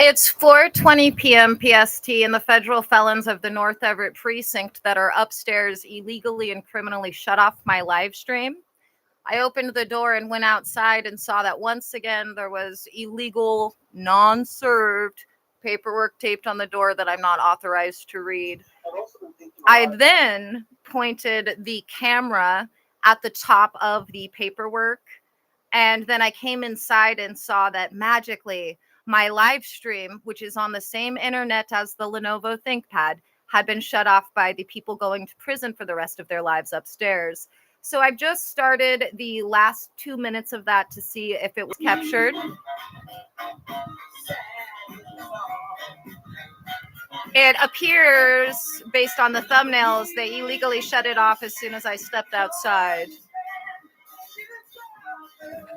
It's 4:20 p.m. PST, and the federal felons of the North Everett precinct that are upstairs illegally and criminally shut off my live stream. I opened the door and went outside and saw that once again there was illegal, non-served paperwork taped on the door that I'm not authorized to read. I then pointed the camera at the top of the paperwork, and then I came inside and saw that magically my live stream, which is on the same internet as the Lenovo ThinkPad, had been shut off by the people going to prison for the rest of their lives upstairs. So I've just started the last 2 minutes of that to see if it was captured. It appears, based on the thumbnails, they illegally shut it off as soon as I stepped outside,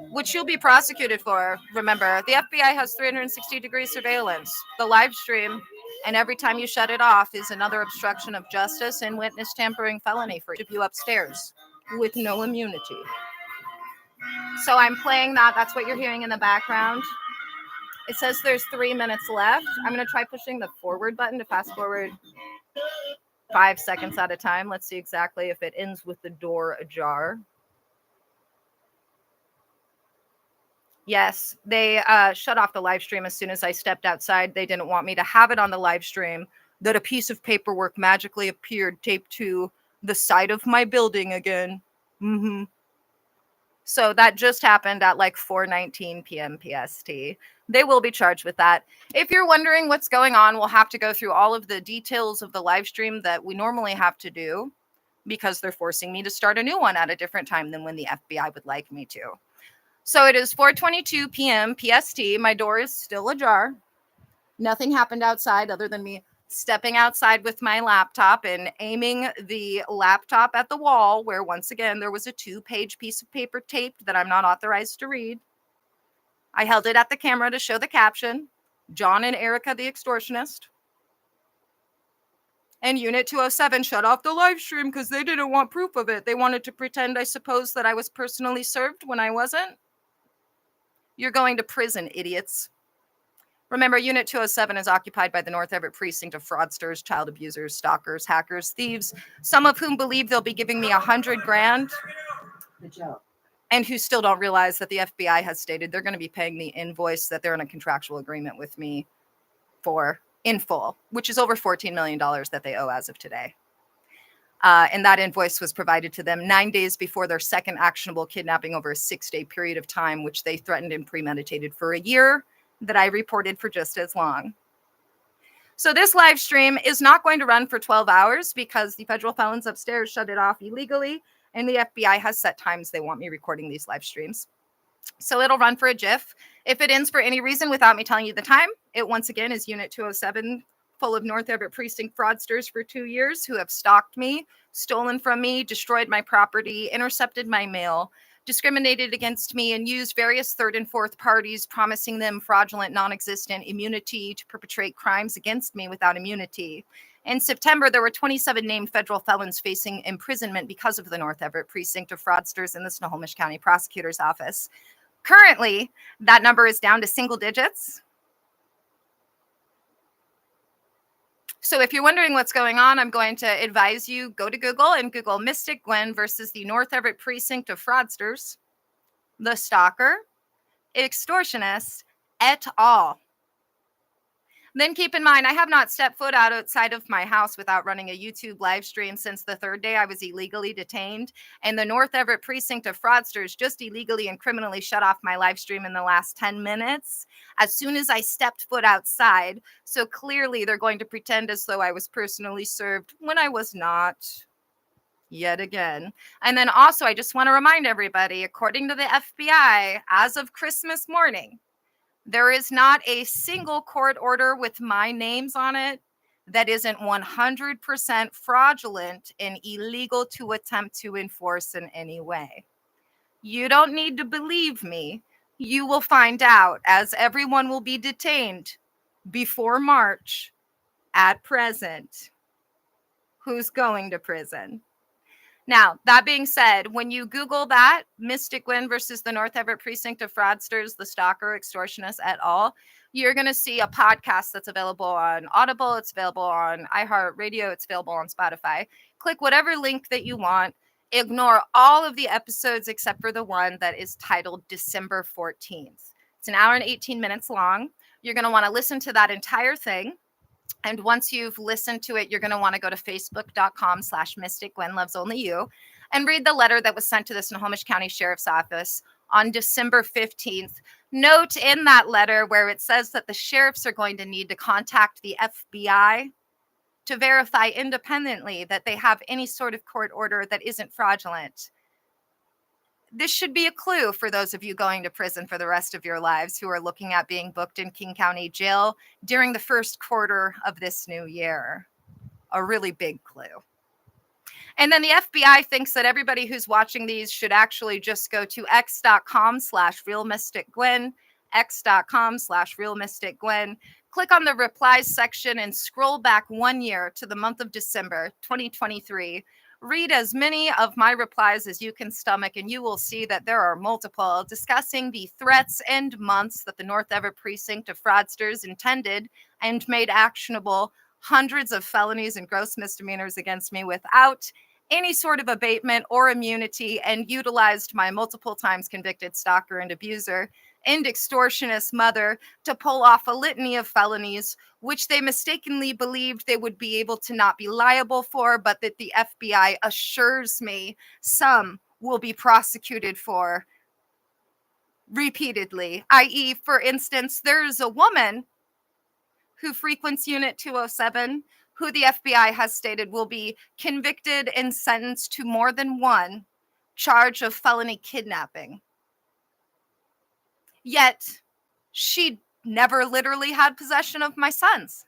which you'll be prosecuted for. Remember, the FBI has 360-degree surveillance. The live stream, and every time you shut it off, is another obstruction of justice and witness tampering felony for each of you upstairs with no immunity. So I'm playing that. That's what you're hearing in the background. It says there's 3 minutes left. I'm going to try pushing the forward button to fast forward 5 seconds at a time. Let's see exactly if it ends with the door ajar. Yes, they shut off the live stream as soon as I stepped outside. They didn't want me to have it on the live stream that a piece of paperwork magically appeared taped to the side of my building again. So that just happened at like 4:19 p.m. PST. They will be charged with that. If you're wondering what's going on, we'll have to go through all of the details of the live stream that we normally have to do because they're forcing me to start a new one at a different time than when the FBI would like me to. So it is 4:22 p.m. PST. My door is still ajar. Nothing happened outside other than me stepping outside with my laptop and aiming the laptop at the wall where, once again, there was a 2-page piece of paper taped that I'm not authorized to read. I held it at the camera to show the caption, John and Erica the Extortionist. And Unit 207 shut off the live stream because they didn't want proof of it. They wanted to pretend, I suppose, that I was personally served when I wasn't. You're going to prison, idiots. Remember, Unit 207 is occupied by the North Everett precinct of fraudsters, child abusers, stalkers, hackers, thieves, some of whom believe they'll be giving me $100,000. Good job. And who still don't realize that the FBI has stated they're going to be paying the invoice that they're in a contractual agreement with me for in full, which is over $14 million that they owe as of today. And that invoice was provided to them 9 days before their second actionable kidnapping over a 6-day period of time, which they threatened and premeditated for a year, that I reported for just as long. So this live stream is not going to run for 12 hours because the federal felons upstairs shut it off illegally, and the FBI has set times they want me recording these live streams. So it'll run for a jiff. If it ends for any reason without me telling you the time, it once again is Unit 207 full of North Everett precinct fraudsters for 2 years who have stalked me, stolen from me, destroyed my property, intercepted my mail, discriminated against me, and used various third and fourth parties, promising them fraudulent, non-existent immunity to perpetrate crimes against me without immunity. In September, there were 27 named federal felons facing imprisonment because of the North Everett precinct of fraudsters in the Snohomish County Prosecutor's Office. Currently, that number is down to single digits. So if you're wondering what's going on, I'm going to advise you, go to Google and Google Mystic Gwen versus the North Everett precinct of fraudsters, the stalker, extortionist, et al. Then keep in mind, I have not stepped foot outside of my house without running a YouTube live stream since the third day I was illegally detained. And the North Everett precinct of fraudsters just illegally and criminally shut off my live stream in the last 10 minutes as soon as I stepped foot outside. So clearly they're going to pretend as though I was personally served when I was not. Yet again. And then also, I just want to remind everybody, according to the FBI, as of Christmas morning, there is not a single court order with my names on it that isn't 100% fraudulent and illegal to attempt to enforce in any way. You don't need to believe me. You will find out, as everyone will be detained before March at present. Who's going to prison? Now, that being said, when you Google that, Mystic Gwen versus the North Everett Precinct of Fraudsters, the Stalker, Extortionists et al., you're going to see a podcast that's available on Audible. It's available on iHeartRadio. It's available on Spotify. Click whatever link that you want. Ignore all of the episodes except for the one that is titled December 14th. It's an hour and 18 minutes long. You're going to want to listen to that entire thing. And once you've listened to it, you're going to want to go to facebook.com/Mystic Gwen Loves Only You and read the letter that was sent to the Snohomish County Sheriff's Office on December 15th. Note in that letter where it says that the sheriffs are going to need to contact the FBI to verify independently that they have any sort of court order that isn't fraudulent. This should be a clue for those of you going to prison for the rest of your lives who are looking at being booked in King County Jail during the first quarter of this new year. A really big clue. And then the FBI thinks that everybody who's watching these should actually just go to x.com/realmysticgwen, x.com/realmysticgwen, click on the replies section and scroll back 1 year to the month of December 2023. Read as many of my replies as you can stomach, and you will see that there are multiple discussing the threats and months that the North Everett Precinct of Fraudsters intended and made actionable hundreds of felonies and gross misdemeanors against me without any sort of abatement or immunity, and utilized my multiple times convicted stalker and abuser and extortionist mother to pull off a litany of felonies, which they mistakenly believed they would be able to not be liable for, but that the FBI assures me some will be prosecuted for repeatedly. I.e., for instance, there's a woman who frequents Unit 207 who the FBI has stated will be convicted and sentenced to more than one charge of felony kidnapping. Yet, she never literally had possession of my sons.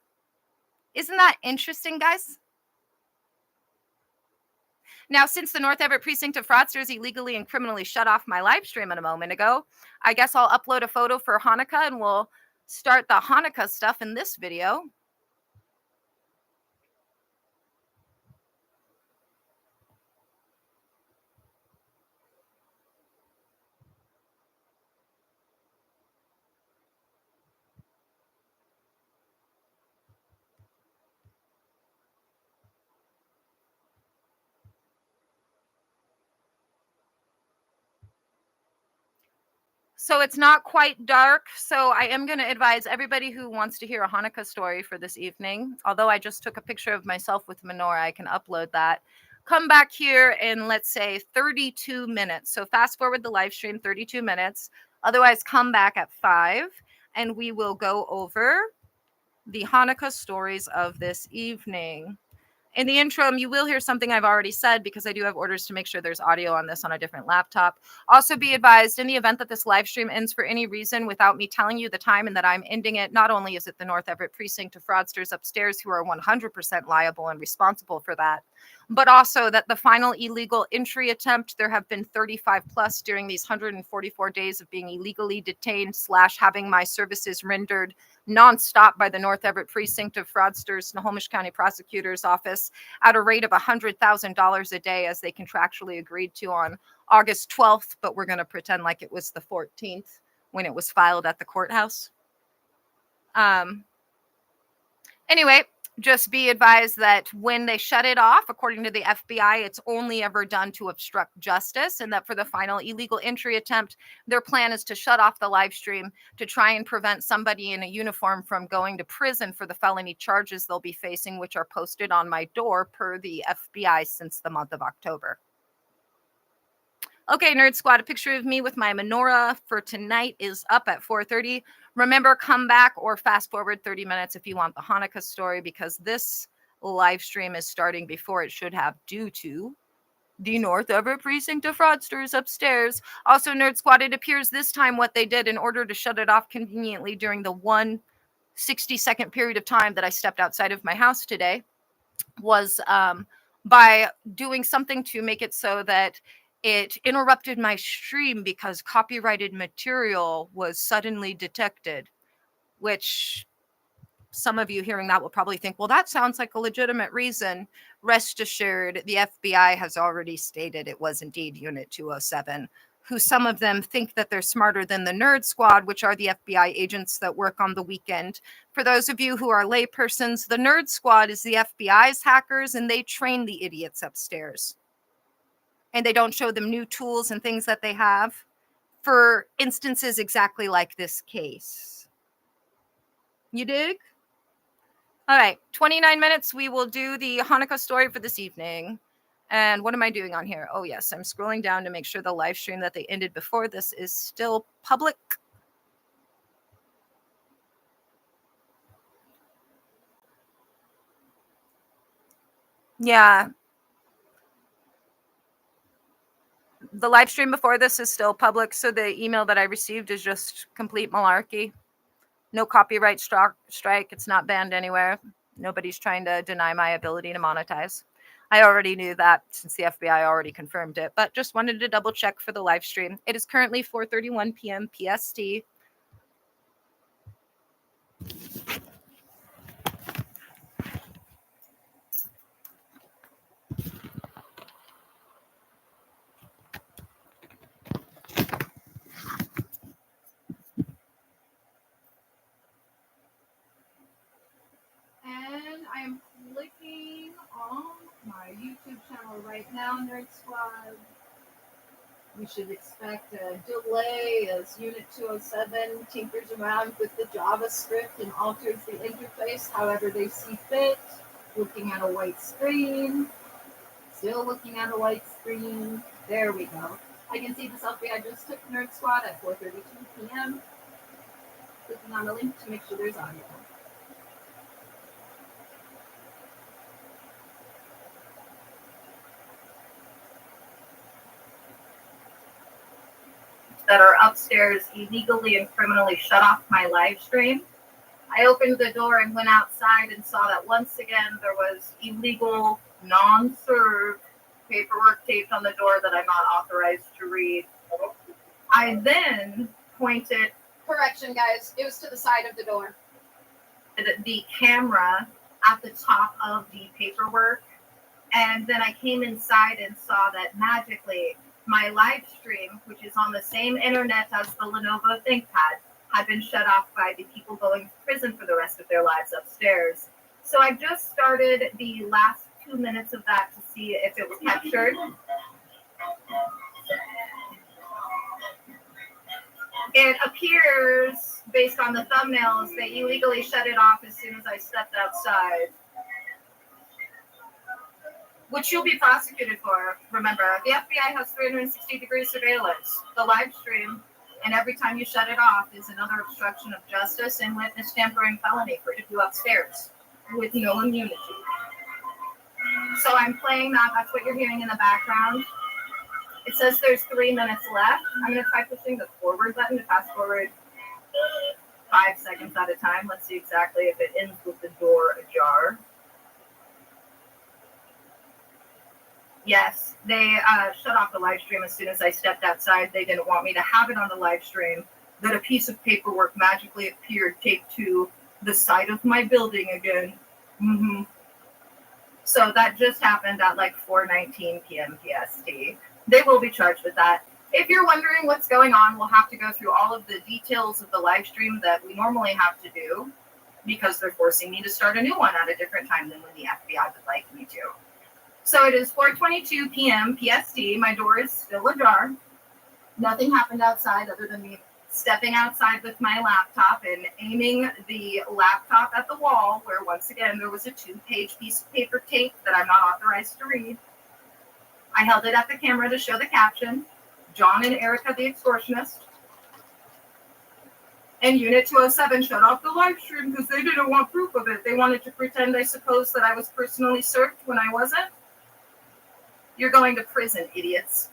Isn't that interesting, guys? Now, since the North Everett Precinct of Fraudsters illegally and criminally shut off my live stream a moment ago, I guess I'll upload a photo for Hanukkah and we'll start the Hanukkah stuff in this video. So it's not quite dark. So I am going to advise everybody who wants to hear a Hanukkah story for this evening. Although I just took a picture of myself with menorah, I can upload that. Come back here in, let's say, 32 minutes. So fast forward the live stream 32 minutes. Otherwise, come back at 5 and we will go over the Hanukkah stories of this evening. In the interim, you will hear something I've already said because I do have orders to make sure there's audio on this on a different laptop. Also be advised, in the event that this live stream ends for any reason without me telling you the time and that I'm ending it, not only is it the North Everett Precinct of Fraudsters upstairs who are 100% liable and responsible for that, but also that the final illegal entry attempt, there have been 35 plus during these 144 days of being illegally detained / having my services rendered nonstop by the North Everett Precinct of Fraudsters Snohomish County Prosecutor's Office at a rate of $100,000 a day as they contractually agreed to on August 12th, but we're going to pretend like it was the 14th when it was filed at the courthouse. Anyway, just be advised that when they shut it off, according to the FBI, it's only ever done to obstruct justice, and that for the final illegal entry attempt, their plan is to shut off the live stream to try and prevent somebody in a uniform from going to prison for the felony charges they'll be facing, which are posted on my door per the FBI since the month of October. Okay, Nerd Squad, a picture of me with my menorah for tonight is up at 4:30. Remember, come back or fast forward 30 minutes if you want the Hanukkah story, because this live stream is starting before it should have due to the North Everett Precinct of Fraudsters upstairs. Also, Nerd Squad, it appears this time what they did in order to shut it off conveniently during the 160-second period of time that I stepped outside of my house today was by doing something to make it so that it interrupted my stream because copyrighted material was suddenly detected, which some of you hearing that will probably think, well, that sounds like a legitimate reason. rest assured, the FBI has already stated it was indeed Unit 207, who some of them think that they're smarter than the Nerd Squad, which are the FBI agents that work on the weekend. For those of you who are laypersons, the Nerd Squad is the FBI's hackers, and they train the idiots upstairs. And they don't show them new tools and things that they have for instances exactly like this case. You dig? All right, 29 minutes. We will do the Hanukkah story for this evening. And what am I doing on here? Oh, yes, I'm scrolling down to make sure the live stream that they ended before this is still public. Yeah. The live stream before this is still public, so the email that I received is just complete malarkey. No copyright strike. It's not banned anywhere. Nobody's trying to deny my ability to monetize. I already knew that since the FBI already confirmed it, but just wanted to double check for the live stream. It is currently 4:31 p.m. PST. And I am clicking on my YouTube channel right now, Nerd Squad. We should expect a delay as Unit 207 tinkers around with the JavaScript and alters the interface however they see fit. Looking at a white screen. Still looking at a white screen. There we go. I can see the selfie I just took, Nerd Squad, at 4:32 p.m. Clicking on the link to make sure there's audio. That are upstairs illegally and criminally shut off my live stream. I opened the door and went outside and saw that once again there was illegal, non-served paperwork taped on the door that I'm not authorized to read. I then pointed... Correction, guys. It was to the side of the door. The camera at the top of the paperwork. And then I came inside and saw that magically my live stream, which is on the same internet as the Lenovo ThinkPad, had been shut off by the people going to prison for the rest of their lives upstairs. So I just started the last 2 minutes of that to see if it was captured. It appears, based on the thumbnails, they illegally shut it off as soon as I stepped outside. Which you'll be prosecuted for. Remember, the FBI has 360-degree surveillance. The live stream, and every time you shut it off, is another obstruction of justice and witness tampering felony for you upstairs with no immunity. So I'm playing that. That's what you're hearing in the background. It says there's 3 minutes left. I'm going to try pushing the forward button to fast forward 5 seconds at a time. Let's see exactly if it ends with the door ajar. Yes, they shut off the live stream as soon as I stepped outside. They didn't want me to have it on the live stream. That a piece of paperwork magically appeared taped to the side of my building again. So that just happened at like 4:19 p.m. PST. They will be charged with that. If you're wondering what's going on, we'll have to go through all of the details of the live stream that we normally have to do because they're forcing me to start a new one at a different time than when the FBI would like me to. So it is 4:22 p.m. PST. My door is still ajar. Nothing happened outside other than me stepping outside with my laptop and aiming the laptop at the wall where, once again, there was a 2-page piece of paper tape that I'm not authorized to read. I held it at the camera to show the caption, John and Erica the Extortionist. And Unit 207 shut off the live stream because they didn't want proof of it. They wanted to pretend, I suppose, that I was personally served when I wasn't. You're going to prison, idiots.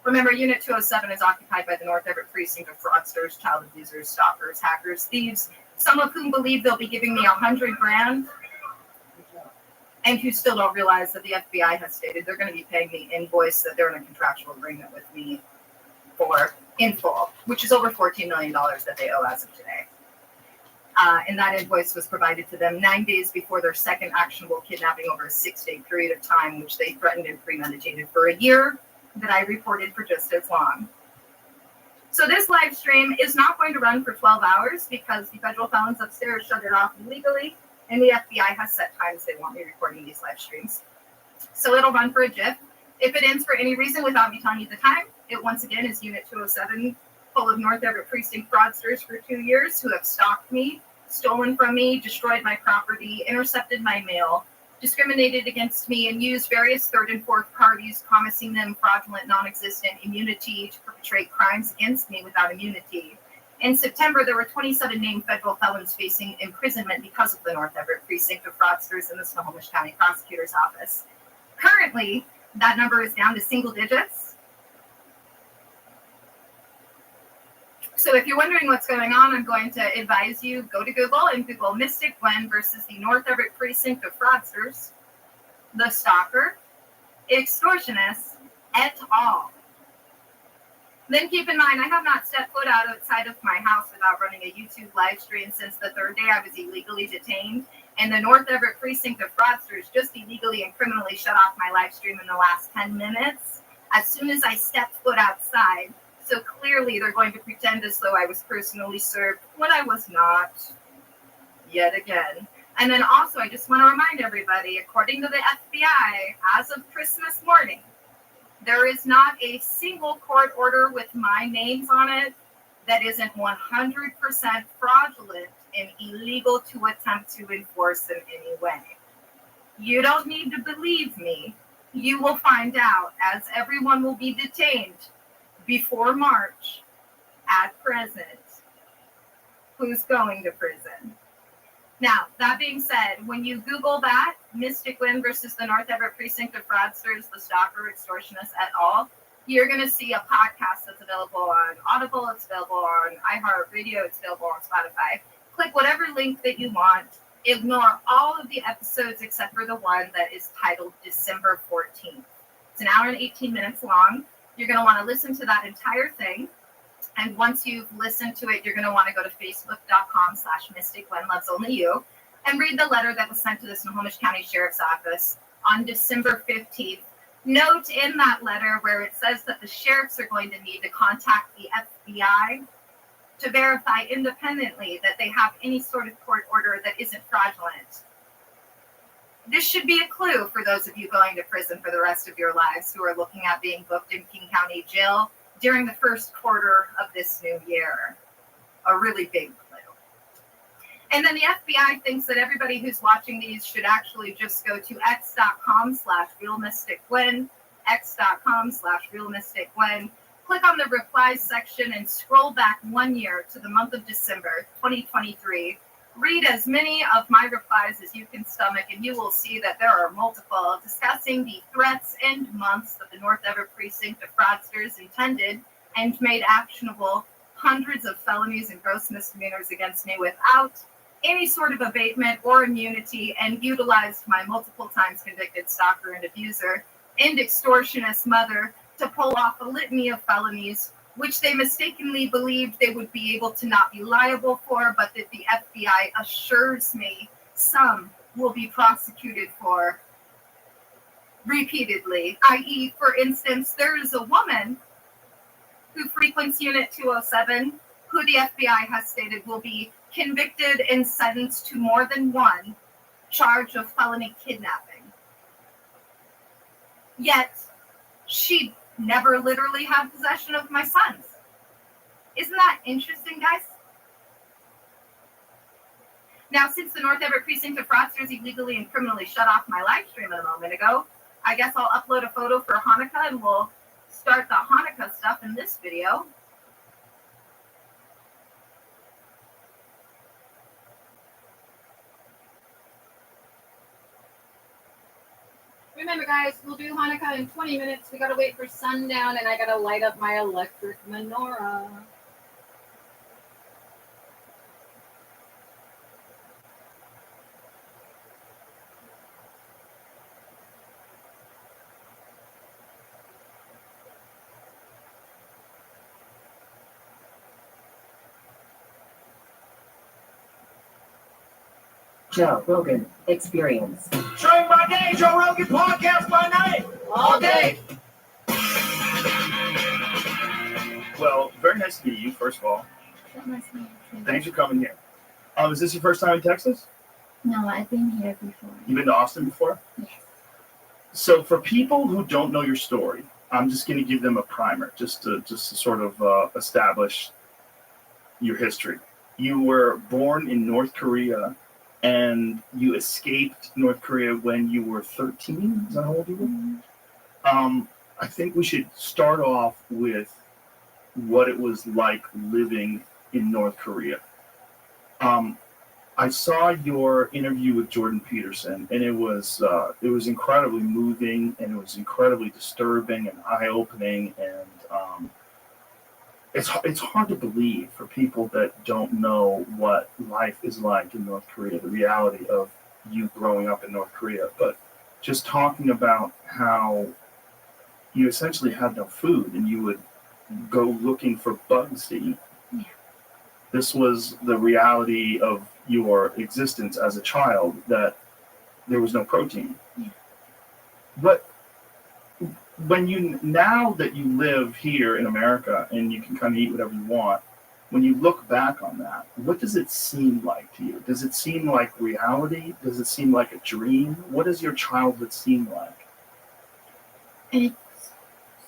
Remember, Unit 207 is occupied by the North Everett precinct of fraudsters, child abusers, stalkers, hackers, thieves, some of whom believe they'll be giving me $100,000, and who still don't realize that the FBI has stated they're going to be paying the invoice that they're in a contractual agreement with me for in full, which is over $14 million that they owe as of today. And that invoice was provided to them 9 days before their second actionable kidnapping over a 6-day period of time, which they threatened and premeditated for a year, that I reported for just as long. So this live stream is not going to run for 12 hours because the federal felons upstairs shut it off illegally, and the FBI has set times they want me recording these live streams. So it'll run for a GIF. If it ends for any reason without me telling you the time, it once again is Unit 207, full of North Everett precinct fraudsters for 2 years who have stalked me, stolen from me, destroyed my property, intercepted my mail, discriminated against me, and used various third and fourth parties, promising them fraudulent, non-existent immunity to perpetrate crimes against me without immunity. In September, there were 27 named federal felons facing imprisonment because of the North Everett precinct of fraudsters in the Snohomish County Prosecutor's Office. Currently, that number is down to single digits. So if you're wondering what's going on, I'm going to advise you, go to Google and Google Mystic Gwen versus the North Everett precinct of fraudsters, the stalker, extortionist, et al. Then keep in mind, I have not stepped foot outside of my house without running a YouTube live stream since the third day I was illegally detained. And the North Everett precinct of fraudsters just illegally and criminally shut off my live stream in the last 10 minutes as soon as I stepped foot outside. So clearly they're going to pretend as though I was personally served when I was not, yet again. And then also, I just want to remind everybody, according to the FBI, as of Christmas morning, there is not a single court order with my names on it that isn't 100% fraudulent and illegal to attempt to enforce in any way. You don't need to believe me. You will find out, as everyone will be detained before March at present, who's going to prison. Now, that being said, when you Google that, Mystic Gwen versus the North Everett precinct of fraudsters, the stalker, extortionists, et al., you're going to see a podcast that's available on Audible, it's available on iHeartRadio, it's available on Spotify. Click whatever link that you want. Ignore all of the episodes except for the one that is titled December 14th. It's an hour and 18 minutes long. You're going to want to listen to that entire thing. And once you've listened to it, you're going to want to go to facebook.com/MysticGwenLovesOnlyYou and read the letter that was sent to the Snohomish County Sheriff's Office on December 15th. Note in that letter where it says that the sheriffs are going to need to contact the FBI to verify independently that they have any sort of court order that isn't fraudulent. This should be a clue for those of you going to prison for the rest of your lives who are looking at being booked in King County Jail during the first quarter of this new year. A really big clue. And then the FBI thinks that everybody who's watching these should actually just go to x.com/realmysticgwen, x.com/realmysticgwen, click on the replies section and scroll back 1 year to the month of December 2023. Read as many of my replies as you can stomach, and you will see that there are multiple discussing the threats and months that the North Everett precinct of fraudsters intended and made actionable hundreds of felonies and gross misdemeanors against me without any sort of abatement or immunity, and utilized my multiple times convicted stalker and abuser and extortionist mother to pull off a litany of felonies which they mistakenly believed they would be able to not be liable for, but that the FBI assures me some will be prosecuted for repeatedly. I.e., for instance, there is a woman who frequents Unit 207 who the FBI has stated will be convicted and sentenced to more than one charge of felony kidnapping. Yet, she never literally had possession of my sons. Isn't that interesting, guys? Now, since the North Everett precinct of fraudsters illegally and criminally shut off my live stream a moment ago, I guess I'll upload a photo for Hanukkah and we'll start the Hanukkah stuff in this video. Remember, guys, we'll do Hanukkah in 20 minutes. We gotta wait for sundown, and I gotta light up my electric menorah. Joe Rogan Experience. Drink by day, Joe Rogan Podcast by night. All day. Well, very nice to meet you, first of all. Thanks for coming here. Is this your first time in Texas? No, I've been here before. You've been to Austin before? Yes. So for people who don't know your story, I'm just going to give them a primer, just to sort of establish your history. You were born in North Korea, and you escaped North Korea when you were 13. Is that how old you were? Mm-hmm. I think we should start off with what it was like living in North Korea. I saw your interview with Jordan Peterson, and it was incredibly moving, and it was incredibly disturbing and eye-opening, and it's hard to believe for people that don't know what life is like in North Korea, the reality of you growing up in North Korea. But just talking about how you essentially had no food, and you would go looking for bugs to eat. Yeah. This was the reality of your existence as a child, that there was no protein. Yeah. But now that you live here in America and you can kind of eat whatever you want, when you look back on that, what does it seem like to you? Does it seem like reality? Does it seem like a dream? What does your childhood seem like?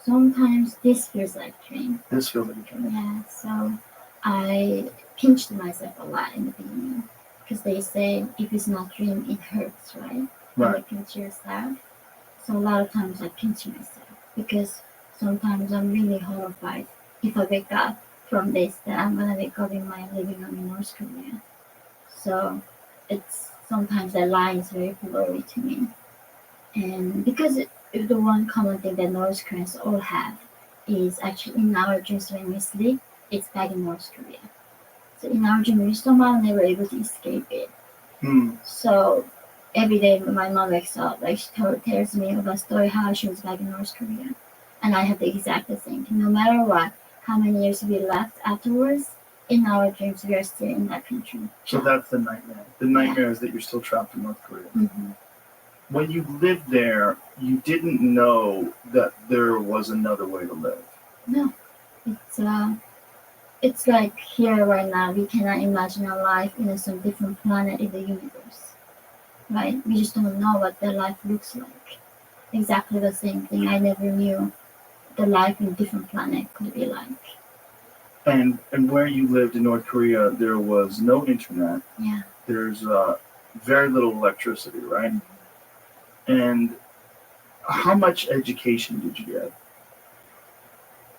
Sometimes this feels like a dream. This feels like a dream. Yeah, so I pinched myself a lot in the beginning, because they say if it's not dream, it hurts, right? Right. When you pinch yourself. So a lot of times I pinch myself, because sometimes I'm really horrified if I wake up from this, that I'm gonna wake up in my living room in North Korea. So it's sometimes the line is very blurry to me. And because the one common thing that North Koreans all have is actually in our dreams when we sleep, it's back in North Korea. So in our dream, we somehow never able to escape it. So every day my mom wakes up, like she tells me about a story how she was back in North Korea. And I have the exact same thing. No matter what, how many years we left afterwards, in our dreams we are still in that country. So that's the nightmare. The nightmare is that you're still trapped in North Korea. Mm-hmm. When you lived there, you didn't know that there was another way to live. No, it's like here right now, we cannot imagine a life in some different planet in the universe, right? We just don't know what their life looks like. Exactly the same thing. I never knew the life in a different planet could be like. And where you lived in North Korea, there was no internet. Yeah. There's very little electricity, right? Mm-hmm. And how much education did you get?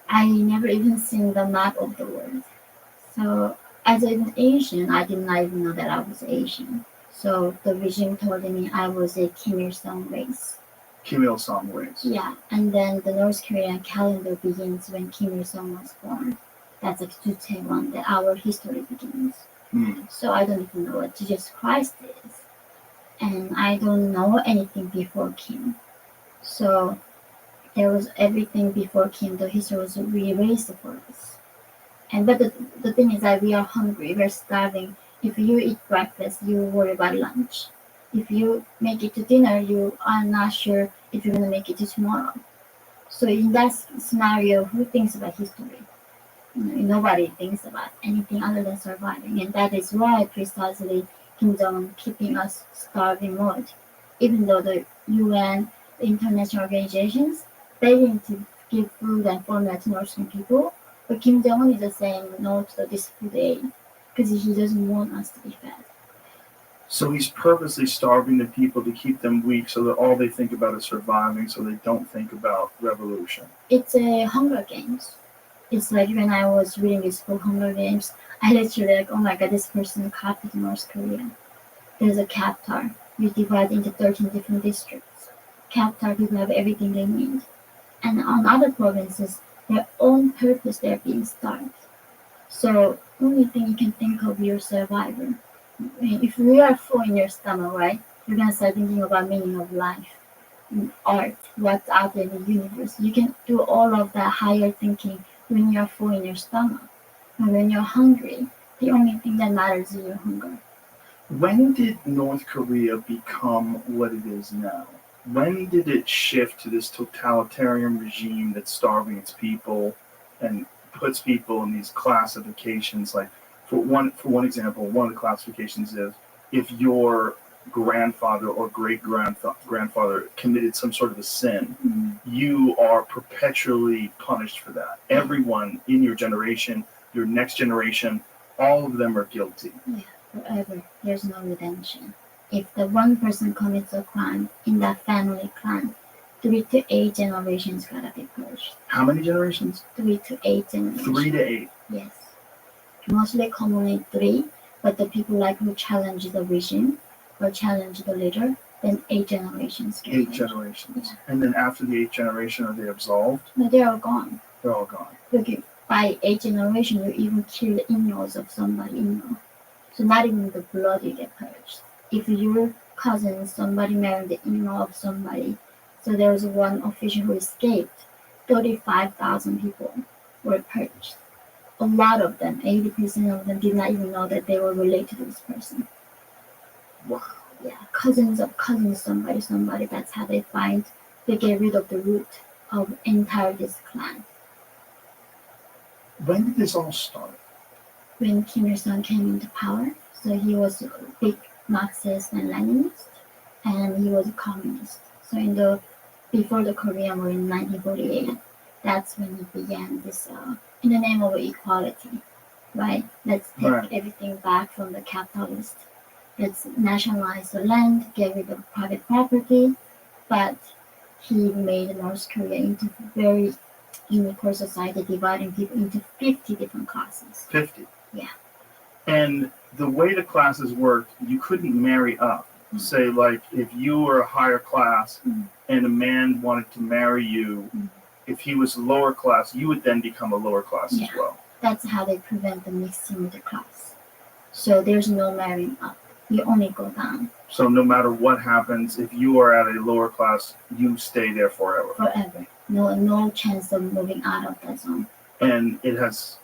I never even seen the map of the world. So as an Asian, I did not even know that I was Asian. So the regime told me I was a Kim Il-sung race. Kim Il-sung race. Yeah, and then the North Korean calendar begins when Kim Il-sung was born. That's like Jucheon, that our history begins. So I don't even know what Jesus Christ is. And I don't know anything before Kim. So there was everything before Kim. The history was erased for us. But the thing is that we are hungry, we're starving. If you eat breakfast, you worry about lunch. If you make it to dinner, you are not sure if you're going to make it to tomorrow. So in that scenario, who thinks about history? Nobody thinks about anything other than surviving. And that is why precisely Kim Jong-un keeping us starving mode. Even though the UN, the international organizations, they need to give food and formula to North Korean people, but Kim Jong-un is just saying no to this food aid because he doesn't want us to be fed. So he's purposely starving the people to keep them weak so that all they think about is surviving, so they don't think about revolution. It's a Hunger Games. It's like when I was reading this book, Hunger Games, I literally like, oh my god, this person copied North Korea. There's a Qatar. We divide into 13 different districts. Qatar people have everything they need. And on other provinces, their own purpose, they're being starved. So only thing you can think of, your survivor. I mean, if you are full in your stomach, right, you're gonna start thinking about meaning of life, art, what's out there in the universe. You can do all of that higher thinking when you're full in your stomach. And when you're hungry, the only thing that matters is your hunger. When did North Korea become what it is now? When did it shift to this totalitarian regime that's starving its people and puts people in these classifications? Like, for one example, one of the classifications is if your grandfather or great grandfather committed some sort of a sin, you are perpetually punished for that. Everyone in your generation, your next generation, all of them are guilty. Yeah, forever. There's no redemption. If the one person commits a crime in that family clan, 3 to 8 generations gotta be purged. How many generations? 3 to 8 generations. 3 to 8. Yes. Mostly commonly 3, but the people like who challenge the regime or challenge the leader, then 8 generations get 8 purged. generations. Yeah. And then after the 8th generation, are they absolved? No, they're all gone. They're all gone. Look, by 8 generation, you even kill the in-laws of somebody in-law. So not even the blood you get purged. If your cousin, somebody married the in-law of somebody, so there was one official who escaped, 35,000 people were purged. A lot of them, 80% of them, did not even know that they were related to this person. Wow. Yeah, cousins of cousins, somebody. That's how they get rid of the root of entire this clan. When did this all start? When Kim Il-sung came into power, so he was a big Marxist and Leninist, and he was a communist. So before the Korean War in 1948, that's when he began this in the name of equality, right? Let's take everything back from the capitalist. Let's nationalize the land, get rid of private property, but he made North Korea into very unequal society, dividing people into 50 different classes. 50. Yeah. And the way the classes worked, you couldn't marry up. Say, like, if you were a higher class and a man wanted to marry you, if he was lower class, you would then become a lower class as well. That's how they prevent the mixing with the class. So there's no marrying up. You only go down. So no matter what happens, if you are at a lower class, you stay there forever. Forever. No chance of moving out of that zone. And it has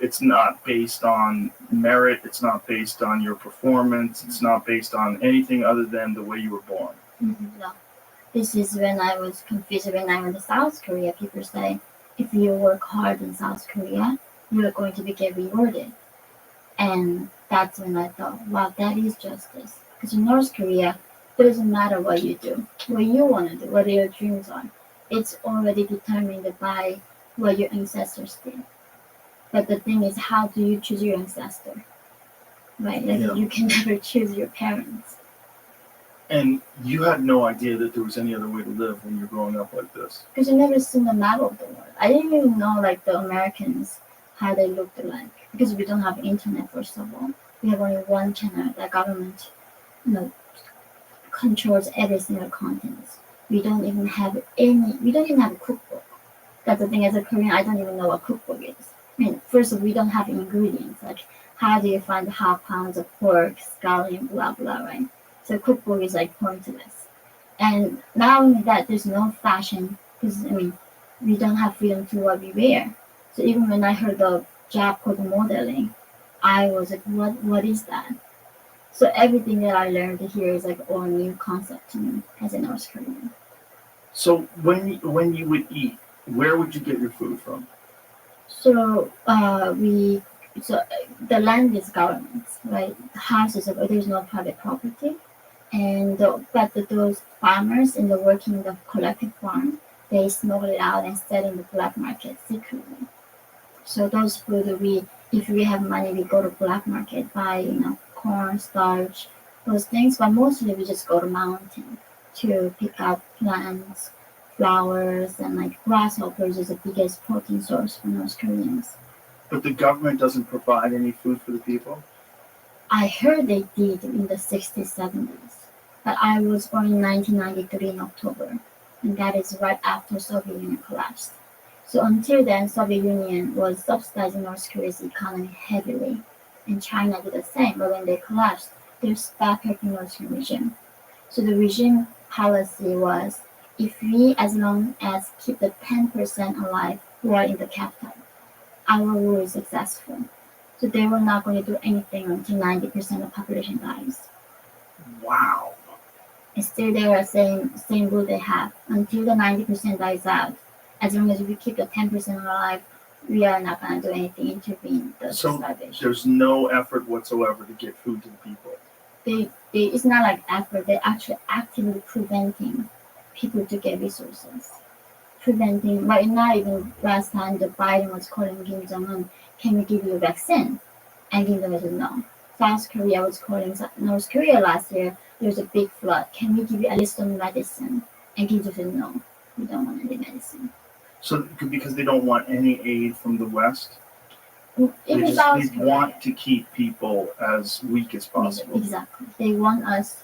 it's not based on merit, it's not based on your performance, it's not based on anything other than the way you were born. No. This is when I was confused when I went to South Korea. People say, if you work hard in South Korea, you're going to get rewarded. And that's when I thought, wow, that is justice. Because in North Korea, it doesn't matter what you do, what you want to do, what your dreams are. It's already determined by what your ancestors did. But the thing is, how do you choose your ancestor? Right? You can never choose your parents. And you had no idea that there was any other way to live when you're growing up like this. Because you never seen the map of the world. I didn't even know the Americans, how they looked like. Because we don't have internet, first of all. We have only one channel. The government, controls every single content. We don't even have a cookbook. That's the thing, as a Korean, I don't even know what cookbook is. I mean, first of all, we don't have ingredients. Like, how do you find 1/2 pounds of pork, scallion, blah, blah, right? So cookbook is pointless. And not only that, there's no fashion, because, we don't have freedom to what we wear. So even when I heard the job called modeling, I was like, what is that? So everything that I learned here is all new concept to me as a North Korean. So when you would eat, where would you get your food from? So the land is government, right? The houses, there's no private property, and but those farmers in the working the collective farm, they smuggle it out and sell in the black market secretly. So those food if we have money, we go to black market, buy corn, starch, those things. But mostly we just go to mountain to pick up plants, flowers, and grasshoppers is the biggest protein source for North Koreans. But the government doesn't provide any food for the people? I heard they did in the 60s, 70s. But I was born in 1993 in October, and that is right after Soviet Union collapsed. So until then, Soviet Union was subsidizing North Korea's economy heavily, and China did the same. But when they collapsed, they stopped helping North Korean regime. So the regime policy was, if we, as long as keep the 10% alive who are in the capital, our rule is successful. So they were not going to do anything until 90% of the population dies. Wow. And still they are saying same rule they have. Until the 90% dies out, as long as we keep the 10% alive, we are not going to do anything, intervene the So starvation. there's no effort whatsoever to get food to the people. It's not like effort, they're actually actively preventing people to get resources. Preventing, right now, even last time the Biden was calling Kim Jong-un, can we give you a vaccine? And Kim Jong-un said no. South Korea was calling North Korea last year, there was a big flood, can we give you at least some medicine? And Kim Jong-un said no, we don't want any medicine. So because they don't want any aid from the West, Even South they Korea. want to keep people as weak as possible. Exactly. They want us.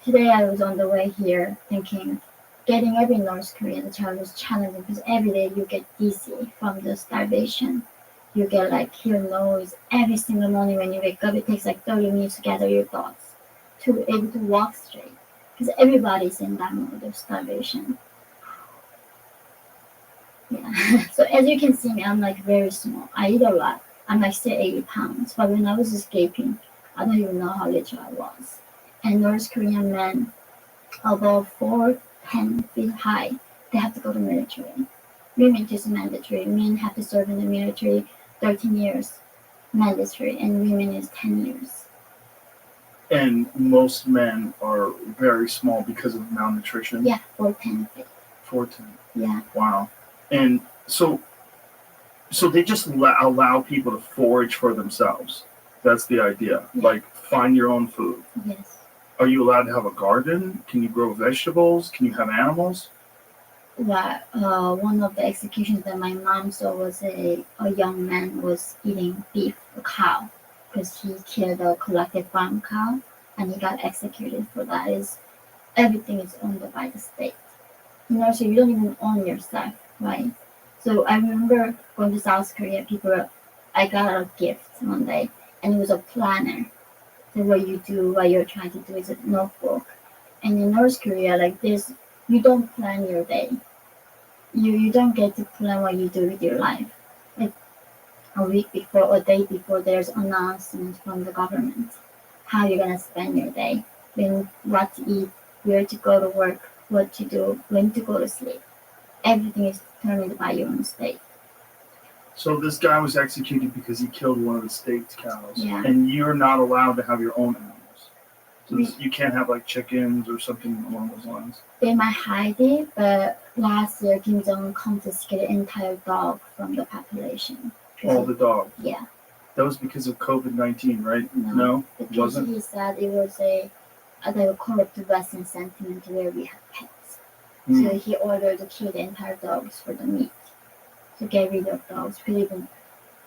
Today I was on the way here thinking, getting every North Korean child was challenging because every day you get DEC from the starvation. You get like hear noise every single morning when you wake up. It takes like 30 minutes to gather your thoughts to be able to walk straight because everybody's in that mode of starvation. Yeah. So as you can see me, I'm like very small. I eat a lot. I'm like still 80 pounds. But when I was escaping, I don't even know how little I was. And North Korean men above 4'10" feet high, they have to go to military. Women just mandatory. Men have to serve in the military 13 years mandatory, and women is 10 years. And most men are very small because of malnutrition. Yeah, 4'10" feet. 4'10". Yeah. Wow. And so they just allow people to forage for themselves. That's the idea. Yeah. Like find your own food. Yes. Are you allowed to have a garden? Can you grow vegetables? Can you have animals? That one of the executions that my mom saw was a young man was eating beef, a cow, because he killed a collective farm cow, and he got executed for that. Everything is owned by the state. So you don't even own yourself, right? So I remember going to South Korea. I got a gift one day, and it was a planner. So what you're trying to do is a notebook. And in North Korea, like this, you don't plan your day. You don't get to plan what you do with your life. Like a week before or a day before, there's announcement from the government how you're gonna spend your day, what to eat, where to go to work, what to do, when to go to sleep. Everything is determined by your own state. So this guy was executed because he killed one of the state's cows. Yeah. And you're not allowed to have your own animals. So We- you can't have like chickens or something along those lines. They might hide it, but last year Kim Jong-un confiscated entire dog from the population. All the dogs. Yeah. That was because of COVID-19, right? No. Because wasn't. he said it was a corrupt Western sentiment where we have pets. Hmm. So he ordered to kill the entire dogs for the meat, to get rid of dogs. Because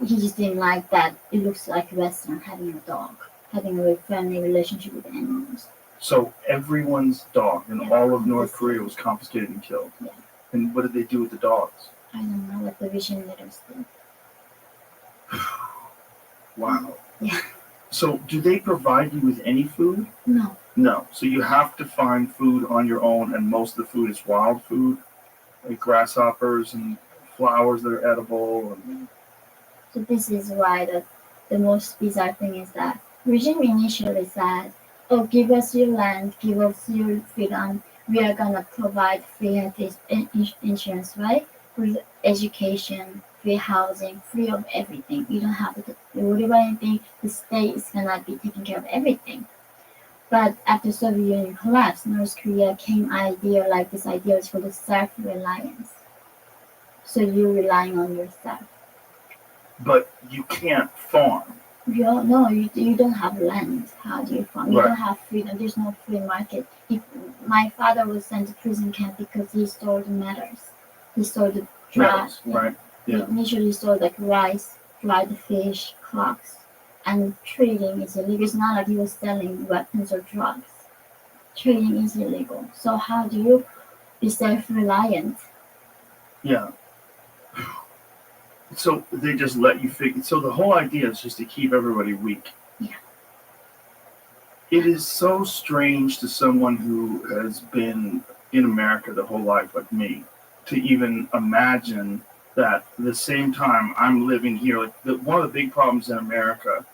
he just didn't like that. It looks like Western having a dog, having a family relationship with animals. So everyone's dog in Yeah, all of North confiscated. Korea was confiscated and killed. Yeah. And what did they do with the dogs? I don't know what the vision leaders did. Wow. Yeah. So do they provide you with any food? No. No. So you have to find food on your own, and most of the food is wild food, like grasshoppers and flowers that are edible. And So this is why the most bizarre thing is that regime initially said, "Oh, give us your land, give us your freedom. We are gonna provide free health insurance, right? Free education, free housing, free of everything. You don't have to worry about anything. The state is gonna be taking care of everything." But after Soviet Union collapsed, North Korea came this idea is called self-reliance. So you're relying on yourself. but you can't farm. You don't have land. How do you farm? You Right. don't have freedom. There's no free market. My father was sent to prison camp because he stole the metals. He stole the Metals, yeah. right? Yeah. He initially stole like rice, dried fish, clocks, and trading is illegal. It's not like he was selling weapons or drugs. Trading is illegal. So how do you be self-reliant? Yeah. So they just let you figure. So the whole idea is just to keep everybody weak. Yeah. It is so strange to someone who has been in America the whole life, like me, to even imagine that at the same time I'm living here, like one of the big problems in America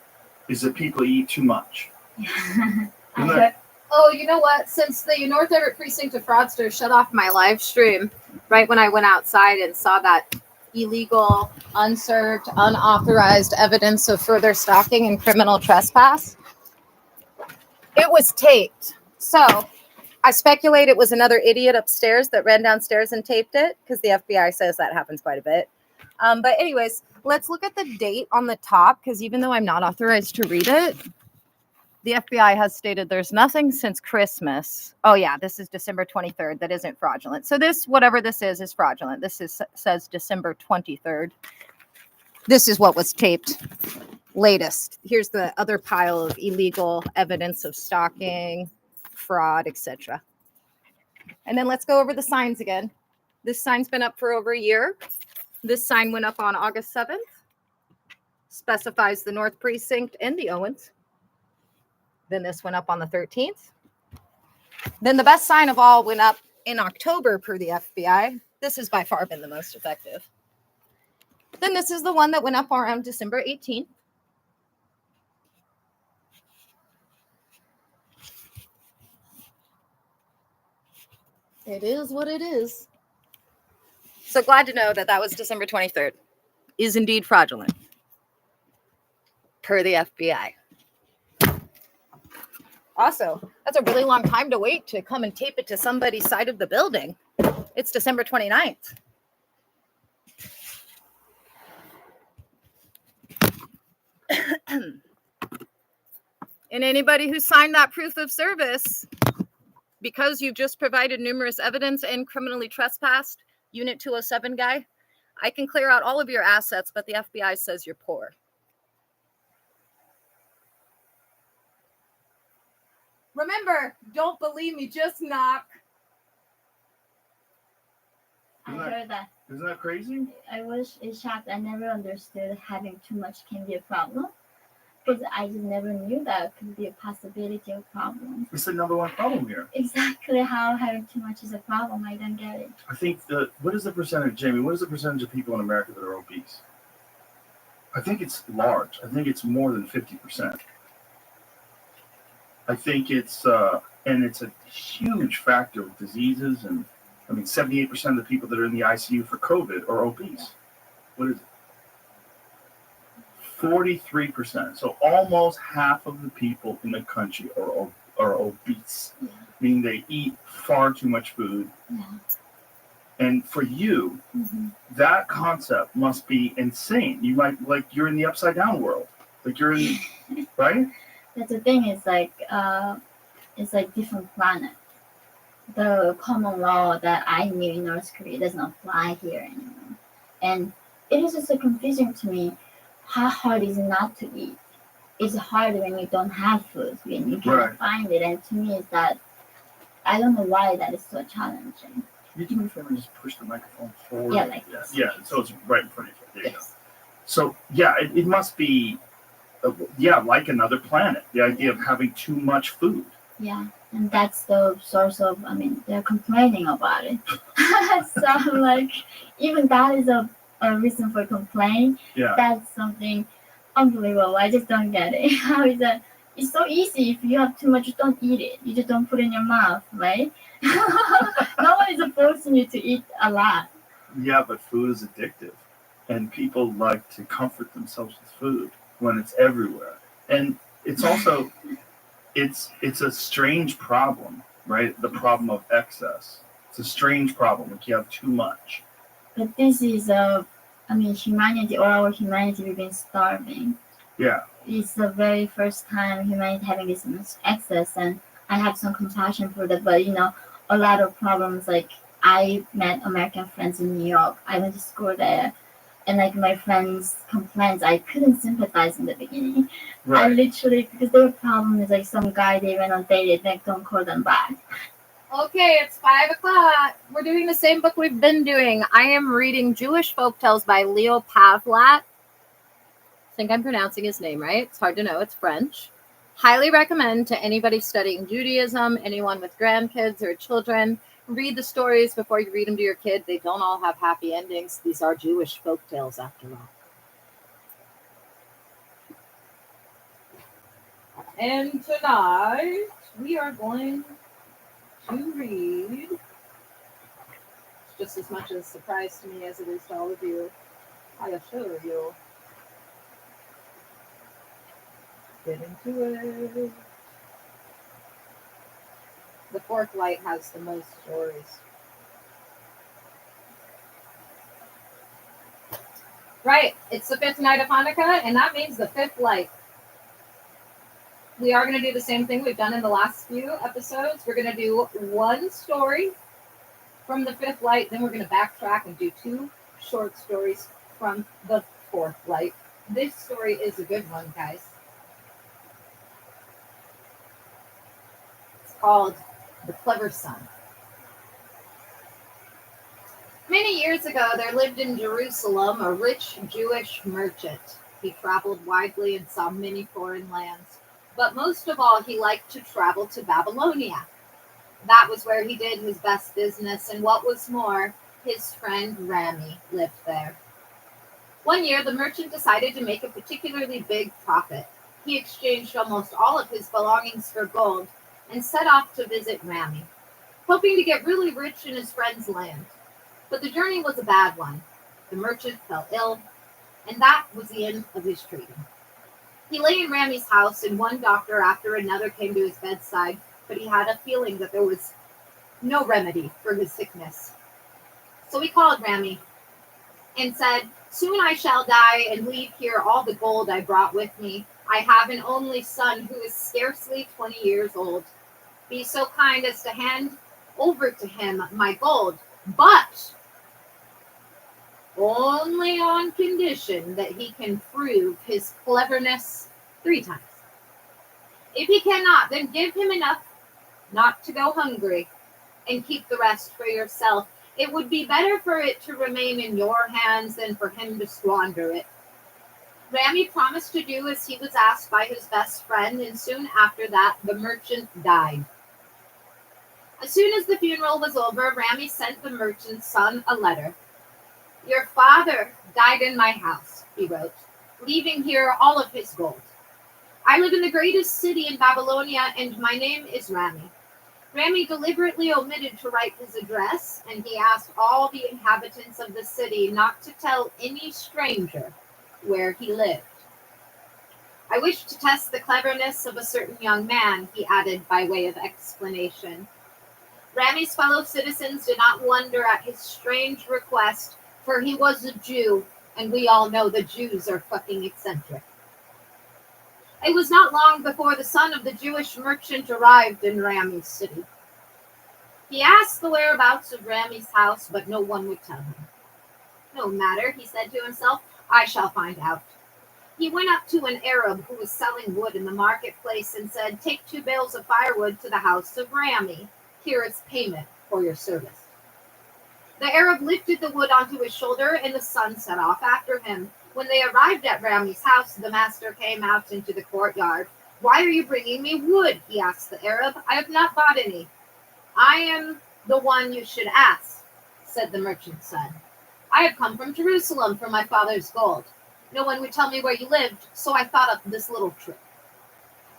is that people eat too much. Isn't that- Oh, you know what? Since the North Everett precinct of fraudsters shut off my live stream right when I went outside and saw that illegal, unserved, unauthorized evidence of further stalking and criminal trespass, it was taped. So I speculate it was another idiot upstairs that ran downstairs and taped it, because the FBI says that happens quite a bit. But anyways, let's look at the date on the top, because even though I'm not authorized to read it, the FBI has stated there's nothing since Christmas. Oh yeah, this is December 23rd. That isn't fraudulent. So this, whatever this is fraudulent. This says December 23rd. This is what was taped latest. Here's the other pile of illegal evidence of stalking, fraud, etc. And then let's go over the signs again. This sign's been up for over a year. This sign went up on August 7th. Specifies the North Precinct and the Owens. Then this went up on the 13th. Then the best sign of all went up in October per the FBI. This has by far been the most effective. Then this is the one that went up around December 18th. It is what it is. So glad to know that that was December 23rd. Is indeed fraudulent. Per the FBI. Also, that's a really long time to wait to come and tape it to somebody's side of the building. It's December 29th. And anybody who signed that proof of service, because you've just provided numerous evidence and criminally trespassed, Unit 207 guy, I can clear out all of your assets, but the FBI says you're poor. Remember, don't believe me, just knock. I heard that. Isn't that crazy? I was shocked. I never understood having too much can be a problem. Because I just never knew that could be a possibility of problem. It's the number one problem here. Exactly how having too much is a problem. I don't get it. I think what is the percentage, Jamie? What is the percentage of people in America that are obese? I think it's large. I think it's more than 50%. I think it's and it's a huge factor of diseases, and I mean 78% of the people that are in the ICU for COVID are obese. What is it? 43%. So almost half of the people in the country are obese, meaning they eat far too much food. Yeah. And for you, that concept must be insane. You might you're in the upside down world. Like you're in, right? That's the thing. It's like different planet. The common law that I knew in North Korea does not apply here anymore, and it is just so confusing to me. How hard is it not to eat? It's hard when you don't have food, when you can't find it. And to me, it's that I don't know why that is so challenging. You do me a favor and just push the microphone forward. Yeah, like this. Yeah, so it's right in front of you. There you go. So yeah, it must be, like another planet. The idea of having too much food. Yeah, and that's the source of. I mean, they're complaining about it. So I'm like, even that is a reason for complaint. Yeah. That's something unbelievable. I just don't get it. How is that? It's so easy. If you have too much, you don't eat it. You just don't put it in your mouth, right? No one is forcing you to eat a lot. Yeah, but food is addictive, and people like to comfort themselves with food when it's everywhere. And it's also, it's a strange problem, right? The problem of excess. It's a strange problem. Like you have too much. But this is humanity, or our humanity, we've been starving. Yeah. It's the very first time humanity having this much access, and I have some compassion for that. But a lot of problems. Like I met American friends in New York. I went to school there, and like my friends' complaints, I couldn't sympathize in the beginning. Right. I literally, because their problem is like some guy they went on date, like don't call them back. Okay, it's 5 o'clock. We're doing the same book we've been doing. I am reading Jewish Folktales by Leo Pavlat. I think I'm pronouncing his name right. It's hard to know. It's French. Highly recommend to anybody studying Judaism, anyone with grandkids or children. read the stories before you read them to your kid. They don't all have happy endings. These are Jewish folk tales, after all. And tonight, we are going to read, just as much a surprise to me as it is to all of you, I assure you. Get into it. The Fourth Light has the most stories. Right, it's the fifth night of Hanukkah, and that means the fifth light. We are going to do the same thing we've done in the last few episodes. We're going to do one story from the fifth light, then we're going to backtrack and do two short stories from the fourth light. This story is a good one, guys. It's called The Clever Son. Many years ago, there lived in Jerusalem a rich Jewish merchant. He traveled widely and saw many foreign lands, but most of all, he liked to travel to Babylonia. That was where he did his best business, and what was more, his friend Rami lived there. One year, the merchant decided to make a particularly big profit. He exchanged almost all of his belongings for gold and set off to visit Rami, hoping to get really rich in his friend's land. But the journey was a bad one. The merchant fell ill, and that was the end of his trading. He lay in Rami's house, and one doctor after another came to his bedside, but he had a feeling that there was no remedy for his sickness. So he called Rami and said, "Soon I shall die and leave here all the gold I brought with me. I have an only son who is scarcely 20 years old. Be so kind as to hand over to him my gold, but only on condition that he can prove his cleverness 3 times. If he cannot, then give him enough not to go hungry and keep the rest for yourself. It would be better for it to remain in your hands than for him to squander it." Rami promised to do as he was asked by his best friend, and soon after that, the merchant died. As soon as the funeral was over, Rami sent the merchant's son a letter. "Your father died in my house," he wrote, "leaving here all of his gold. I live in the greatest city in Babylonia, and my name is Rami." Rami deliberately omitted to write his address, and he asked all the inhabitants of the city not to tell any stranger where he lived. "I wish to test the cleverness of a certain young man," he added by way of explanation. Rami's fellow citizens did not wonder at his strange request, for he was a Jew, and we all know the Jews are fucking eccentric. It was not long before the son of the Jewish merchant arrived in Rami's city. He asked the whereabouts of Rami's house, but no one would tell him. "No matter," he said to himself, "I shall find out." He went up to an Arab who was selling wood in the marketplace and said, "Take 2 bales of firewood to the house of Rami. Here is payment for your service." The Arab lifted the wood onto his shoulder, and the son set off after him. When they arrived at Rami's house, the master came out into the courtyard. "Why are you bringing me wood?" he asked the Arab. "I have not bought any." "I am the one you should ask," said the merchant's son. "I have come from Jerusalem for my father's gold. No one would tell me where you lived, so I thought up this little trick."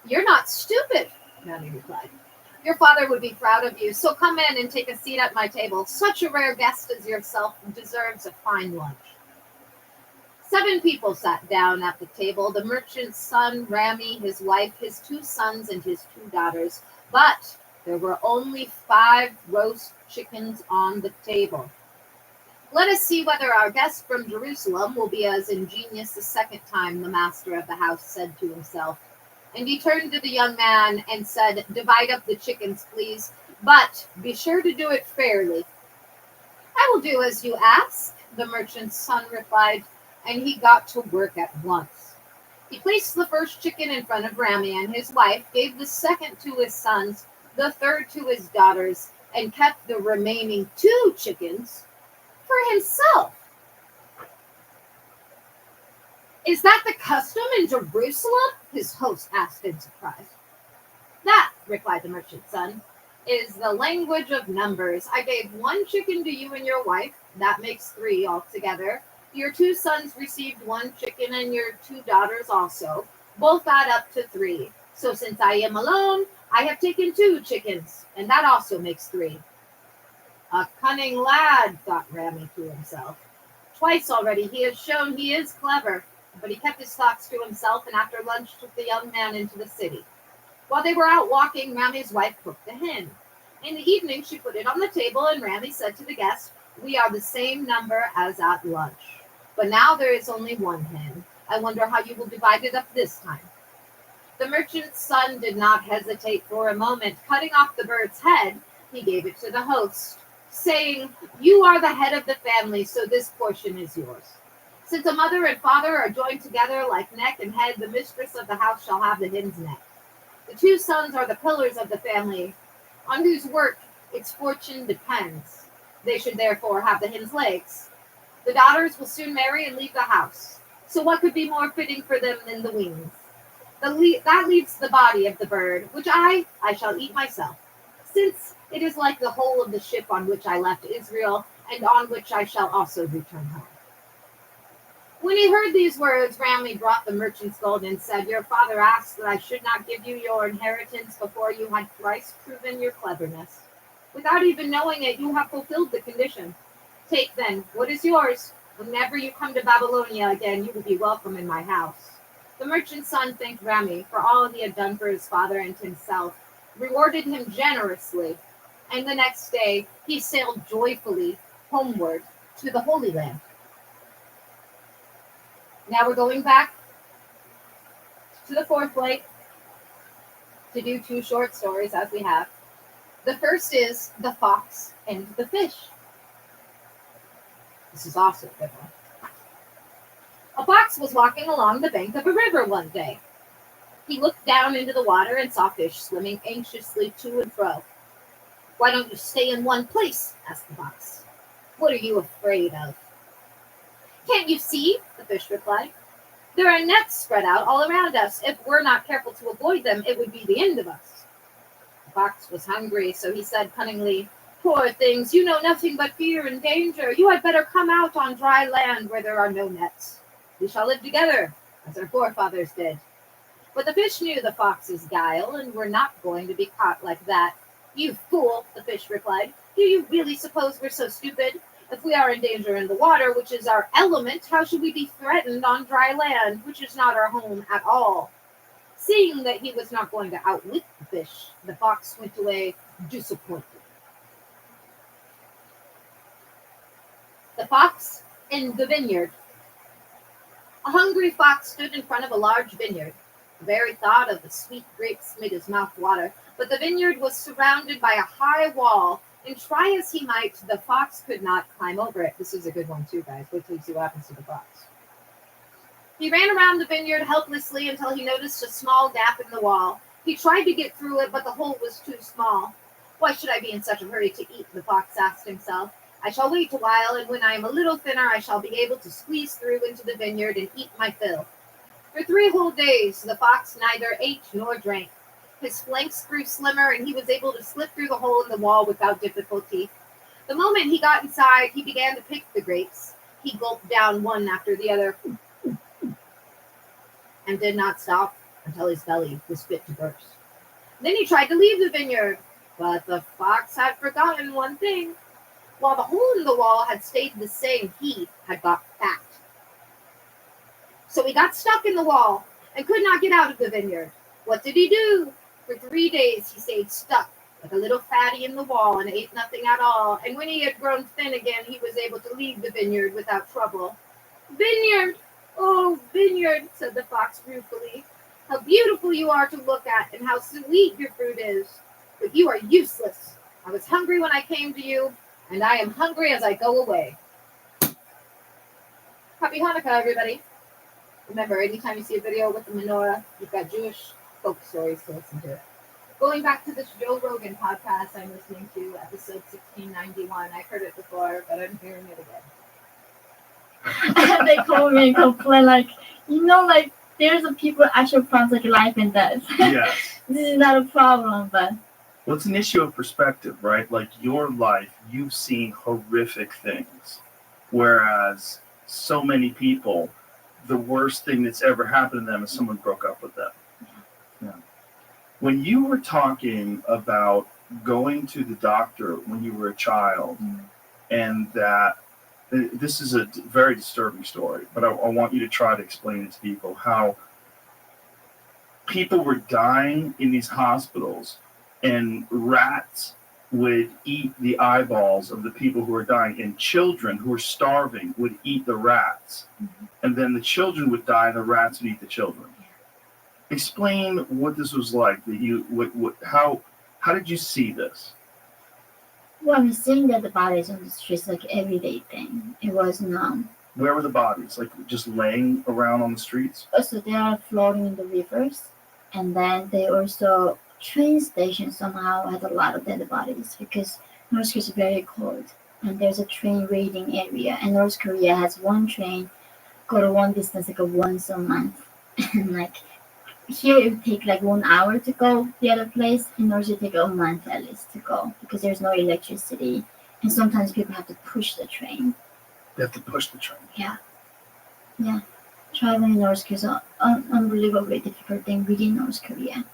"You're not stupid," Rami replied. "Your father would be proud of you, so come in and take a seat at my table. Such a rare guest as yourself deserves a fine lunch." 7 people sat down at the table: the merchant's son, Rami, his wife, his 2 sons, and his 2 daughters. But there were only 5 roast chickens on the table. "Let us see whether our guest from Jerusalem will be as ingenious the second time," the master of the house said to himself. And he turned to the young man and said, "Divide up the chickens, please, but be sure to do it fairly." "I will do as you ask," the merchant's son replied, and he got to work at once. He placed the first chicken in front of Rami and his wife, gave the second to his sons, the third to his daughters, and kept the remaining 2 chickens for himself. "Is that the custom in Jerusalem?" his host asked in surprise. "That," replied the merchant's son, is the language of numbers. I gave 1 chicken to you and your wife. That makes 3 altogether. Your 2 sons received 1 chicken and your 2 daughters also. Both add up to 3. So since I am alone, I have taken 2 chickens, and that also makes 3. A cunning lad, thought Rami to himself. Twice already he has shown he is clever, but he kept his thoughts to himself and after lunch took the young man into the city. While they were out walking, Rami's wife cooked the hen. In the evening, she put it on the table, and Rami said to the guest, "We are the same number as at lunch. But now there is only 1 hen. I wonder how you will divide it up this time." The merchant's son did not hesitate for a moment. Cutting off the bird's head, he gave it to the host, saying, "You are the head of the family, so this portion is yours. Since a mother and father are joined together like neck and head, the mistress of the house shall have the hen's neck. The 2 sons are the pillars of the family, on whose work its fortune depends. They should therefore have the hen's legs. The daughters will soon marry and leave the house. So what could be more fitting for them than the wings? That leaves the body of the bird, which I shall eat myself, since it is like the whole of the ship on which I left Israel, and on which I shall also return home." When he heard these words, Rami brought the merchant's gold and said, "Your father asked that I should not give you your inheritance before you had thrice proven your cleverness. Without even knowing it, you have fulfilled the condition. Take then what is yours. Whenever you come to Babylonia again, you will be welcome in my house." The merchant's son thanked Rami for all he had done for his father and himself, rewarded him generously, and the next day he sailed joyfully homeward to the Holy Land. Now we're going back to the 4th lake to do 2 short stories as we have. The first is The Fox and the Fish. This is also a good one. A fox was walking along the bank of a river one day. He looked down into the water and saw fish swimming anxiously to and fro. "Why don't you stay in one place?" asked the fox. "What are you afraid of?" "Can't you see?" the fish replied. "There are nets spread out all around us. If we're not careful to avoid them, it would be the end of us." The fox was hungry, so he said cunningly, "Poor things, you know nothing but fear and danger. You had better come out on dry land where there are no nets. We shall live together, as our forefathers did." But the fish knew the fox's guile and were not going to be caught like that. "You fool," the fish replied. "Do you really suppose we're so stupid? If we are in danger in the water, which is our element, how should we be threatened on dry land, which is not our home at all?" Seeing that he was not going to outwit the fish, the fox went away disappointed. The Fox in the Vineyard. A hungry fox stood in front of a large vineyard. The very thought of the sweet grapes made his mouth water, but the vineyard was surrounded by a high wall, and try as he might, the fox could not climb over it. This is a good one too, guys. Wait till you see what happens to the fox. He ran around the vineyard helplessly until he noticed a small gap in the wall. He tried to get through it, but the hole was too small. "Why should I be in such a hurry to eat?" the fox asked himself. "I shall wait a while, and when I am a little thinner, I shall be able to squeeze through into the vineyard and eat my fill." For 3 whole days, the fox neither ate nor drank. His flanks grew slimmer, and he was able to slip through the hole in the wall without difficulty. The moment he got inside, he began to pick the grapes. He gulped down one after the other and did not stop until his belly was fit to burst. Then he tried to leave the vineyard, but the fox had forgotten one thing. While the hole in the wall had stayed the same, he had got fat. So he got stuck in the wall and could not get out of the vineyard. What did he do? For 3 days he stayed stuck like a little fatty in the wall and ate nothing at all. And when he had grown thin again, he was able to leave the vineyard without trouble. "Vineyard! Oh, vineyard," said the fox ruefully. "How beautiful you are to look at, and how sweet your fruit is. But you are useless. I was hungry when I came to you, and I am hungry as I go away." Happy Hanukkah, everybody. Remember, anytime you see a video with a menorah, you've got Jewish folk stories to listen to. Going back to this Joe Rogan podcast I'm listening to, episode 1691. I've heard it before, but I'm hearing it again. They call me and complain like, there's a people actual problems like life and death. Yes. This is not a problem, but Well, it's an issue of perspective, right? Like your life, you've seen horrific things, whereas so many people, the worst thing that's ever happened to them is someone broke up with them. Yeah. When you were talking about going to the doctor when you were a child, and that this is a very disturbing story, but I want you to try to explain it to people how people were dying in these hospitals and rats would eat the eyeballs of the people who were dying, and children who were starving would eat the rats. And then the children would die and the rats would eat the children. Explain what this was like. That you, how did you see this? Well, I'm seeing that the bodies on the streets like everyday thing. It was not. Where were the bodies? Like just laying around on the streets? Also, they are floating in the rivers, and then they also train stations somehow had a lot of dead bodies because North Korea is very cold, and there's a train waiting area, and North Korea has one train go to one distance like once a month, and like here it would take like 1 hour to go the other place. In North Korea, it take a month at least to go because there's no electricity, and sometimes people have to push the train. They have to push the train. Yeah. Traveling in North Korea is an unbelievably difficult thing within North Korea.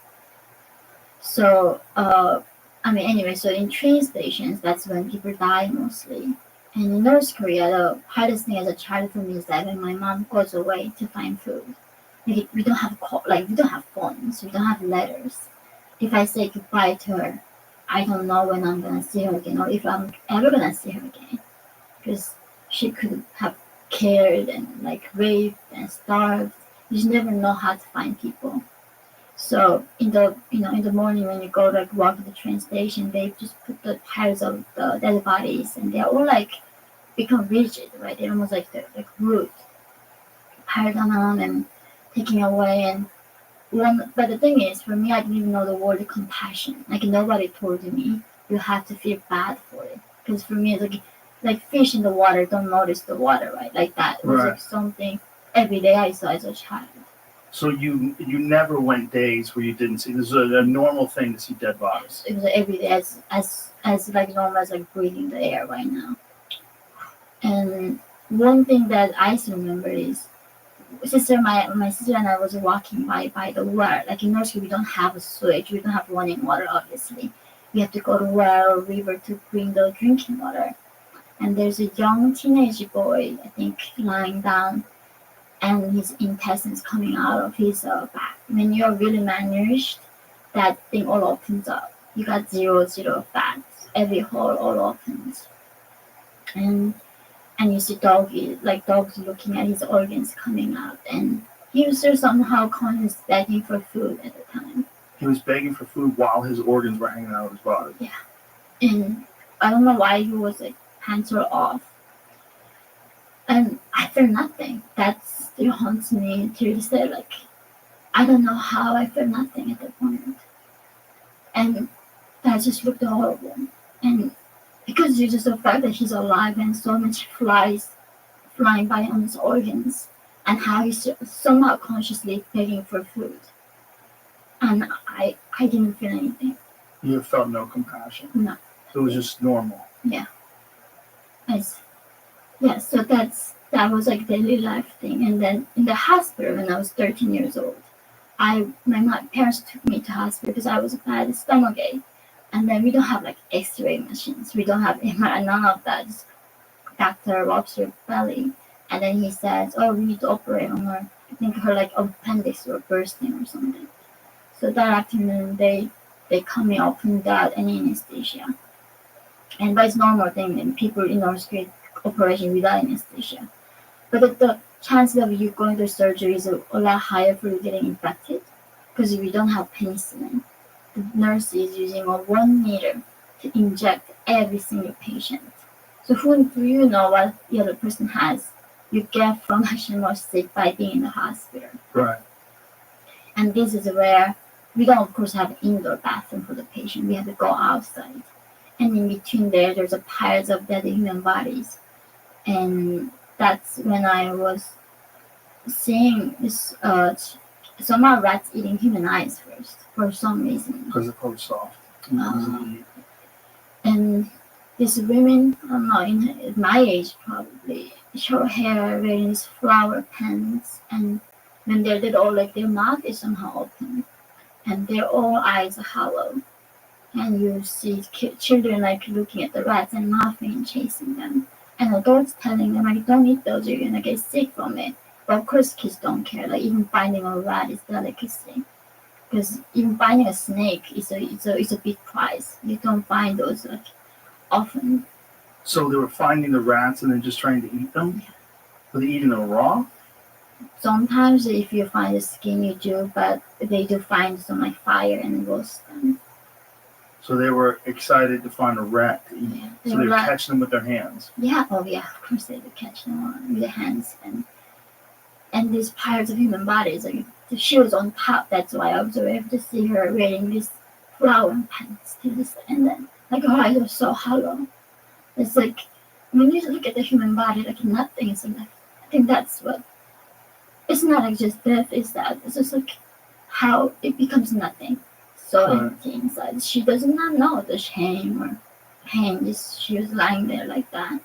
So, anyway, so in train stations, that's when people die mostly. And in North Korea, the hardest thing as a child for me is that when my mom goes away to find food, like we don't have we don't have phones, we don't have letters. If I say goodbye to her, I don't know when I'm gonna see her again, or if I'm ever gonna see her again, because she could have killed and like raped and starved. You just never know how to find people. So in the morning when you go like walk to the train station, they just put the piles of the dead bodies, and they're all like become rigid, right? They're almost like wood piled on and taken away. And but the thing is, for me, I didn't even know the word compassion. Like nobody told me you have to feel bad for it, because for me, it's like fish in the water don't notice the water, right? Like that. It was like something every day I saw as a child. So you never went days where you didn't see. This is a normal thing to see dead bodies. It was every day as like normal as like breathing the air right now. And one thing that I still remember is my sister and I was walking by the well. Like in North Korea, we don't have a sewage, we don't have running water. Obviously, we have to go to well or river to bring the drinking water. And there's a young teenage boy, I think, lying down, and his intestines coming out of his back. When you're really malnourished, that thing all opens up. You got zero fat. Every hole all opens. And you see dogs looking at his organs coming out. And he was still somehow conscious begging for food at the time. He was begging for food while his organs were hanging out of his body. Yeah. And I don't know why he was like hands were off. And I felt nothing. That still haunts me to this day. Like, I don't know how I felt nothing at that point. And that just looked horrible. And because you just the fact that he's alive and so much flies flying by on his organs, and how he's somehow consciously begging for food. And I didn't feel anything. You felt no compassion? No. It was just normal. Yeah. Yeah, so that was like daily life thing. And then in the hospital when I was 13 years old, my parents took me to hospital because I was bad stomachache. And then we don't have like X-ray machines, we don't have MRI, none of that. Just doctor rubs your belly, and then he says, "Oh, we need to operate on her. I think her like appendix were bursting or something." So that afternoon they come in, open without any anesthesia. And but it's normal thing, and people in North Korea operation without anesthesia. But the chances of you going to surgery is a lot higher for you getting infected because we don't have penicillin. The nurse is using a 1 meter to inject every single patient. So who do you know what the other person has? You get from actually more sick by being in the hospital. Right. And this is where we don't, of course, have indoor bathroom for the patient. We have to go outside. And in between there's a piles of dead human bodies. And that's when I was seeing this, somehow rats eating human eyes first, for some reason. Because they're probably soft. And these women, I don't know, in my age probably, short hair, wearing these flower pants, and when they're little, like their mouth is somehow open, and their all eyes are hollow, and you see children like looking at the rats and laughing and chasing them, and adults telling them like, don't eat those, you're gonna get sick from it. But of course, kids don't care. Like even finding a rat is delicacy, because even finding a snake is a big prize. You don't find those like often. So they were finding the rats and then just trying to eat them? Yeah. Were they eating them raw? Sometimes if you find the skin, you do, but they do find some like fire and roast them. So they were excited to find a rat to eat. Yeah, So they were catching them with their hands. Yeah, oh yeah, of course they do catch them with their hands, and these parts of human bodies, like the shoes on top. That's why I was able to see her wearing these flower pants to this, and then like her eyes are so hollow. It's like when you look at the human body, like nothing is enough. I think that's what. It's not like just death. It's that. It's just like how it becomes nothing. So empty inside. She does not know the shame or pain. She was lying there like that,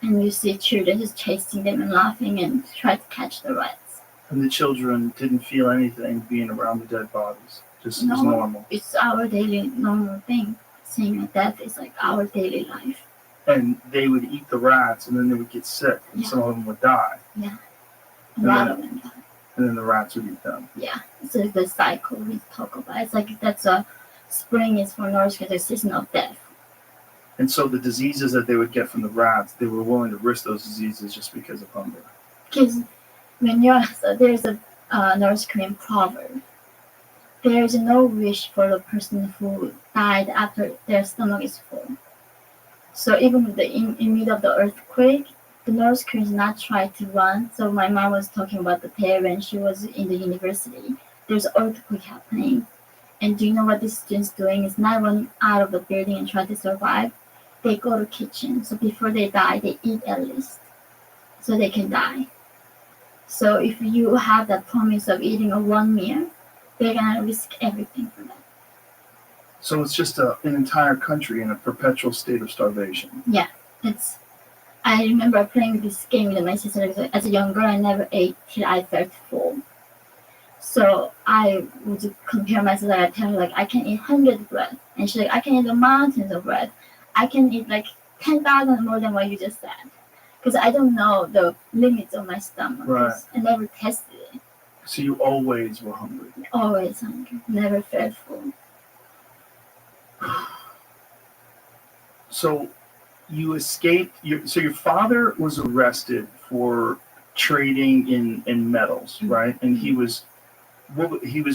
and you see children just chasing them and laughing and try to catch the rats. And the children didn't feel anything being around the dead bodies. Just No, it was normal. It's our daily normal thing. Seeing a death is like our daily life. And they would eat the rats, and then they would get sick, and some of them would die. Yeah, a lot of them. And then the rats would eat them. Yeah, it's like the cycle we talk about. It's like that's a spring is for North Korea, the season of death. And so the diseases that they would get from the rats, they were willing to risk those diseases just because of hunger. Because when there's a North Korean proverb. There is no wish for the person who died after their stomach is full. So even in middle of the earthquake, the North Koreans not try to run. So my mom was talking about the day when she was in the university. There's an earthquake happening. And do you know what the students doing? Is not running out of the building and try to survive. They go to kitchen. So before they die, they eat at least. So they can die. So if you have that promise of eating a one meal, they're gonna risk everything for that. So it's just an entire country in a perpetual state of starvation. Yeah, I remember playing this game with my sister. As a young girl, I never ate till I felt full. So I would compare myself. I tell her like I can eat 100 bread, and she's like I can eat mountains of bread. I can eat like 10,000 more than what you just said, because I don't know the limits of my stomach. Right. I never tested it. So you always were hungry. Always hungry, never felt full. So you escaped. So your father was arrested for trading in metals, right? And he was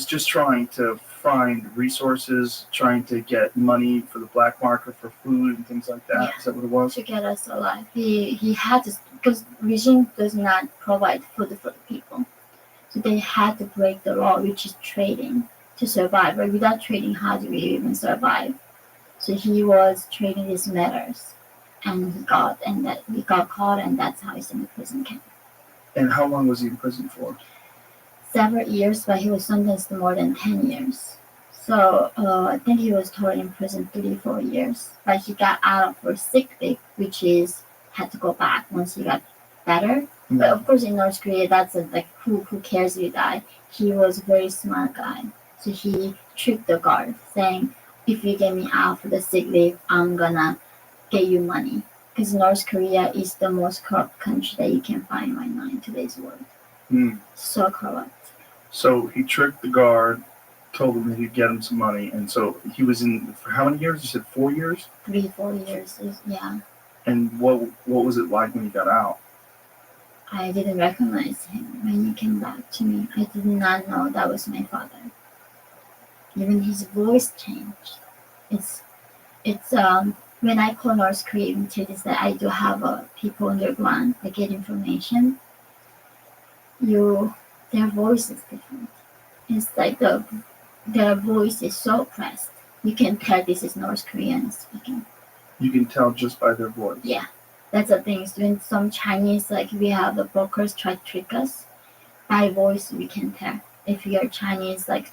just trying to find resources, trying to get money for the black market for food and things like that. Yeah. Is that what it was? To get us alive, he had to, because regime does not provide food for the people, so they had to break the law, which is trading, to survive. But without trading, how do we even survive? So he was trading these metals, and he got caught, and that's how he's in the prison camp. And how long was he in prison for? Several years, but he was sentenced to more than 10 years. So I think he was total in prison 3-4 years, but he got out for sick leave, which is had to go back once he got better. Mm-hmm. But of course, in North Korea, that's like who cares if you die. He was a very smart guy, so he tricked the guard, saying, "If you get me out for the sick leave, I'm gonna get you money." Because North Korea is the most corrupt country that you can find right now in today's world. So corrupt. So he tricked the guard, told him that he'd get him some money, and so he was in for how many years? You said 4 years? 3-4 years, yeah. And what was it like when he got out? I didn't recognize him when he came back to me. I did not know that was my father. Even his voice changed. It's when I call North Korea, even to this day, I do have people underground. I get information. Their voice is different. It's like their voice is so pressed. You can tell this is North Korean speaking. You can tell just by their voice. Yeah, that's the thing. When some Chinese, like we have the brokers try to trick us, by voice we can tell. If you're Chinese, like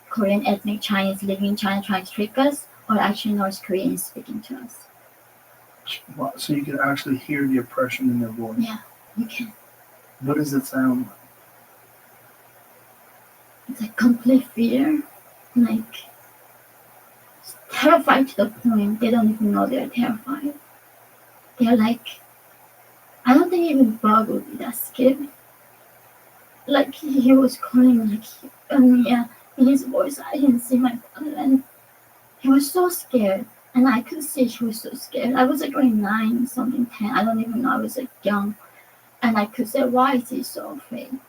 Korean ethnic Chinese living in China trying to trick us, or actually North Koreans speaking to us. Wow, so you can actually hear the oppression in their voice. Yeah, you can. What does it sound like? It's like complete fear, like terrified to the point they don't even know they're terrified. They're like, I don't think even Bob would be that scared. Like he was calling like yeah, in his voice I didn't see my father, and he was so scared, and I could see he was so scared. I was like grade 9, something 10, I don't even know, I was like young, and I could say, why is he so afraid?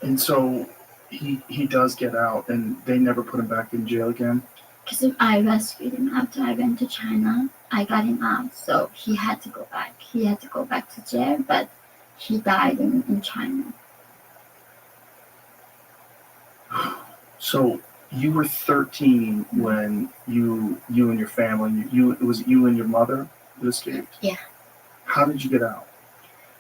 And so he does get out, and they never put him back in jail again. Because I rescued him after I went to China. I got him out, so he had to go back. He had to go back to jail, but he died in China. So you were 13 when you and your family, it was you and your mother that escaped? Yeah. How did you get out?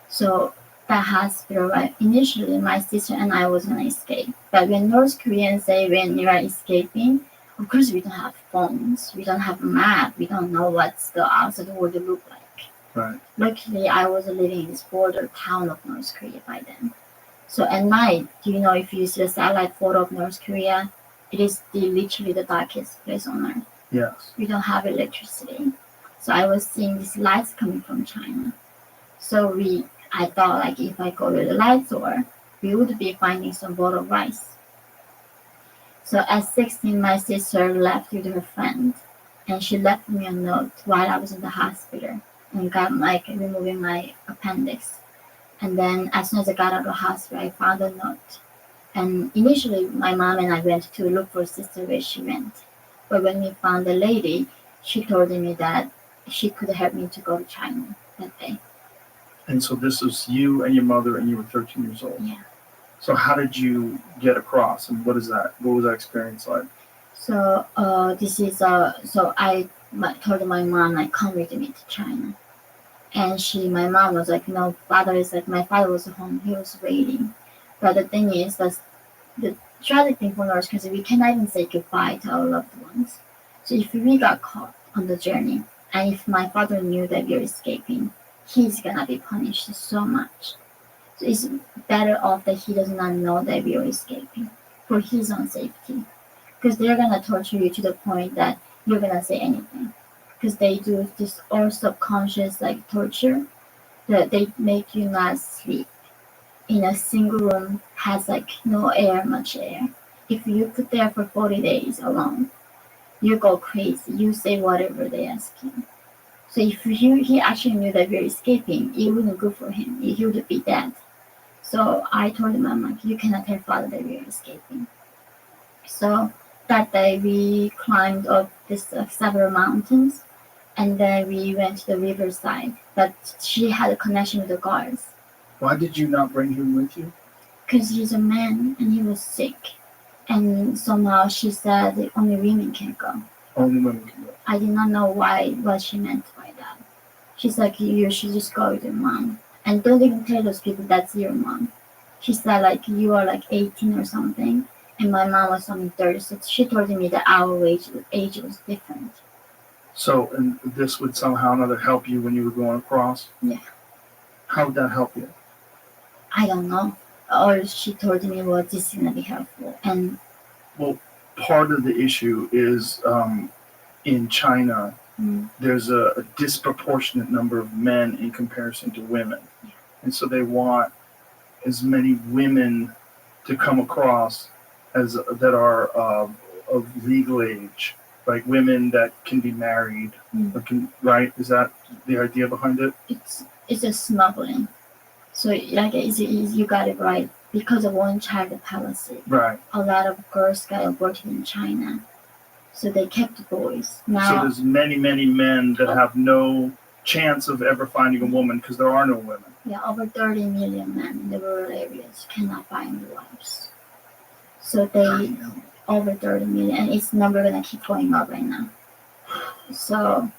So that hospital, right? Initially, my sister and I was gonna escape, but when North Koreans say when you are escaping, of course we don't have phones, we don't have a map, we don't know what's the outside world look like. Right. Luckily, I was living in this border town of North Korea by then. So at night, do you know if you see a satellite photo of North Korea, it is literally the darkest place on earth. Yes. We don't have electricity. So I was seeing these lights coming from China. So I thought like if I go to the light store, we would be finding some bottled rice. So at 16, my sister left with her friend, and she left me a note while I was in the hospital and got like removing my appendix. And then as soon as I got out of the hospital, I found a note. And initially, my mom and I went to look for sister where she went. But when we found the lady, she told me that she could help me to go to China that day. And so this was you and your mother, and you were 13 years old. Yeah. So how did you get across, and what was that experience like? So so I told my mom like come with me to China, and my mom was like, no, father is like, my father was home, he was waiting. But the thing is that the tragic thing for us, because we cannot even say goodbye to our loved ones. So if we got caught on the journey, and if my father knew that we were escaping, he's gonna be punished so much. So it's better off that he does not know that we are escaping for his own safety. Because they're gonna torture you to the point that you're gonna say anything. Because they do this all subconscious like torture that they make you not sleep. In a single room has like no air, much air. If you put there for 40 days alone, you go crazy. You say whatever they ask you. So if he actually knew that we were escaping, it wouldn't go for him. He would be dead. So I told him, I'm like, you cannot tell father that we are escaping. So that day we climbed up this several mountains, and then we went to the riverside. But she had a connection with the guards. Why did you not bring him with you? Because he's a man and he was sick. And somehow she said that only women can go. Only women can go. I did not know what she meant by that. She's like, you should just go with your mom. And don't even tell those people that's your mom. She said like, you are like 18 or something. And my mom was something 30. So she told me that our age was different. So, and this would somehow or another help you when you were going across? Yeah. How would that help you? I don't know. All she told me was this is going to be helpful. And well, part of the issue is in China, there's a disproportionate number of men in comparison to women. Yeah. And so they want as many women to come across as that are of legal age, like women that can be married, or right? Is that the idea behind it? It's a smuggling. So like you got it right. Because of one child policy, right? A lot of girls got aborted in China, so they kept the boys. Now, so there's many men that have no chance of ever finding a woman because there are no women. Yeah, over 30 million men in the rural areas cannot find wives. So they over 30 million, and it's number gonna keep going up right now. So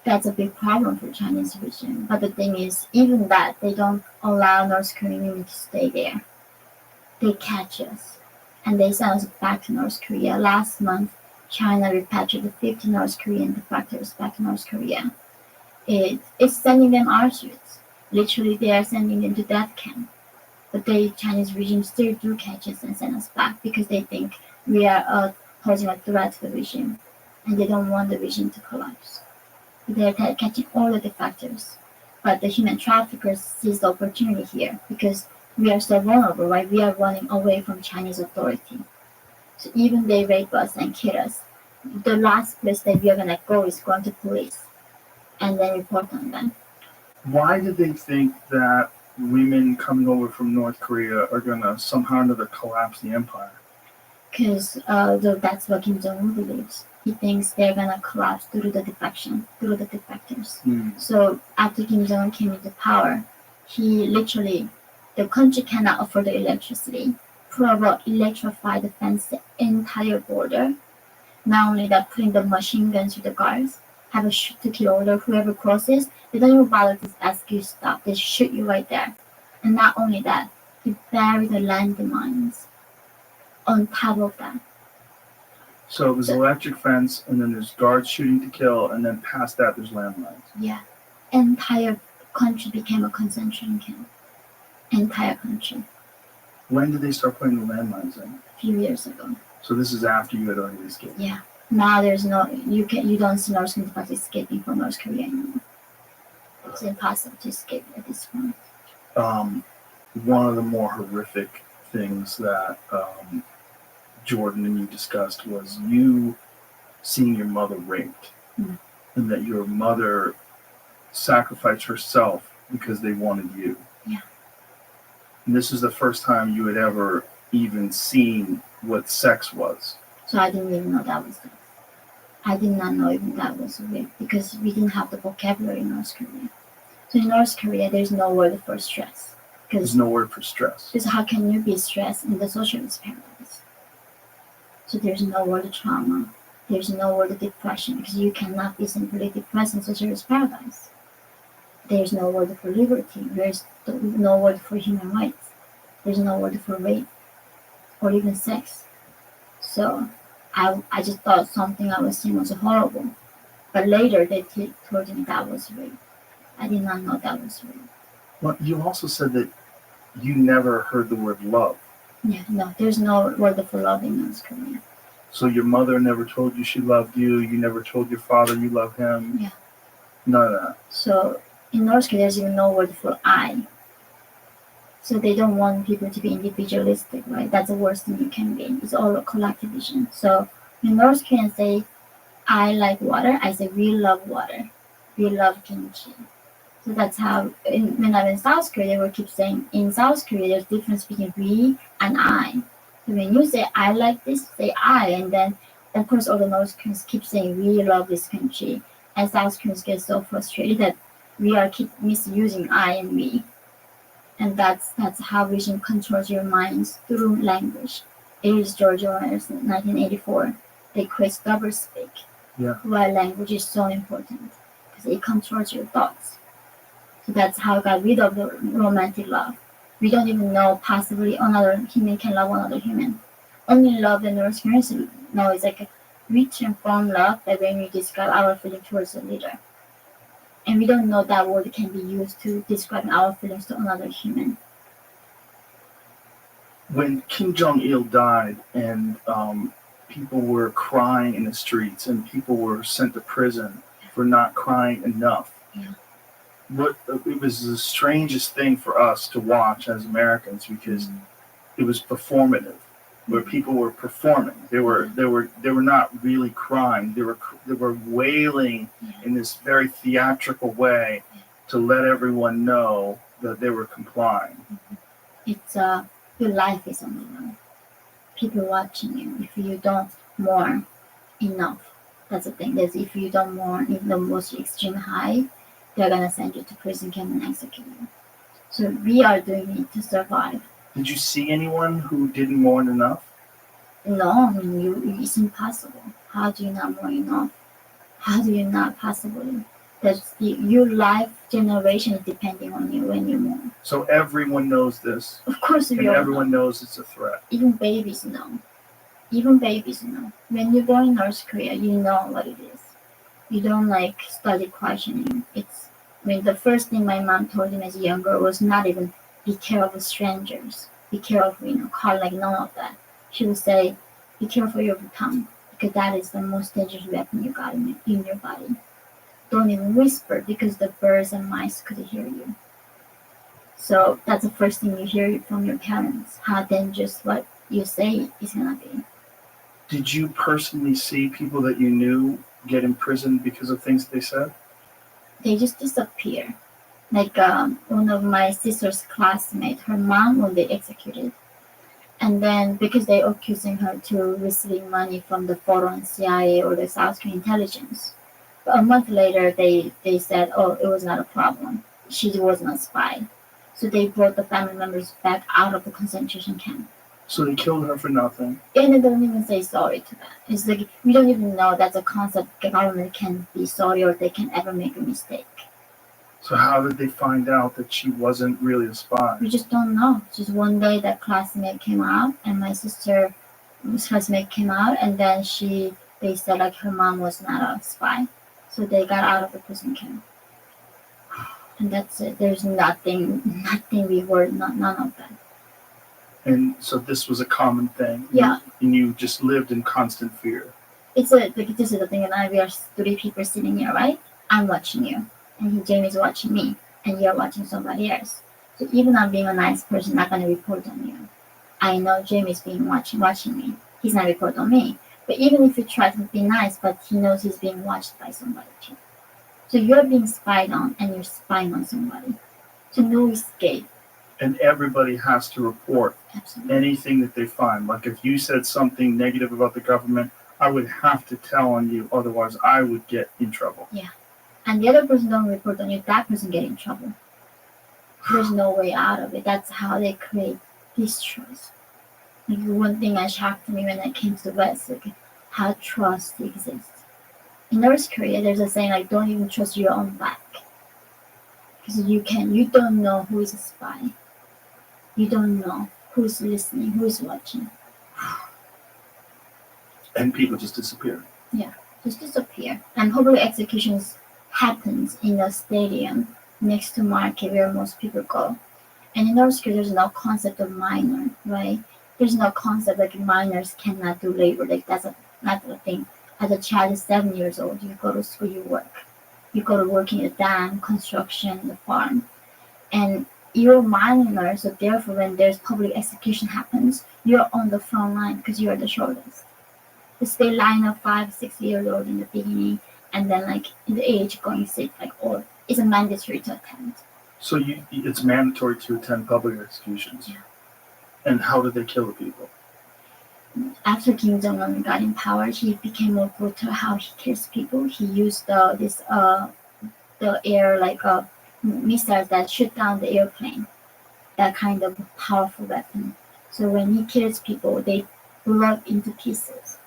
that's a big problem for Chinese regime. But the thing is, even that they don't allow North Korean women to stay there. They catch us, and they sent us back to North Korea. Last month, China repatriated 50 North Korean defectors back to North Korea. It's sending them Auschwitz. Literally, they are sending them to death camp. But the Chinese regime still do catch us and send us back because they think we are posing a threat to the regime, and they don't want the regime to collapse. They're catching all the defectors. But the human traffickers seize the opportunity here because we are so vulnerable, right? We are running away from Chinese authority. So even they rape us and kill us, the last place that we are gonna go is going to police and then report on them. Why did they think that women coming over from North Korea are going to somehow or another collapse the empire? Because that's what Kim Jong-un believes. He thinks they're gonna collapse through the defection, through the defectors. So after Kim Jong-un came into power, he literally, the country cannot afford the electricity. Probably electrify the fence the entire border. Not only that, putting the machine guns to the guards, have a shoot to kill order. Whoever crosses, they don't even bother to ask you to stop. They shoot you right there. And not only that, he bury the landmines on top of that. So there's electric fence, and then there's guards shooting to kill, and then past that there's landmines. Yeah. Entire country became a concentration camp. Entire country. When did they start putting the landmines in? A few years ago. So this is after you had already escaped. Yeah. Now there's no you don't see North Korean defectors escaping from North Korea anymore. It's impossible to escape at this point. One of the more horrific things that Jordan and you discussed was you seeing your mother raped, and that your mother sacrificed herself because they wanted you. Yeah. And this is the first time you had ever even seen what sex was. So I didn't even know that was it. I did not know even that was rape because we didn't have the vocabulary in North Korea. So in North Korea, there's no word for stress. There's no word for stress. Because how can you be stressed in the socialist paradise? So there's no word trauma. There's no word depression because you cannot be simply depressed in socialist paradise. There's no word for liberty. There's no word for human rights. There's no word for rape or even sex. So I just thought something I was seeing was horrible. But later they told me that was rape. I did not know that was rape. Well, you also said that you never heard the word love. Yeah, no, there's no word for love in North Korea. So your mother never told you she loved you. You never told your father you love him. Yeah. None of that. So in North Korea, there's even no word for I. So they don't want people to be individualistic, right? That's the worst thing you can be. It's all a collectivism. So when North Koreans say, I like water, I say, we love water. We love kimchi. So that's how, when I'm in South Korea, they will keep saying, in South Korea, there's difference between we and I. So when you say, I like this, say I, and then, of course, all the North Koreans keep saying, we love this country. And South Koreans get so frustrated that we are keep misusing I and we. And that's how regime controls your minds through language. It is George Orwell's 1984. They create doublespeak. Yeah. Why language is so important. Because it controls your thoughts. So that's how I got rid of the romantic love. We don't even know possibly another human can love another human. Only love that North Koreans know is like a rich and firm love that when we describe our feeling towards a leader. And we don't know that word can be used to describe our feelings to another human. When Kim Jong-il died and people were crying in the streets and people were sent to prison for not crying enough, it was the strangest thing for us to watch as Americans because it was performative, where people were performing. They were not really crying. They were wailing in this very theatrical way to let everyone know that they were complying. It's your life is on the line. People watching you. If you don't mourn enough, that's the thing. Is if you don't mourn in the most extreme high, they're gonna send you to prison camp and execute you. So we are doing it to survive. Did you see anyone who didn't mourn enough? No, I mean, it's impossible. How do you not mourn enough? How do you not possibly? Your life generation is depending on you when you move. So everyone knows this, Of course, and we all everyone know. knows it's a threat. Even babies know. Even babies know. When you go in North Korea, you know what it is. You don't like study questioning. The first thing my mom told me as a young girl was not even be careful of strangers. Be careful, call like none of that. She would say, be careful of your tongue, because that is the most dangerous weapon you got in your body. Don't even whisper, because the birds and mice could hear you. So that's the first thing you hear from your parents, how dangerous what you say is gonna be. Did you personally see people that you knew get imprisoned because of things they said? They just disappear. Like one of my sister's classmates, her mom will be executed. And then because they accusing her to receiving money from the foreign CIA or the South Korean intelligence. But a month later, they said, oh, it was not a problem. She was not a spy. So they brought the family members back out of the concentration camp. So they killed her for nothing. And they don't even say sorry to that. It's like we don't even know that's a concept the government can be sorry or they can ever make a mistake. So how did they find out that she wasn't really a spy? We just don't know. Just one day that classmate came out and my sister's classmate came out and then they said like her mom was not a spy. So they got out of the prison camp. And that's it. There's nothing we heard, none of that. And so this was a common thing. Yeah. And you just lived in constant fear. This is the thing, and we are 3 people sitting here, right? I'm watching you, and Jamie's watching me, and you're watching somebody else. So even I'm being a nice person, not gonna report on you. I know Jamie's being watching me. He's not report on me. But even if you try to be nice, but he knows he's being watched by somebody too. So you're being spied on, and you're spying on somebody. So no escape. And everybody has to report Absolutely. anything that they find. Like if you said something negative about the government, I would have to tell on you, otherwise I would get in trouble. Yeah. And the other person don't report on you, that person get in trouble. There's no way out of it. That's how they create distrust. Like one thing that shocked me when I came to the West, like how trust exists. In North Korea, there's a saying like, don't even trust your own back. Because you don't know who is a spy. You don't know who's listening, who's watching. And people just disappear. Just disappear. And public executions happens in a stadium next to market where most people go. And in North Korea, there's no concept of minor, right? There's no concept like minors cannot do labor. Like that's not a thing. As a child is 7 years old, you go to school, you work. You go to work in a dam, construction, the farm. And you're a minor, so therefore when there's public execution happens, you're on the front line because you're the shortest. You stay line of 5, 6 years old in the beginning, and then like in the age going 6, like or it's a mandatory to attend. So it's mandatory to attend public executions. Yeah. And how did they kill the people? After Kim Jong-un got in power, he became more brutal how he kills people. He used the air like missiles that shoot down the airplane, that kind of powerful weapon. So when he kills people, they blow into pieces.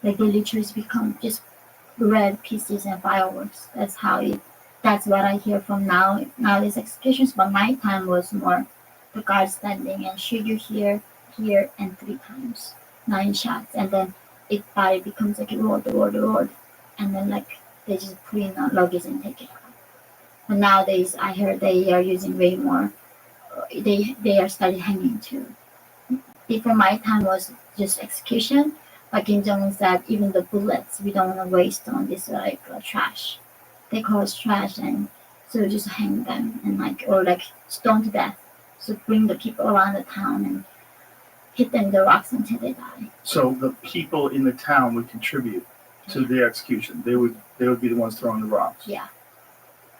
Like they literally become just red pieces and fireworks. That's what I hear from nowadays executions. But my time was more the guard standing and shoot you here, and 3 times. 9 shots, and then its body becomes like a road, and then like they just put in a luggage and take it out. But nowadays, I heard they are using way more. They are starting hanging too. Before my time was just execution, but Kim Jong-un said even the bullets we don't want to waste on this like trash. They call it trash, and so just hang them and or stone to death. So bring the people around the town and hit them with the rocks until they die. So the people in the town would contribute to the execution. They would be the ones throwing the rocks. Yeah.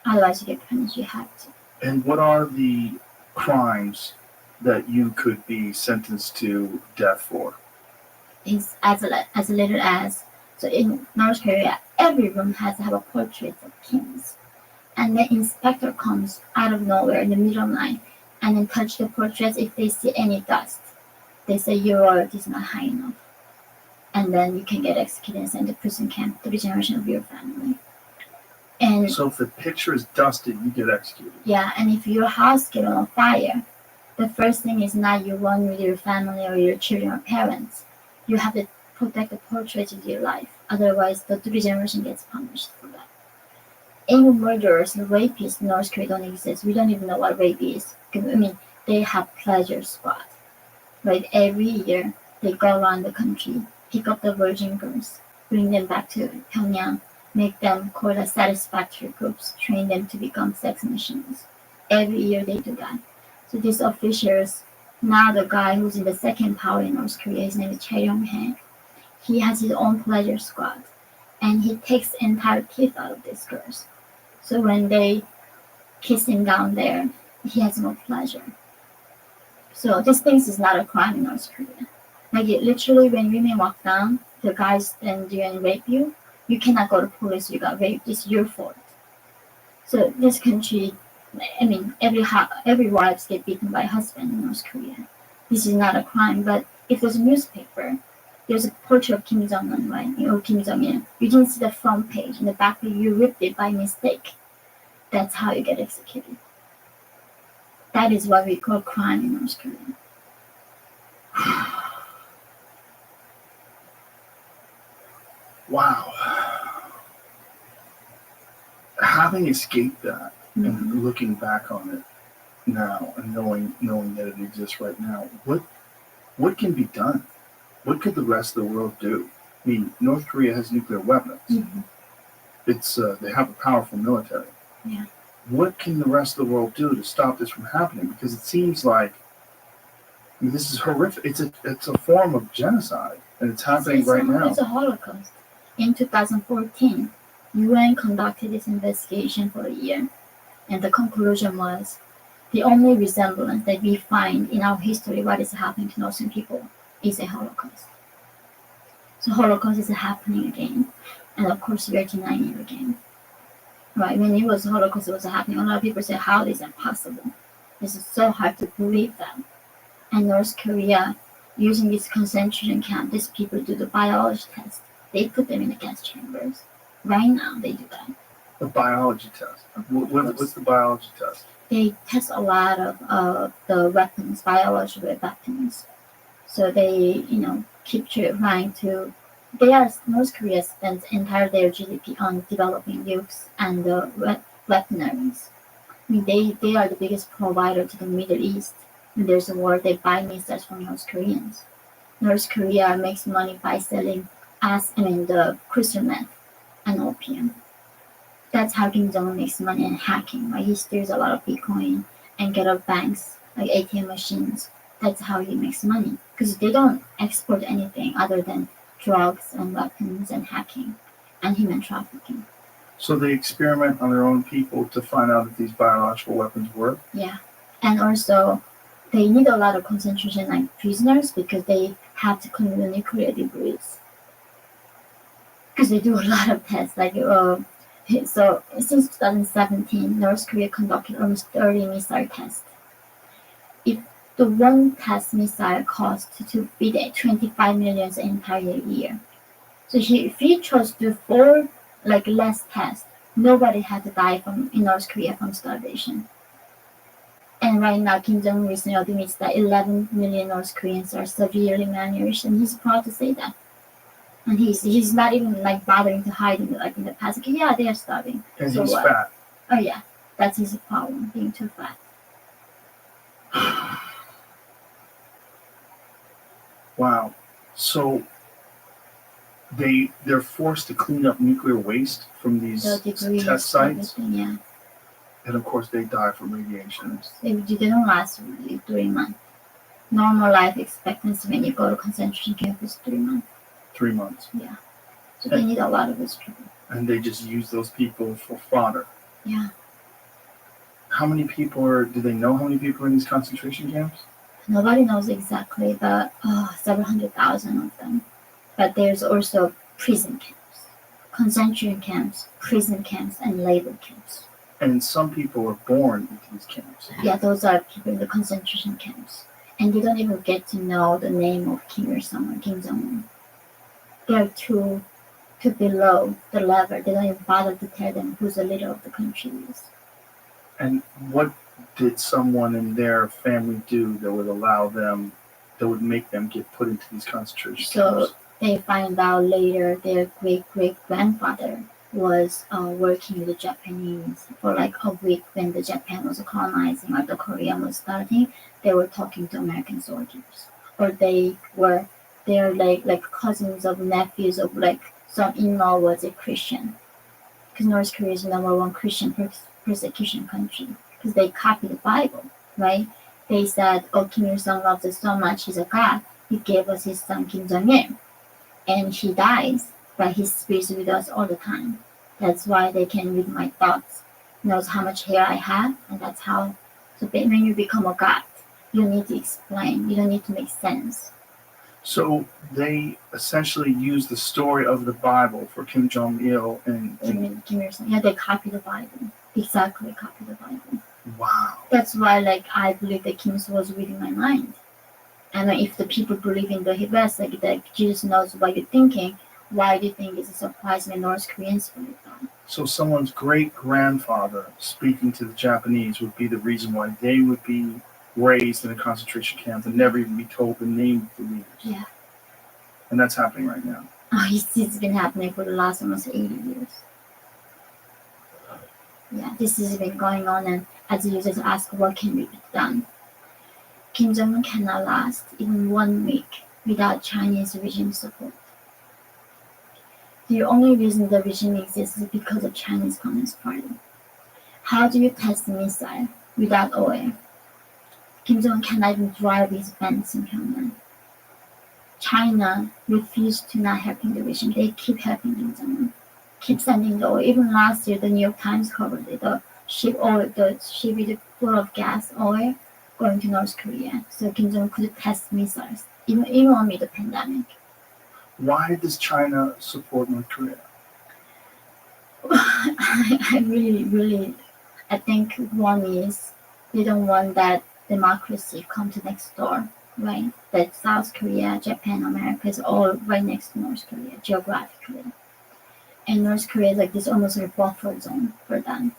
Otherwise, you get punished. You have to. And what are the crimes that you could be sentenced to death for? It's as little as so in North Korea, every room has to have a portrait of kings, and the inspector comes out of nowhere in the middle of the night and then touch the portraits. If they see any dust, they say your royalty is not high enough, and then you can get executed and sent to prison camp, 3 generations of your family. And So if the picture is dusted, you get executed. yeah, and if your house get on fire, the first thing is not you run with your family or your children or parents. You have to protect the portrait of your life. Otherwise, the three generation gets punished for that. Even murderers and rapists in North Korea don't exist. We don't even know what rape is. I mean, they have pleasure squad. Right? Every year, they go around the country, pick up the virgin girls, bring them back to Pyongyang, make them call the satisfactory groups, train them to become sex machines. Every year they do that. So these officials, now the guy who's in the second power in North Korea, his name is Chae Yong-hae, he has his own pleasure squad, and he takes entire teeth out of these girls. So when they kiss him down there, he has no pleasure. So this thing is not a crime in North Korea. Like literally, when women walk down, the guys stand you and rape you. You cannot go to police. You got raped. It's your fault. So this country, I mean, every wives get beaten by husband in North Korea. This is not a crime. But if there's a newspaper, there's a portrait of Kim Jong Un, right? Kim Jong Il. You didn't see the front page. In the back page, you ripped it by mistake. That's how you get executed. That is what we call crime in North Korea. Wow. Having escaped that and looking back on it now and knowing that it exists right now, what can be done? What could the rest of the world do? I mean, North Korea has nuclear weapons. Mm-hmm. It's they have a powerful military. Yeah. What can the rest of the world do to stop this from happening? Because it seems like this is horrific. It's a form of genocide, and it's happening right now. It's a Holocaust. In 2014, UN conducted this investigation for a year, and the conclusion was the only resemblance that we find in our history, what is happening to Northern people, is a Holocaust. So Holocaust is happening again, and of course we are denying it again. Right? When it was Holocaust, it was happening. A lot of people say, "How is that possible?" This is so hard to believe that. And North Korea, using this concentration camp, these people do the biology test. They put them in the gas chambers. Right now, they do that. The biology test. What's the biology test? They test a lot of the weapons, biological weapons. So they, keep trying to. North Korea spends entire their GDP on developing nukes and weaponaries. I mean, they are the biggest provider to the Middle East. When there's a war, they buy missiles from North Koreans. North Korea makes money by selling the crystal meth and opium. That's how Kim Jong-un makes money, and hacking. Right? He steals a lot of Bitcoin and get up banks, like ATM machines. That's how he makes money. Because they don't export anything other than drugs and weapons and hacking and human trafficking. So they experiment on their own people to find out if these biological weapons work? Yeah. And also, they need a lot of concentration like prisoners because they have to clean the nuclear debris. Because they do a lot of tests. So since 2017, North Korea conducted almost 30 missile tests. If the one test missile cost to be the 25 million the entire year. So if he chose to do 4 less tests, nobody had to die in North Korea from starvation. And right now, Kim Jong-un recently admits that 11 million North Koreans are severely malnourished, and he's proud to say that. And he's not even bothering to hide in the past. Yeah, they are starving. And so he's fat. Oh yeah, that's his problem, being too fat. Wow. So they're forced to clean up nuclear waste from these test sites. Yeah. And of course they die from radiation. They don't last really 3 months. Normal life expectancy when you go to concentration camp is 3 months. 3 months. Yeah. So they need a lot of those people. And they just use those people for fodder. Yeah. How many people do they know how many people are in these concentration camps? Nobody knows exactly, but several 100,000 of them. But there's also prison camps, concentration camps, prison camps, and labor camps. And some people are born into these camps. Yeah, those are people in the concentration camps. And you don't even get to know the name of Kim Il-sung or Kim Jong-un. They are too to below the level. They don't even bother to tell them who's the leader of the country is. And what did someone in their family do that would allow them, that would make them get put into these concentration So camps? they find out later their great-great-grandfather was working with the Japanese for like a week when the Japan was colonizing or the Korea was starting. They were talking to American soldiers, or they're like cousins of nephews of like some in-law was a Christian, because North Korea is the number one Christian persecution country because they copied the Bible, right? They said, "Oh, Kim Il Sung loves us so much; he's a god. He gave us his son Kim Jong Il, and he dies, but he speaks with us all the time. That's why they can read my thoughts, knows how much hair I have, and that's how." So when you become a god, you don't need to explain. You don't need to make sense. So they essentially use the story of the Bible for Kim Jong Il, and Kim Il Sung, yeah, they copy the Bible. Exactly, copy the Bible. wow. That's why, like, I believe that Kim was reading my mind. And if the people believe in the West, like that Jesus knows what you're thinking, why do you think it's a surprise when North Koreans believe that? So someone's great grandfather speaking to the Japanese would be the reason why they would be raised in a concentration camp and never even be told the name of the leaders. Yeah. And that's happening right now. Oh, it's been happening for the last almost 80 years. Yeah, this has been going on, and as users ask, what can be done? Kim Jong-un cannot last even 1 week without Chinese regime support. The only reason the regime exists is because of Chinese Communist Party. How do you test a missile without oil? Kim Jong-un cannot even drive his Benz in Pyongyang. China refused to not helping the regime. They keep helping Kim Jong-un, keep sending the oil. Even last year, the New York Times covered it. The ship with full of gas oil going to North Korea, so Kim Jong-un could test missiles, even amid the pandemic. Why does China support North Korea? I really, I think one is they don't want that democracy come to next door, right? That South Korea, Japan, America is all right next to North Korea geographically. And North Korea is like this almost like a buffer zone for them,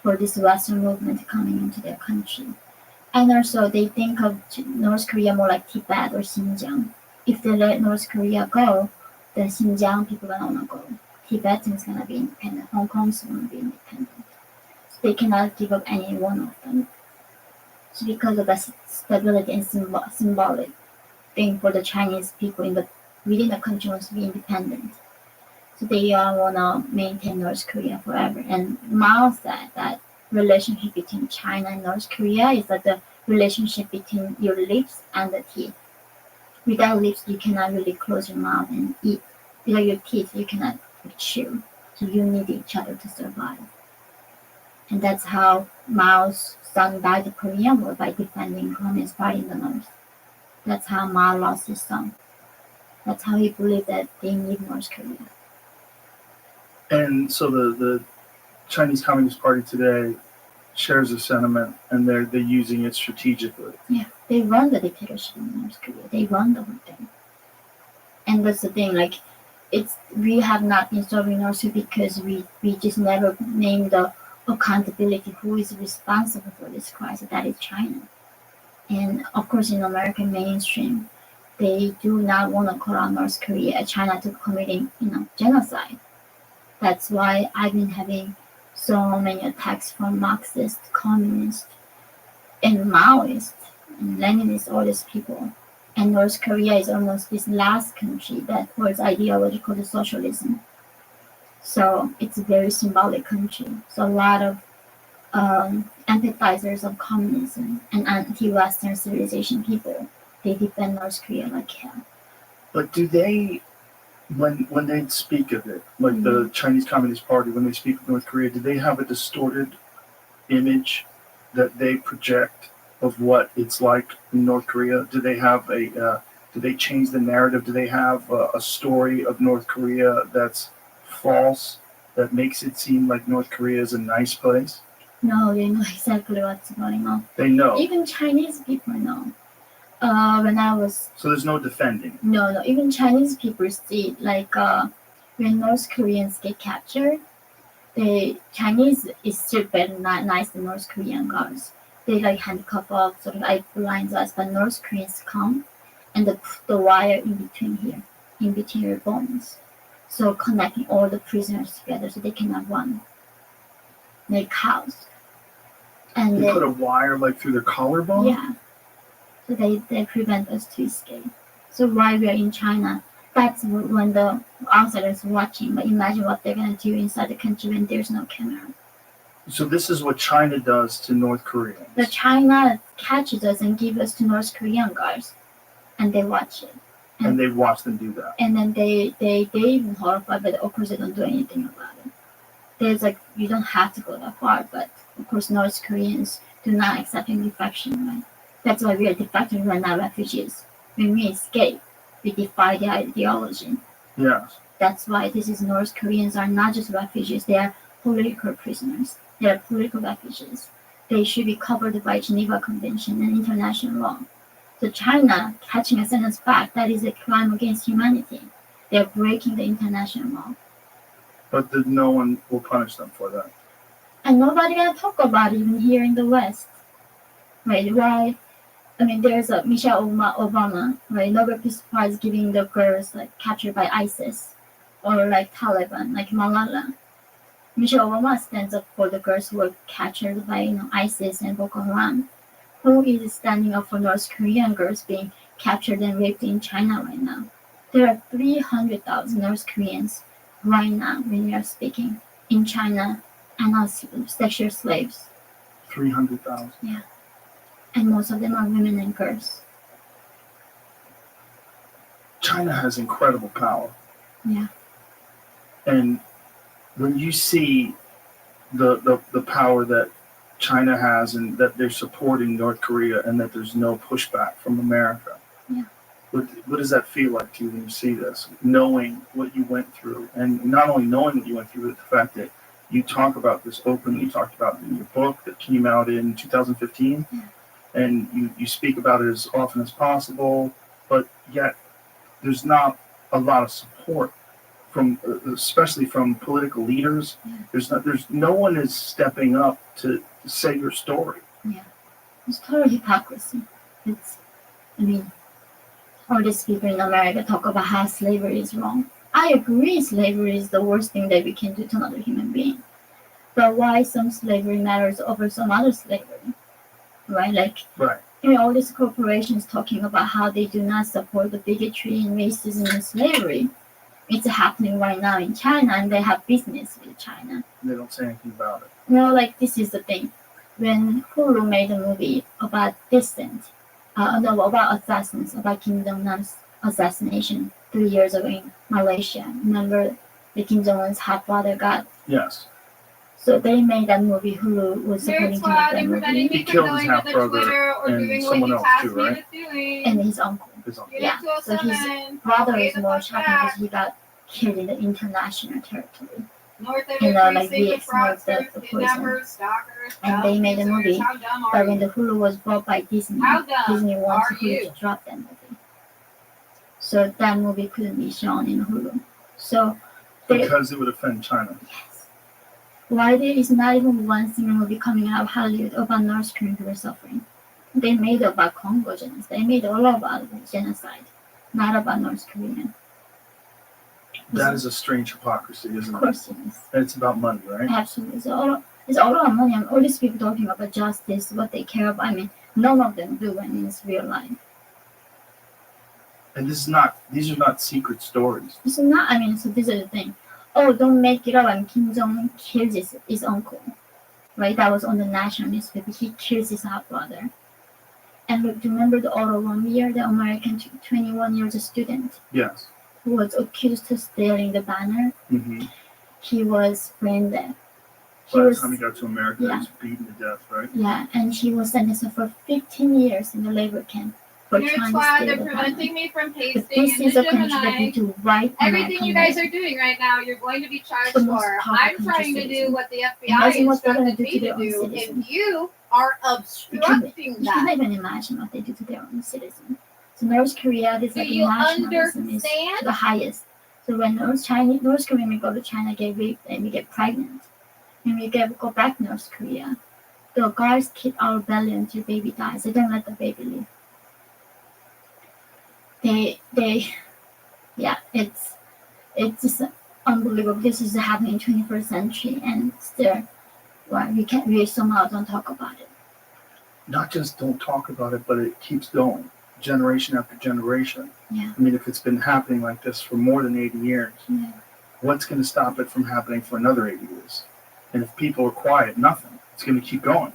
for this Western movement coming into their country. And also they think of North Korea more like Tibet or Xinjiang. If they let North Korea go, then Xinjiang people don't want to go. Tibet is going to be independent. Hong Kong is going to be independent. So they cannot give up any one of them. So because of that stability and symbolic thing for the Chinese people within the country wants to be independent. So they want to maintain North Korea forever. And Mao said that relationship between China and North Korea is like the relationship between your lips and the teeth. Without lips, you cannot really close your mouth and eat. Without your teeth, you cannot chew. So you need each other to survive. And that's how Mao's son died the Korean War, by defending Communist Party in the North. That's how Mao lost his son. That's how he believed that they need North Korea. And so the Chinese Communist Party today shares the sentiment, and they're using it strategically. Yeah, they run the dictatorship in North Korea. They run the whole thing. And that's the thing, like, we have not been serving North Korea because we just never named the accountability who is responsible for this crisis. That is China. And of course, in American mainstream, they do not want to call out North Korea, China, to committing, genocide. That's why I've been having so many attacks from Marxist, communist, and Maoist, and Leninist, all these people. And North Korea is almost this last country that holds ideological socialism. So it's a very symbolic country. So a lot of empathizers of communism and anti-Western civilization people, they defend North Korea like hell. But do they, when they speak of it, like the Chinese Communist Party, when they speak of North Korea, do they have a distorted image that they project of what it's like in North Korea? Do they have do they change the narrative? Do they have a story of North Korea that's false, that makes it seem like North Korea is a nice place? No, they know exactly what's going on. They know. Even Chinese people know. When I was So there's no defending. No, even Chinese people see, like, when North Koreans get captured, the Chinese is still better, not nice than North Korean guards. They like handcuff us, sort of like blinds us, but North Koreans come and they put the wire in between here, in between your bones. So connecting all the prisoners together so they cannot run. Like cows. And They put a wire like through their collarbone. yeah. So they prevent us to escape. So while we are in China, that's when the outsiders are watching. But imagine what they're gonna do inside the country when there's no camera. So this is what China does to North Koreans. The China catches us and gives us to North Korean guards, and they watch it. And they watch them do that. And then they even horrified, but of course they don't do anything about it. There's like you don't have to go that far, but of course North Koreans do not accept any defection, right? That's why we are defecting, we are not refugees. When we escape, we defy the ideology. Yes. That's why this is North Koreans are not just refugees, they are political prisoners. They are political refugees. They should be covered by Geneva Convention and international law. So China catching us sentence back, that is a crime against humanity. They are breaking the international law. But no one will punish them for that. And nobody gonna talk about it even here in the West. Right? Why? I mean, there's a Michelle Obama, right? Nobel Peace Prize giving the girls like captured by ISIS or like Taliban, like Malala. Michelle Obama stands up for the girls who were captured by ISIS and Boko Haram. Who is standing up for North Korean girls being captured and raped in China right now? There are 300,000 North Koreans right now when we are speaking in China and as sexual slaves. 300,000. And most of them are women and girls. China has incredible power. Yeah. And when you see the power that China has and that they're supporting North Korea and that there's no pushback from America, Yeah. What does that feel like to you when you see this? Knowing what you went through, and not only knowing what you went through, but the fact that you talk about this openly, you talked about it in your book that came out in 2015, Yeah. and you speak about it as often as possible, but yet there's not a lot of support from, especially from political leaders. Yeah. There's no one is stepping up to say your story. It's total hypocrisy. All these people in America talk about how slavery is wrong. I agree slavery is the worst thing that we can do to another human being. But why some slavery matters over some other slavery? Right? Like, Right. all these corporations talking about how they do not support the bigotry and racism and slavery. It's happening right now in China, and they have business with China. They don't say anything about it. Like this is the thing. When Hulu made a movie about about assassins, about Kim Jong-un's assassination 3 years ago in Malaysia. Remember the Kim Jong-un's half-brother got? Yes. So they made that movie. Hulu was supporting to make that movie. He killed his half-brother and someone else too, right? And his uncle. His uncle. Yeah. So his brother is more shocking because he got killed in the international territory. Like we ignored the poison. And they made a movie, but when the Hulu was bought by Disney, Disney wanted Hulu to drop that movie. So that movie couldn't be shown in Hulu. So Because it would offend China. yes. Why there is not even one single movie coming out of Hollywood about North Korean people suffering? They made about Congo genocide. They made all about genocide, not about North Korean. That is a strange hypocrisy, isn't Of it? course it is. And it's about money, right? Absolutely. It's all about money. And all these people talking about justice, what they care about. None of them do when it's real life. And these are not secret stories. It's not, so this is the thing. Oh, don't make it up. Kim Jong-un kills his uncle. Right? That was on the national newspaper. He kills his half-brother. And look, remember the Otto Warmbier, the American 21 years student? Yes. Who was accused of stealing the banner. Mm-hmm. He was brain dead. By the time he got to America, he was beaten to death, right? Yeah, and he was sentenced for 15 years in the labor camp for Here's trying to why steal they're the preventing banner. me from But pasting this in is the a country that Gemini. need to write Everything you guys American are doing right now, you're going to be charged The most for. powerful I'm trying to country do what the FBI Imagine what they're gonna instructed do to me their to own do, citizens. and you are obstructing You that. can't even imagine what they do to their own citizens. So North Korea, this Do like you nationalism is understand? the highest. So when North Korean we go to China get raped and we get pregnant, when we go back to North Korea, the guards keep our belly until baby dies. They don't let the baby live. Yeah, it's just unbelievable. This is happening in 21st century, and still, well, we somehow don't talk about it. Not just don't talk about it, but it keeps going, generation after generation. Yeah. I mean, if it's been happening like this for more than 80 years, Yeah. what's going to stop it from happening for another 80 years? And if people are quiet, nothing. It's going to keep going.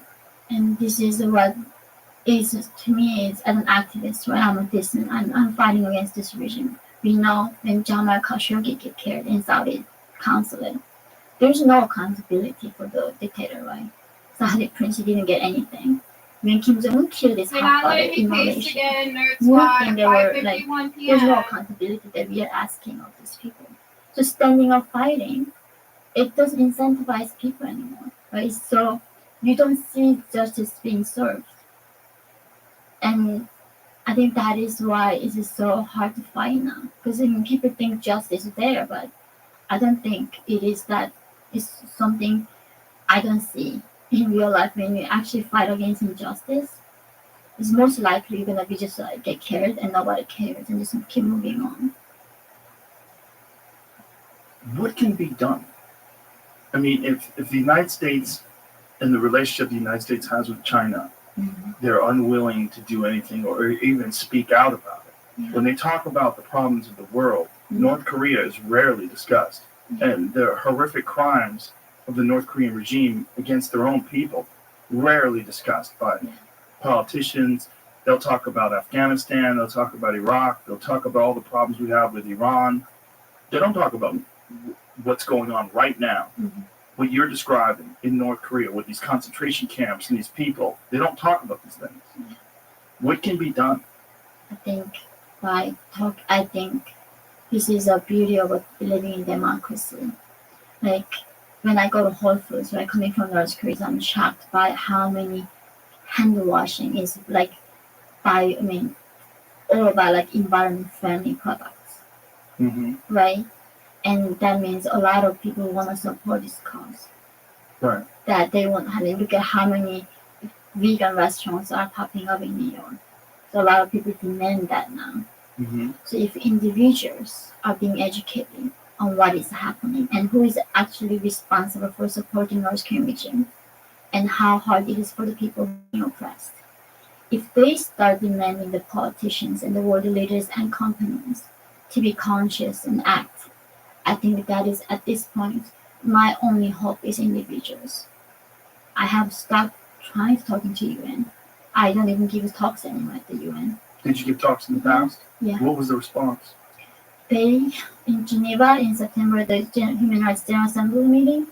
And this is what is, to me, is as an activist, right? I'm a dissident. I'm fighting against this regime. We know when Jamal Khashoggi get killed in Saudi consulate, there's no accountability for the dictator, right? Saudi prince didn't get anything. When Kim Jong-un killed his half-brother in Malaysia, nothing, they were like, there's no accountability that we are asking of these people. So standing up fighting, it doesn't incentivize people anymore, right? So you don't see justice being served. And I think that is why it is so hard to fight now. Because I mean, people think justice is there, but I don't think it is that. It's something I don't see in real life. When you actually fight against injustice, it's most likely you're gonna be just like get killed and nobody cares and just keep moving on. What can be done? I mean, if the United States and the relationship the United States has with China, they're unwilling to do anything or even speak out about it. Yeah. When they talk about the problems of the world, North Korea is rarely discussed. And the horrific crimes of the North Korean regime against their own people, rarely discussed by politicians. They'll talk about Afghanistan, they'll talk about Iraq, they'll talk about all the problems we have with Iran. They don't talk about what's going on right now. What you're describing in North Korea with these concentration camps and these people, they don't talk about these things. What can be done? I think this is a beauty of living in democracy. Like when I go to Whole Foods, right, coming from North Korea, I'm shocked by how many hand washing is like all about like environment friendly products, right? And that means a lot of people want to support this cause. Right. That they want. I mean, look at how many vegan restaurants are popping up in New York. So a lot of people demand that now. So if individuals are being educated on what is happening and who is actually responsible for supporting North Korean regime and how hard it is for the people being oppressed, if they start demanding the politicians and the world leaders and companies to be conscious and act, I think that is at this point my only hope is individuals. I have stopped trying to talk to UN. I don't even give talks anymore at the UN. Did you give talks in the past? Yeah. What was the response? They, in Geneva in September, the Human Rights General Assembly meeting,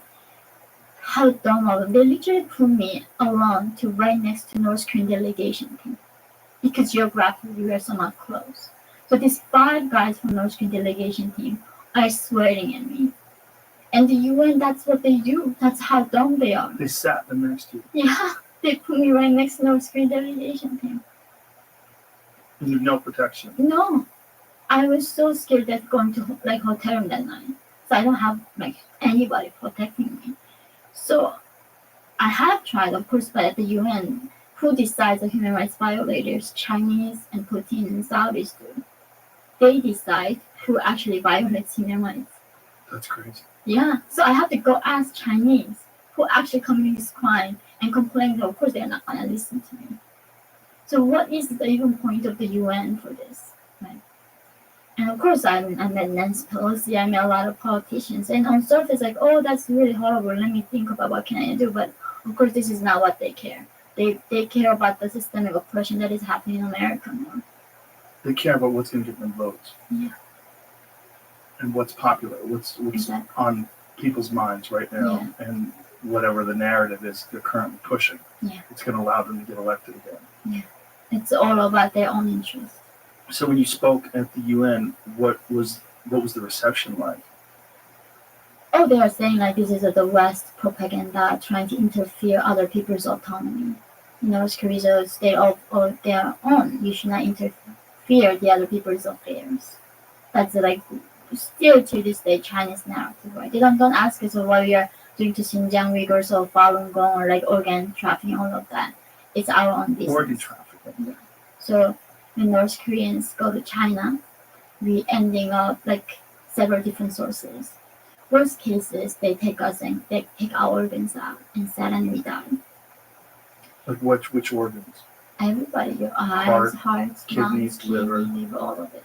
how dumb of them. They literally put me alone to right next to North Korean delegation team because geographically we are somewhat close. So these 5 guys from North Korean delegation team are swearing at me. And the UN, that's what they do. That's how dumb they are. They sat them next to you. Yeah, they put me right next to North Korean delegation team. And you have no protection. No, I was so scared that going to like hotel room that night. So I don't have like anybody protecting me. So I have tried, of course, but at the UN, who decides the human rights violators? Chinese and Putin and Saudis do. They decide who actually violates human rights. That's crazy. Yeah, so I have to go ask Chinese who actually commit this crime and complain. That of course they're not gonna listen to me. So what is the even point of the UN for this? Right? And of course I met Nancy Pelosi, I met a lot of politicians, and on surface like, oh, that's really horrible. Let me think about what can I do. But of course this is not what they care. They care about the systemic oppression that is happening in America now. They care about what's going to get them votes. Yeah. And what's popular, what's Exactly. on people's minds right now, and whatever the narrative is they're currently pushing. Yeah. It's going to allow them to get elected again. Yeah. It's all about their own interest. So when you spoke at the UN, what was the reception like? Oh, they are saying like this is the West propaganda trying to interfere other people's autonomy. North Korea is a state of their own. You should not interfere the other people's affairs. That's like still to this day Chinese narrative, right? They don't ask us what we are doing to Xinjiang Uyghurs or Falun Gong or like organ trafficking, all of that. It's our own business. Organ trafficking. So when North Koreans go to China, we ending up like several different sources. Worst cases, they take us and they take our organs out and sell and we die. Like which organs? Everybody, your eyes, heart, kidneys, lungs, liver. all of it.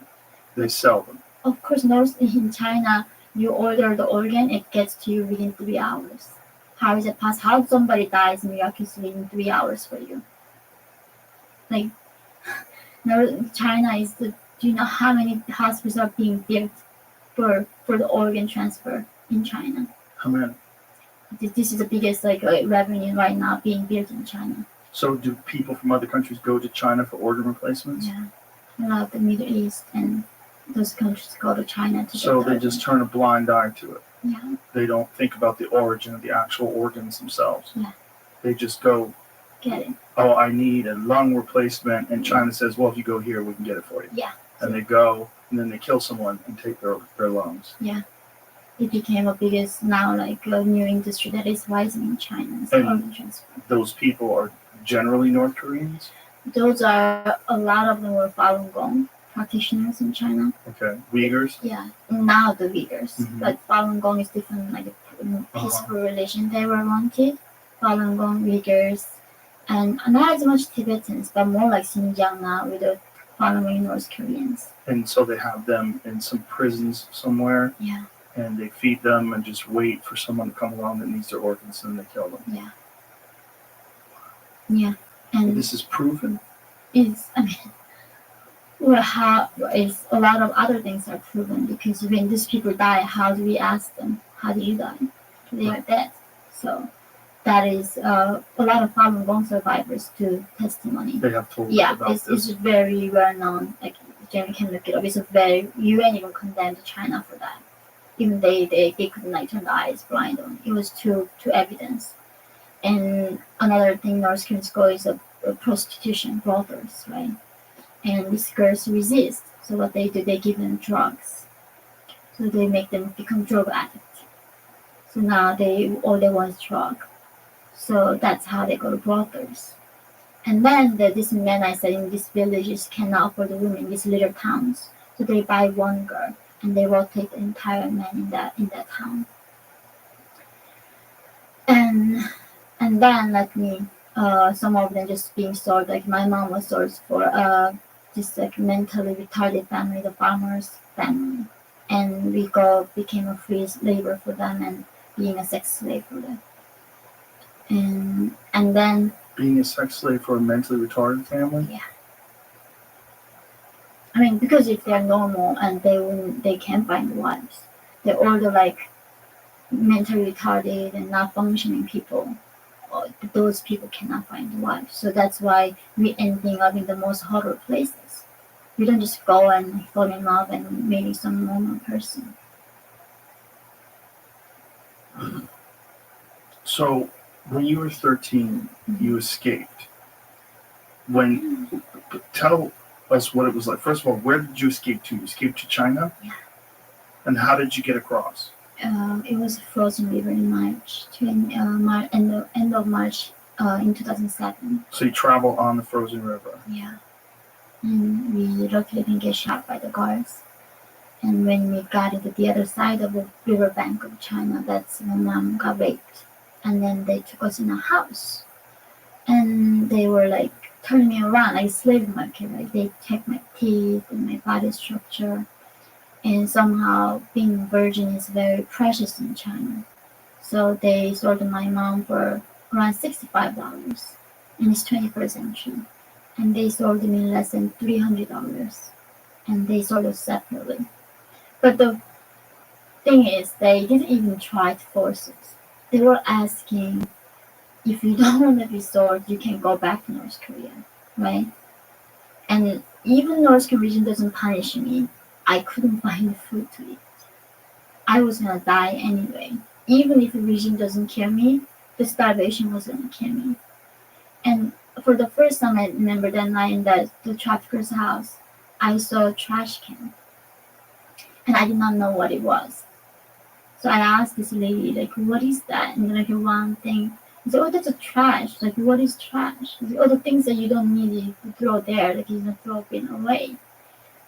They sell them. Of course, in China, you order the organ, it gets to you within 3 hours. How is it possible? How somebody dies miraculously in 3 hours for you? Like, China is do you know how many hospitals are being built for the organ transfer in China? How many? This is the biggest revenue right now being built in China. So do people from other countries go to China for organ replacements? Yeah, a lot of the Middle East and those countries go to China to. So they just turn a blind eye to it. Yeah. They don't think about the origin of the actual organs themselves. Yeah. They just go, Get it. oh, I need a lung replacement, and China says, well, if you go here, we can get it for you. Yeah. And they go, and then they kill someone and take their lungs. Yeah. It became a biggest now a new industry that is rising in China. It's And organ transfer. Those people are generally North Koreans? Those are a lot of them were Falun Gong practitioners in China. Okay. Uyghurs? Yeah, now the Uyghurs. Mhm. But Falun Gong is different, like a peaceful religion they were wanted. Falun Gong, Uyghurs, and not as much Tibetans, but more like Xinjiang now with the following North Koreans. And so they have them in some prisons somewhere, Yeah, and they feed them and just wait for someone to come along that needs their organs, and they kill them. yeah. Yeah, and This is proven. it's, well, how is a lot of other things are proven because when these people die, how do we ask them, how do you die? They are dead. So that is a lot of Falun Gong survivors do testimony. They have told Yeah, about it's this. very well known. Like Jamie can look it up. It's a very UN even condemned China for that. Even they couldn't turn the eyes blind on. It was too evidence. And another thing North Koreans go is a prostitution, brothels, right? And these girls resist. So what they do, they give them drugs. So they make them become drug addicts. So now all they want is drug. So that's how they go to brothels. And then this men I said in these villages cannot afford the women in these little towns. So they buy one girl and they rotate the entire men in that town. And then some of them just being sold. Like my mom was sold for just mentally retarded family, the farmers' family, and we became a free labor for them and being a sex slave for them. And then Being a sex slave for a mentally retarded family? Yeah. Because if they're normal and they can't find wives, they're all mentally retarded and not functioning people. Those people cannot find wives. So that's why we ending up in the most horrible places. We don't just go and fall in love and marry some normal person. So when you were 13, you escaped. Tell us what it was like. First of all, where did you escape to? You escaped to China? Yeah. And how did you get across? It was a frozen river in March, end of March in 2007. So you travel on the frozen river. Yeah. And we luckily didn't get shot by the guards. And when we got into the other side of the riverbank of China, that's when Mom got raped. And then they took us in a house. And they were turning me around like slave market. They checked my teeth and my body structure. And somehow being a virgin is very precious in China. So they sold my mom for around $65. And it's 21st century. And they sold me less than $300. And they sold us separately. But the thing is, they didn't even try to force us. They were asking, if you don't want to be sold, you can go back to North Korea, right? And even North Korea doesn't punish me. I couldn't find food to eat. I was gonna die anyway. Even if the regime doesn't kill me, the starvation was gonna kill me. And for the first time, I remember that night in the trafficker's house, I saw a trash can. and I did not know what it was. So I asked this lady, like, what is that? And like one thing. I said, oh, that's a trash. Like, what is trash? I said, oh, the things that you don't need to throw there, like you don't throw it away.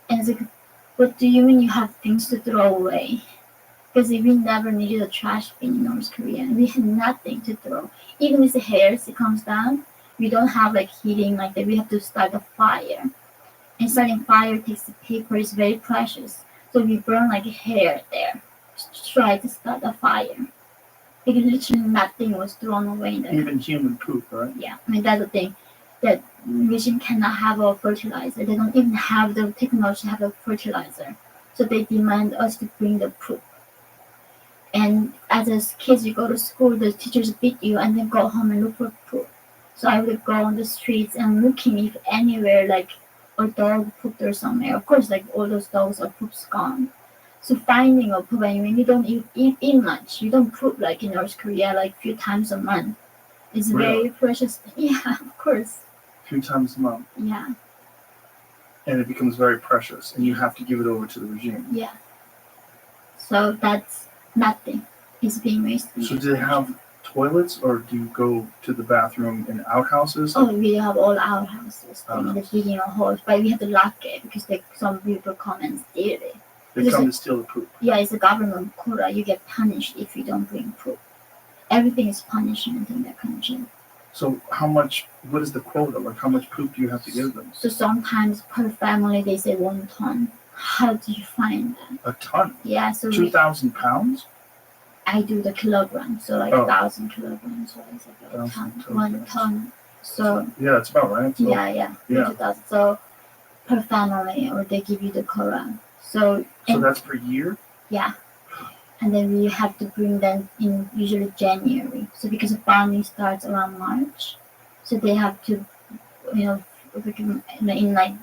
And it's like, what do you mean you have things to throw away? Because we never needed a trash bin in North Korea. We had nothing to throw. Even if the hairs it comes down, we don't have like heating like that. We have to start a fire. And starting fire takes the paper is very precious. So we burn like hair there to try to start a fire. Like literally nothing was thrown away in the Even human poop, right? yeah. I mean that's the thing. That region cannot have a fertilizer. They don't even have the technology to have a fertilizer. So they demand us to bring the poop. And as kids, you go to school, the teachers beat you, and then go home and look for poop. So I would go on the streets and looking if anywhere like a dog pooped or somewhere. Of course, like all those dogs are poop's gone. So finding a poop, I mean, you don't eat much. You don't poop like in North Korea, like a few times a month. It's Really? very precious. Yeah, of course. A few times a month. Yeah, And it becomes very precious, and you have to give it over to the regime. yeah. So that's nothing is being wasted. So do they have toilets, or do you go to the bathroom in outhouses? Oh, we have all our houses. Outhouses. They're digging a hole, but we have to lock it because some people come and steal it. They come to steal the poop. Yeah, it's a government quota. You get punished if you don't bring poop. Everything is punishment in that country. So what is the quota? Like how much poop do you have to give them? So sometimes per family they say 1 ton. How do you find that? A ton? Yeah, so 2,000 pounds? I do the kilogram, so like Oh. 1,000 kilograms, so it's like a 1,000 ton, 1 kilograms. ton. So Yeah, that's about right. So, yeah, Yeah. 2,000. So per family, or they give you the quota. So so that's per year? yeah, and then we have to bring them in usually January. So because the farming starts around March, so they have to, in like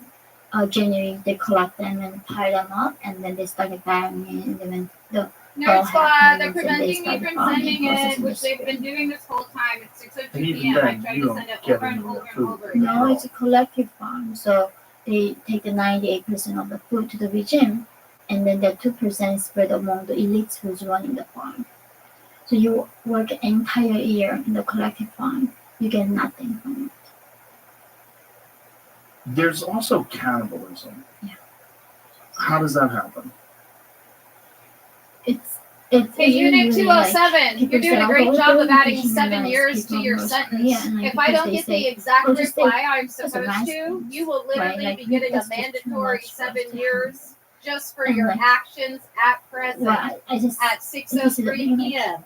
January they collect them and pile them up, and then they start burying it, and then the Nerd Squad, they're happens and they preventing me start from farming sending process it, in the which they've been spring. doing this whole time. It's 6:02 And even p.m. I then, tried you to don't send it get over and any over and food. over again. No, it's a collective farm. So they take the 98% of the food to the regime, and then the 2% is spread among the elites who's running the farm. So you work an entire year in the collective farm, you get nothing from it. There's also cannibalism. Yeah. How does that happen? It's Hey, Unit really like 207, people you're doing say, a great "Oh, job of don't adding 7 dehumanize years to people your in North sentence. Korea," and, like, If I because don't they get say, the exact "Oh, just reply I'm that's a supposed nice to, thing." you will Right, literally like, be getting a that's just too mandatory much for us 7 to years just for And, your like, actions at present Well, I just at this is the 6:03 thing, like, p.m.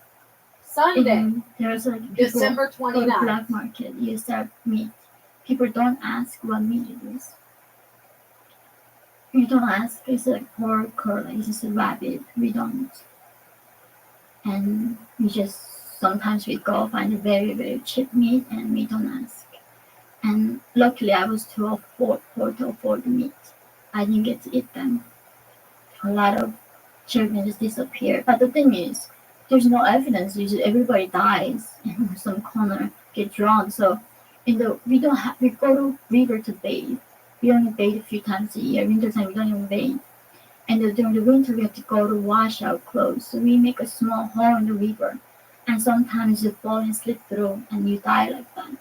Sunday, there's like people December go to 29th. black market, you sell meat. People don't ask what meat it is. You don't ask, it's like pork or like it's a rabbit. We don't. And we just sometimes we go find a very, very cheap meat and we don't ask. And luckily I was too poor to afford the meat. I didn't get to eat them. A lot of children just disappear. But the thing is, there's no evidence. Usually everybody dies in some corner, get drowned. So we go to river to bathe. We only bathe a few times a year. Winter time we don't even bathe. And during the winter we have to go to wash our clothes. So we make a small hole in the river. And sometimes you fall and slip through and you die like that.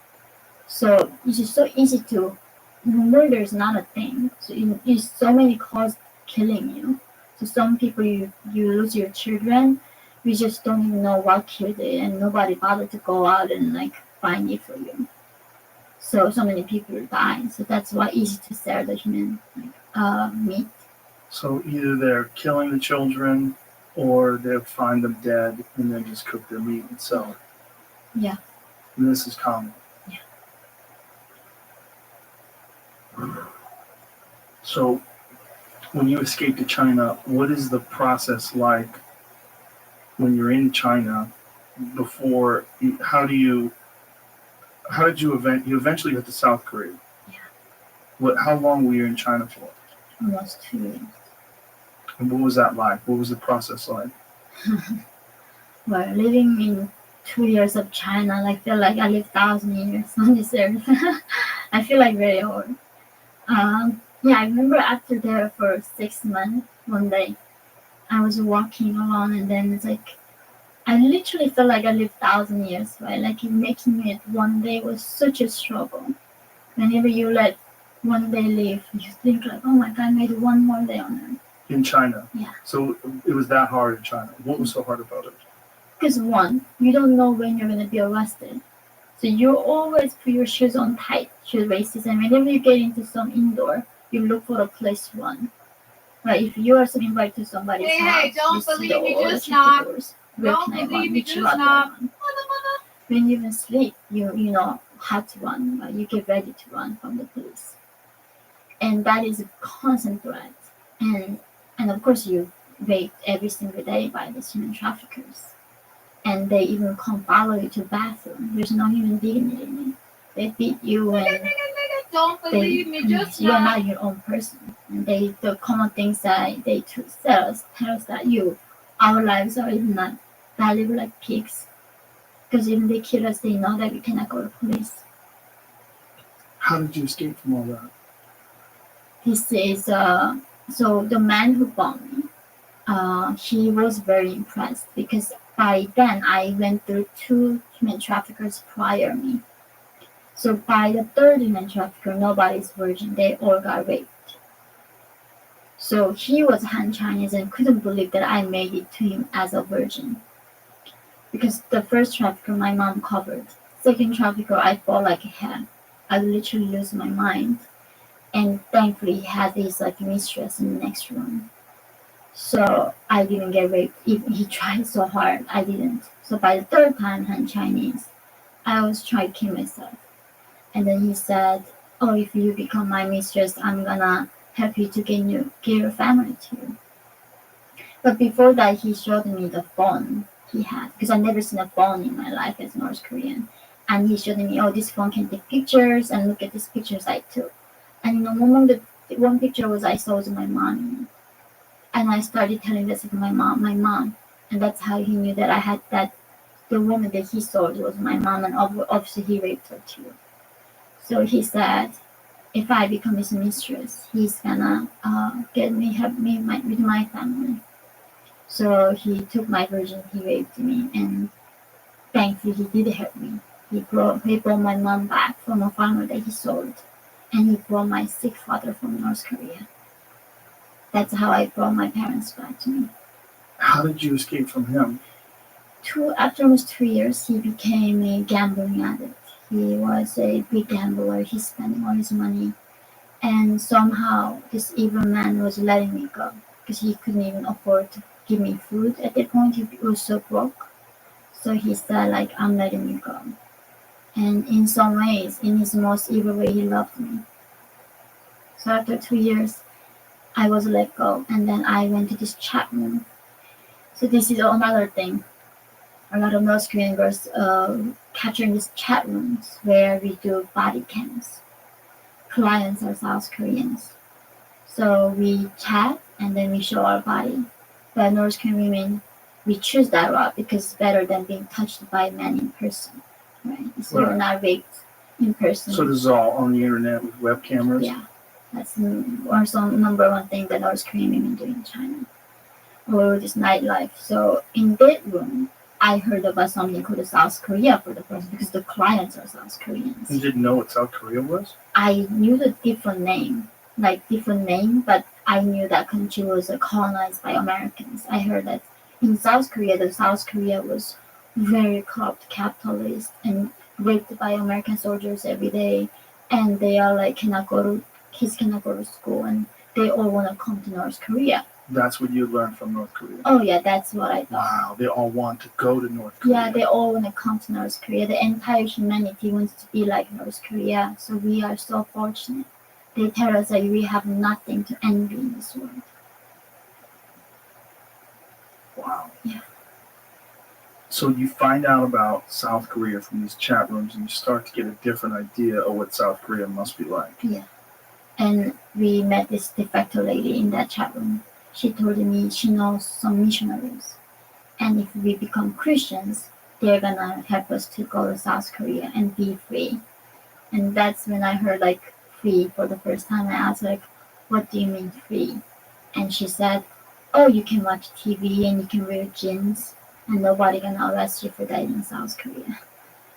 So it's just so easy to murder is not a thing. So it's so many cause killing you. So some people you lose your children, we just don't even know what killed it, and nobody bothered to go out and like find it for you. So many people die. So that's why it's easy to sell the human meat. So either they're killing the children, or they'll find them dead and then just cook their meat and sell it. Yeah. And this is common. Yeah. So when you escape to China, what is the process like when you're in China before how did you eventually got to South Korea? Yeah. How long were you in China for? Almost 2 years. And what was that like? What was the process like? Well, living in 2 years of China, I feel like I lived 1,000 years on this earth. I feel like very old. I remember after there for 6 months, one day, I was walking along, and then it's like I literally felt like I lived 1,000 years, right? Like making it one day was such a struggle. Whenever you let one day live, you think like, oh my God, I made one more day on Earth. In China. Yeah. So it was that hard in China. What was so hard about it? Because one, you don't know when you're gonna be arrested. So you always put your shoes on tight, shoelaces, and whenever you get into some indoor, you look for a place to run. Right? If you are invited to somebody's house, don't you see believe me, all the just knock. doors. Where Don't can I believe run? me, Which just route do I knock. run? When you even sleep, you know how to run. Right? You get ready to run from the police, and that is a constant threat. And of course you raped every single day by these human traffickers, and they even come follow you to the bathroom. There's no human dignity in it. They beat you and Don't believe me, just you are knock. not your own person. And the common things that they tell us that our lives are even not valuable like pigs. Because even they kill us, they know that we cannot go to police. How did you escape from all that? This is so the man who bombed me. He was very impressed because by then I went through 2 human traffickers prior me. So by the 3rd human trafficker, nobody's virgin. They all got raped. So he was Han Chinese and couldn't believe that I made it to him as a virgin. Because the first trafficker my mom covered. Second trafficker I fought like a hat. I literally lose my mind. And thankfully he had his like mistress in the next room. So I didn't get raped. Even he tried so hard, I didn't. So by the 3rd time Han Chinese, I was trying to kill myself. And then he said, oh, if you become my mistress, I'm gonna help you to get your family to you. But before that, he showed me the phone he had, because I've never seen a phone in my life as North Korean. And he showed me, oh, this phone can take pictures, and look at these pictures I took. And one picture was I saw was my mom. And I started telling this to my mom. And that's how he knew that I had that, the woman that he saw was my mom, and obviously he raped her too. So he said, if I become his mistress, he's gonna help me with my family. So he took my virgin, he raped me, and thankfully he did help me. He brought my mom back from a farmer that he sold, and he brought my sick father from North Korea. That's how I brought my parents back to me. How did you escape from him? After almost 2 years, he became a gambling addict. He was a big gambler. He's spending all his money. And somehow this evil man was letting me go because he couldn't even afford to give me food at that point. He was so broke. So he said, like, I'm letting you go. And in some ways, in his most evil way, he loved me. So after 2 years, I was let go. And then I went to this chat room. So this is another thing. A lot of North Korean girls capturing these chat rooms where we do body cams. Clients are South Koreans. So we chat and then we show our body. But North Korean women, we choose that route because it's better than being touched by men in person. Right? So Right. we're not raped in person. So this is all on the internet with web cameras? Yeah. That's also number one thing that North Korean women do in China. Or this nightlife. So in that room, I heard about something called South Korea for the first because the clients are South Koreans. You didn't know what South Korea was? I knew the different name, but I knew that country was colonized by Americans. I heard that in South Korea, the South Korea was very corrupt, capitalist, and raped by American soldiers every day. And they are like kids cannot go to school, and they all want to come to North Korea. That's what you learned from North Korea? Oh yeah, that's what I thought. Wow, they all want to go to North Korea. Yeah, they all want to come to North Korea. The entire humanity wants to be like North Korea. So we are so fortunate. They tell us that we have nothing to envy in this world. Wow. Yeah. So you find out about South Korea from these chat rooms and you start to get a different idea of what South Korea must be like. Yeah. And we met this de facto lady in that chat room. She told me she knows some missionaries. And if we become Christians, they're gonna help us to go to South Korea and be free. And that's when I heard like free for the first time. I asked like, what do you mean free? And she said, oh, you can watch TV and you can wear jeans and nobody gonna arrest you for that in South Korea.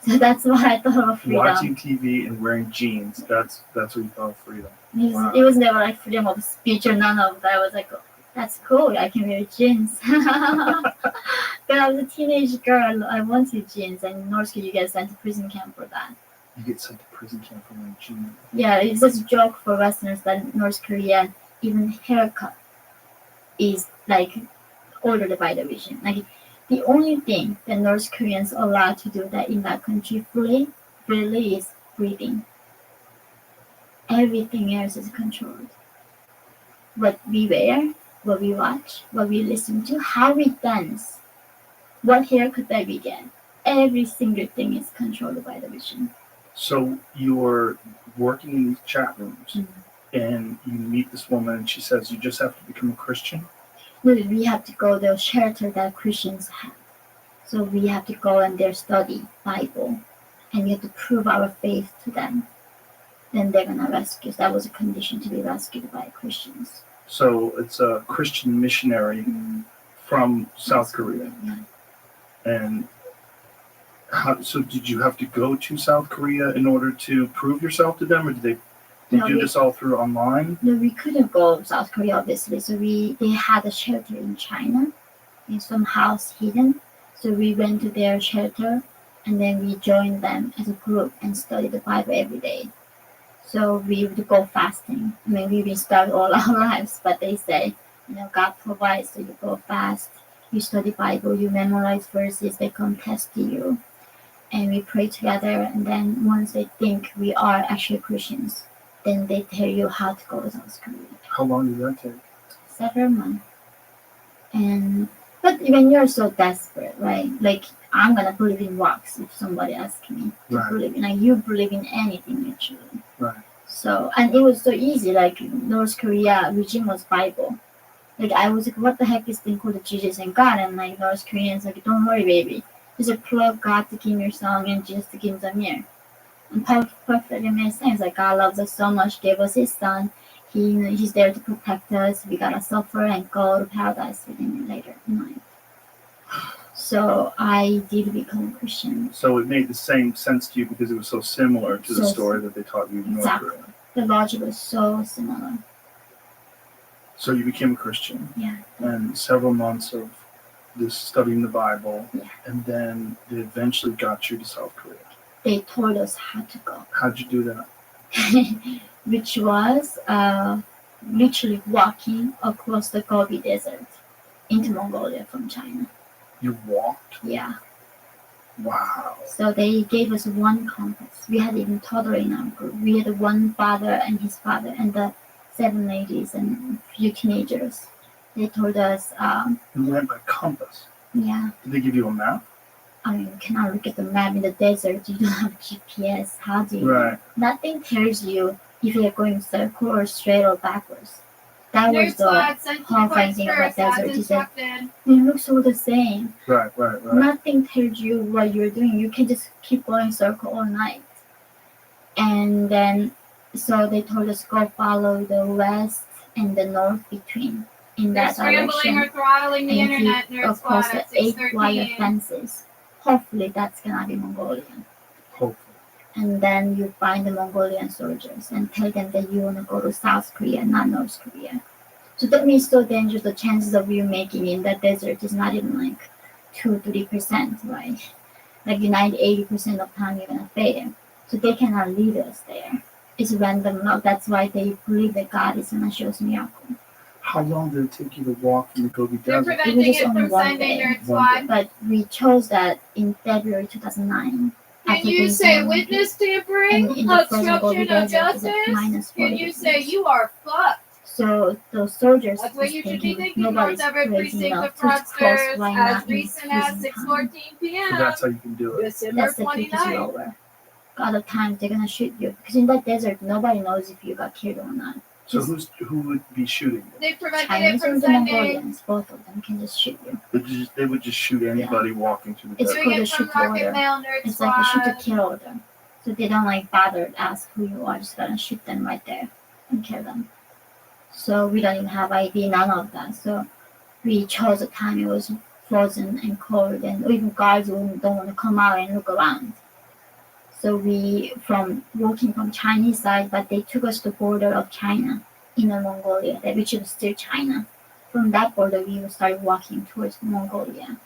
So that's what I thought of freedom. Watching TV and wearing jeans, that's what you thought of freedom. Wow. It was never like freedom of speech or none of that. I was like, oh, that's cool, I can wear jeans. But I was a teenage girl, I wanted jeans, and in North Korea you get sent to prison camp for that. You get sent to prison camp for wearing jeans. Yeah, it's just a joke for Westerners that in North Korea, even haircut is like ordered by the regime. Like the only thing that North Koreans are allowed to do that in that country freely is breathing. Everything else is controlled. What we wear, what we watch, what we listen to, how we dance, what haircut that we get, every single thing is controlled by the regime. So you're working in these chat rooms, and you meet this woman, and she says you just have to become a Christian. No, we have to go to the shelter that Christians have. So we have to go and there study Bible, and we have to prove our faith to them. Then they're gonna rescue us. That was a condition to be rescued by Christians. So it's a Christian missionary from South Korea. Yeah. And so did you have to go to South Korea in order to prove yourself to them, or did they do this all through online? No, we couldn't go to South Korea, obviously. So they had a shelter in China, in some house hidden. So we went to their shelter, and then we joined them as a group and studied the Bible every day. So we would go fasting. I mean, we've been starved all our lives, but they say, God provides, so you go fast, you study Bible, you memorize verses, they come test you. And we pray together, and then once they think we are actually Christians, then they tell you how to go to South Korea. How long did that take? Several months. But when you're so desperate, right? Like, I'm gonna believe in rocks if somebody asks me to believe in. Like, you believe in anything, actually. Right. So, and it was so easy. Like, North Korea regime was Bible. Like, I was like, what the heck is thing called Jesus and God? And like North Koreans like, don't worry, baby. Just plug God to Kim Il-sung and Jesus to Kim Jong-il. And perfectly makes sense. Like, God loves us so much, gave us His Son. He's there to protect us. We gotta suffer and go to paradise with Him later in life. So I did become a Christian. So it made the same sense to you because it was so similar to the story that they taught you in North Korea. The logic was so similar. So you became a Christian. Yeah. And several months of this studying the Bible. Yeah. And then they eventually got you to South Korea. They told us how to go. How'd you do that? Which was literally walking across the Gobi Desert into Mongolia from China. You walked? Yeah. Wow. So they gave us one compass. We had even toddler in our group. We had one father and his father and the 7 ladies and a few teenagers. They told us... you went by compass? Yeah. Did they give you a map? I mean, you cannot look at the map in the desert. You don't have GPS. How do you... Right. Nothing tells you if you're going circle or straight or backwards. That was the horrifying thing about desert. Is that it looks all the same. Right. Nothing tells you what you're doing. You can just keep going circle all night. And then, so they told us go follow the west and the north between in that direction. Or throttling the and internet, keep, of course, the 8-wire fences. Hopefully that's gonna be Mongolian. Hopefully. And then you find the Mongolian soldiers and tell them that you want to go to South Korea, not North Korea. So that means so dangerous. The chances of you making in that desert is not even like 2-3%, right? Like 90-80% of time you're gonna fail. So they cannot lead us there. It's random luck. That's why they believe that God is gonna show us miracle. How long did it take you to walk in the Gobi They're Desert? preventing It was just it only from one sending day. nerd squad. But we chose that in February 2009. Can you say witness tampering, And in the frozen Gobi obstruction of Desert, it's justice? like minus 40 Can you say degrees. you are fucked? So those soldiers That's what was you should be thinking thinking. nobody's North Everett crazy precinct enough of to cross fraudsters right as now in recent as prison time. 6:14 So p.m. that's how you can do it. December That's the trick is 29th. lower. Other times they're gonna shoot you because in that desert nobody knows if you got killed or not. So who would be shooting you? They prevented it Chinese from and the sending. Mongolians, both of them can just shoot you. They would just shoot anybody walking through the It's desert. called Doing a it from shoot to Rocket order. Mail Nerd It's like a shoot to Squad. kill order. So they don't like bother to ask who you are, just gonna shoot them right there and kill them. So we don't even have ID, none of that. So we chose a time it was frozen and cold, and even guards don't want to come out and look around. So we from walking from Chinese side, but they took us to the border of China, Inner Mongolia, which is still China. From that border, we started walking towards Mongolia,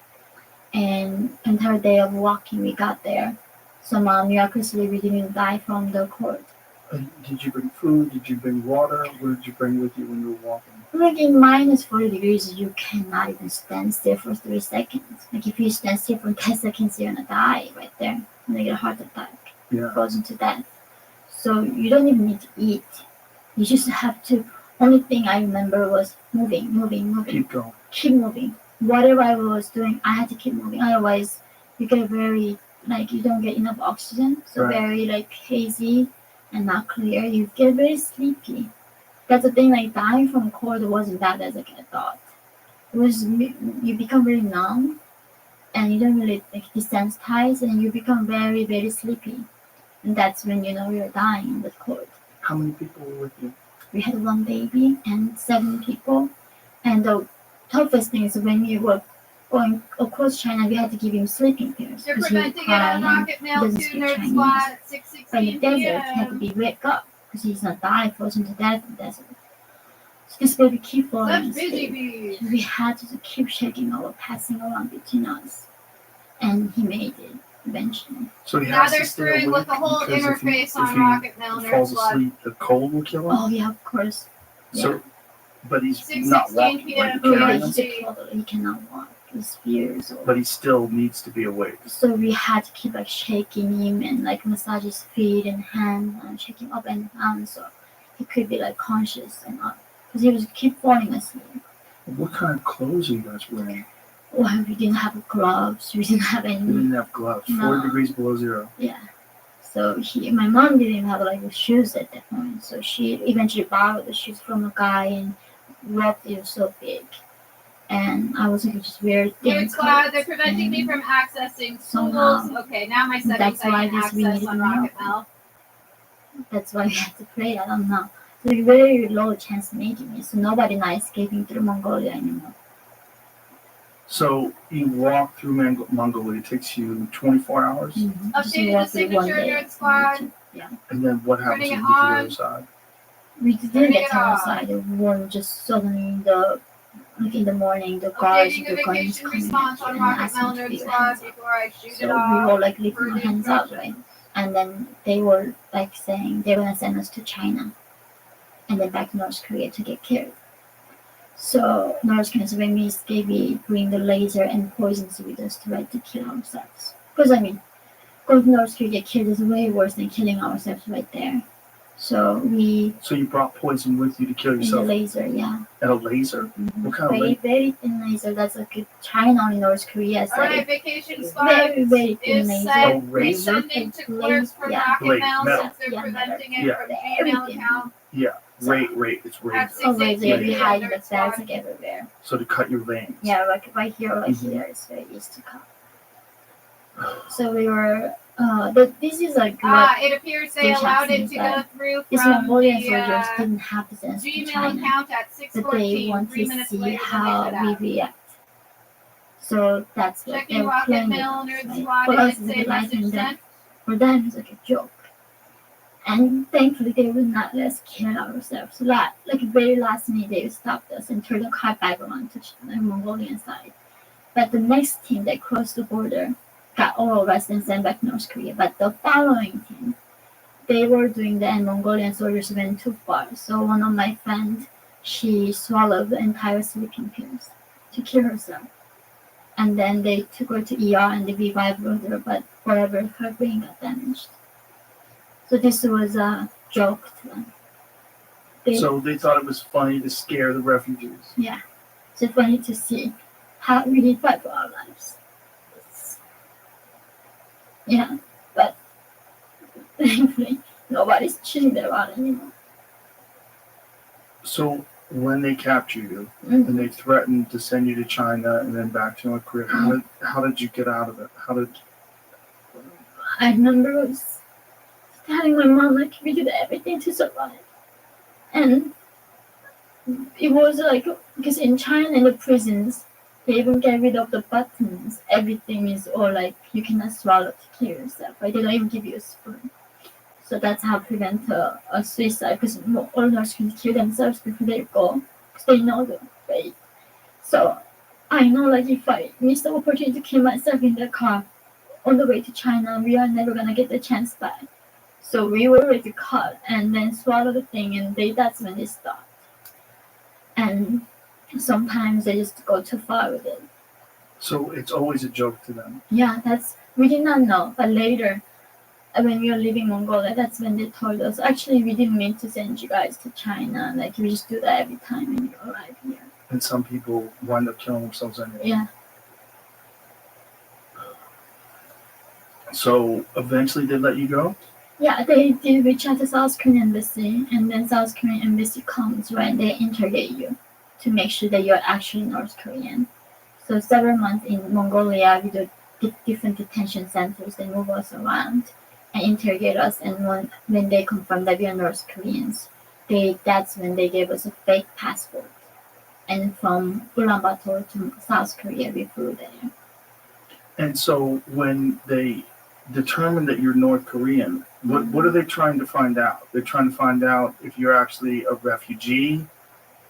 and entire day of walking, we got there. Somehow, miraculously, we didn't die from the cold. Did you bring food? Did you bring water? What did you bring with you when you were walking? Like in -40 degrees, you cannot even stand still for 3 seconds. Like if you stand still for 10 seconds, you're gonna die right there. You're gonna get a heart attack, Yeah. frozen to death. So you don't even need to eat. You just have to. Only thing I remember was moving. Keep going. Keep moving. Whatever I was doing, I had to keep moving. Otherwise, you get very you don't get enough oxygen, so Right. very hazy and not clear. You get very sleepy. That's the thing. Dying from cold wasn't bad as I thought. It was you become very numb, and you don't really desensitize, and you become very very sleepy, and that's when you know you're dying with cold. How many people were with you? We had one baby and 7 people, and the toughest thing is when we were going across China, we had to give him sleeping pills They're because he would preventing it cry on and Rocket Mail doesn't 2 speak Nerd Chinese. Squad at But in the 6:16 desert, he had to p.m. be wake up because he's not dying, frozen to death in the desert. So this baby keep falling Such busy asleep. bees. We had to keep shaking over, passing around between us, and he made it eventually. So he Now has they're to stay screwing awake with the whole because if he- interface on if he Rocket Mail Nerd falls Squad. asleep, the cold will kill him. Oh yeah, of course. So, but he's 6:16 not walking. p.m. Right? Oh You're yeah, carrying him, he's a toddler. He cannot walk. He's years old. but he still needs to be awake. So we had to keep shaking him and massage his feet and hands and shake him up and down so he could be conscious and up because he was keep falling asleep. What kind of clothes are you guys wearing? Well, we didn't have gloves. We didn't have We any. didn't have gloves. No. 40 degrees below zero. Yeah. So my mom didn't have shoes at that point. So she eventually borrowed the shoes from a guy and wrapped it so big. And I was just wear thin Nerd Squad, clothes. they're preventing me And from accessing somehow- schools. Okay, now my settings That's I why can this we access need on to Rocket know. Mail. That's why we had to pray. I don't know. There's very low chance of making it. So nobody not escaping through Mongolia anymore. So you walk through Mongolia. It takes you 24 hours. Mm-hmm. Updated the signature, Nerd Squad. And then what happens Turning when you it get to the on. other side? We didn't Turning get it to off. outside. The one just suddenly in the morning, the guards, Updating the the guns vacation coming response at on you and Rocket asking Mail to Nerd put your Squad hands up. before I shoot it So we off. were leaving for our the hands up, instructions. right? And then they were saying they're gonna send us to China, and then back to North Korea to get killed. So North Korea, when we escape, we bring the laser and poisons with us to kill ourselves. Because going to North Korea get killed is way worse than killing ourselves right there. So So you brought poison with you to kill in the yourself. laser, yeah. And a laser? What kind of Very, laser? very thin laser. That's a China or North Korea All right, side. vacation squad Very, very thin is laser. set Oh, razor? resending to clerks from Yeah. Rocket Blade, Mail metal. since they're Yeah, preventing it Yeah. from Gmail Everything. account. Yeah. So- Rate. It's At razor. 6:18 Oh, laser. We p.m. hide the Nerd bags Squad. everywhere. So to cut your veins. Yeah, right here, Mhm. here, it's very easy to cut. So we were, this is a good. It appears they They allowed it have to seen go that. through These from Mongolian the soldiers didn't have the sense to Gmail China, account at but they 6:14, want 3 to minutes see later than they how should we have. react. So that's what Checking they're Rocket playing Mail with us, Nerd right? Squad For and us, it's it's a like message that. sent. For them, it's like a joke. And thankfully, they would not let us kill ourselves. So very last minute, they stopped us and turned the car back around to the Mongolian side. But the next team that crossed the border got all of us and sent back to North Korea. But the following team, they were doing that, and Mongolian soldiers went too far. So one of my friends, she swallowed the entire sleeping pills to kill herself. And then they took her to ER and they revived her, but forever her brain got damaged. So this was a joke to them. So they thought it was funny to scare the refugees. Yeah, it's funny to see how we did fight for our lives. Yeah, but thankfully nobody's choosing their route anymore. So when they captured you Mhm. and they threatened to send you to China and then back to North Korea, how did you get out of it? I remember I was telling my mom we did everything to survive, and it was like, because in China, in the prisons, they even get rid of the buttons. Everything is all like, you cannot swallow to kill yourself, right? They don't even give you a spoon. So that's how prevent a suicide, because all nurses can kill themselves before they go, because they know the fate. So I know, like, if I miss the opportunity to kill myself in the car on the way to China, we are never gonna get the chance back. So we were ready to cut and then swallow the thing, and that's when they stop. And sometimes they just go too far with it. So it's always a joke to them. Yeah, we did not know, but later, when we were leaving Mongolia, that's when they told us, actually, we didn't mean to send you guys to China. Like, we just do that every time when you arrive here. And some people wind up killing themselves anyway. Yeah. So eventually they let you go? Yeah, they did reach out to South Korean embassy, and then South Korean embassy comes, right? They interrogate you to make sure that you're actually North Korean. So several months in Mongolia, we do different detention centers. They move us around and interrogate us, and when they confirm that we are North Koreans, that's when they gave us a fake passport. And from Ulaanbaatar to South Korea, we flew there. And so when they determine that you're North Korean, what are they trying to find out? They're trying to find out if you're actually a refugee,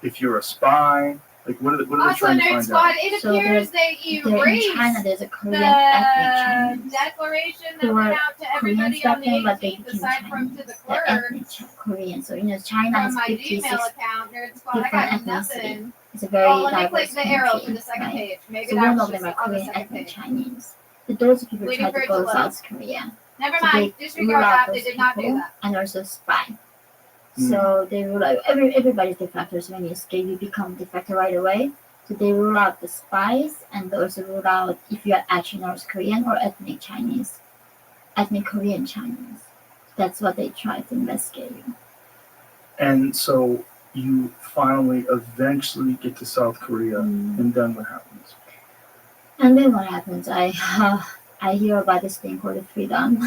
if you're a spy. Like, what are they Also, trying to Nerd find Squad, out? it So appears that you in raised China, there's a Korean the ethnic Chinese. declaration Who that went are out to Koreans everybody back on the then, but they 18th, became aside from to Chinese. the They're ethnic clerk. Korean. So, China From has my 56 Gmail account, Nerd Squad, I different got ethnicity. nothing. It's a very Oh, let me click diverse the arrow to country, the second right? page. Maybe So that one was of them just are on the Korean second ethnic page. Chinese. So those people Waiting try for to it go to to load. South Korea. Never So mind. they rule Disregard out that. They those did not do people that. and also spy. So they rule out everybody's defectors. When you escape, you become defector right away. So they rule out the spies, and they also rule out if you are actually North Korean or ethnic Chinese, ethnic Korean Chinese. That's what they try to investigate you. And so you finally eventually get to South Korea, and then what happens? And then what happens? I hear about this thing called the freedom,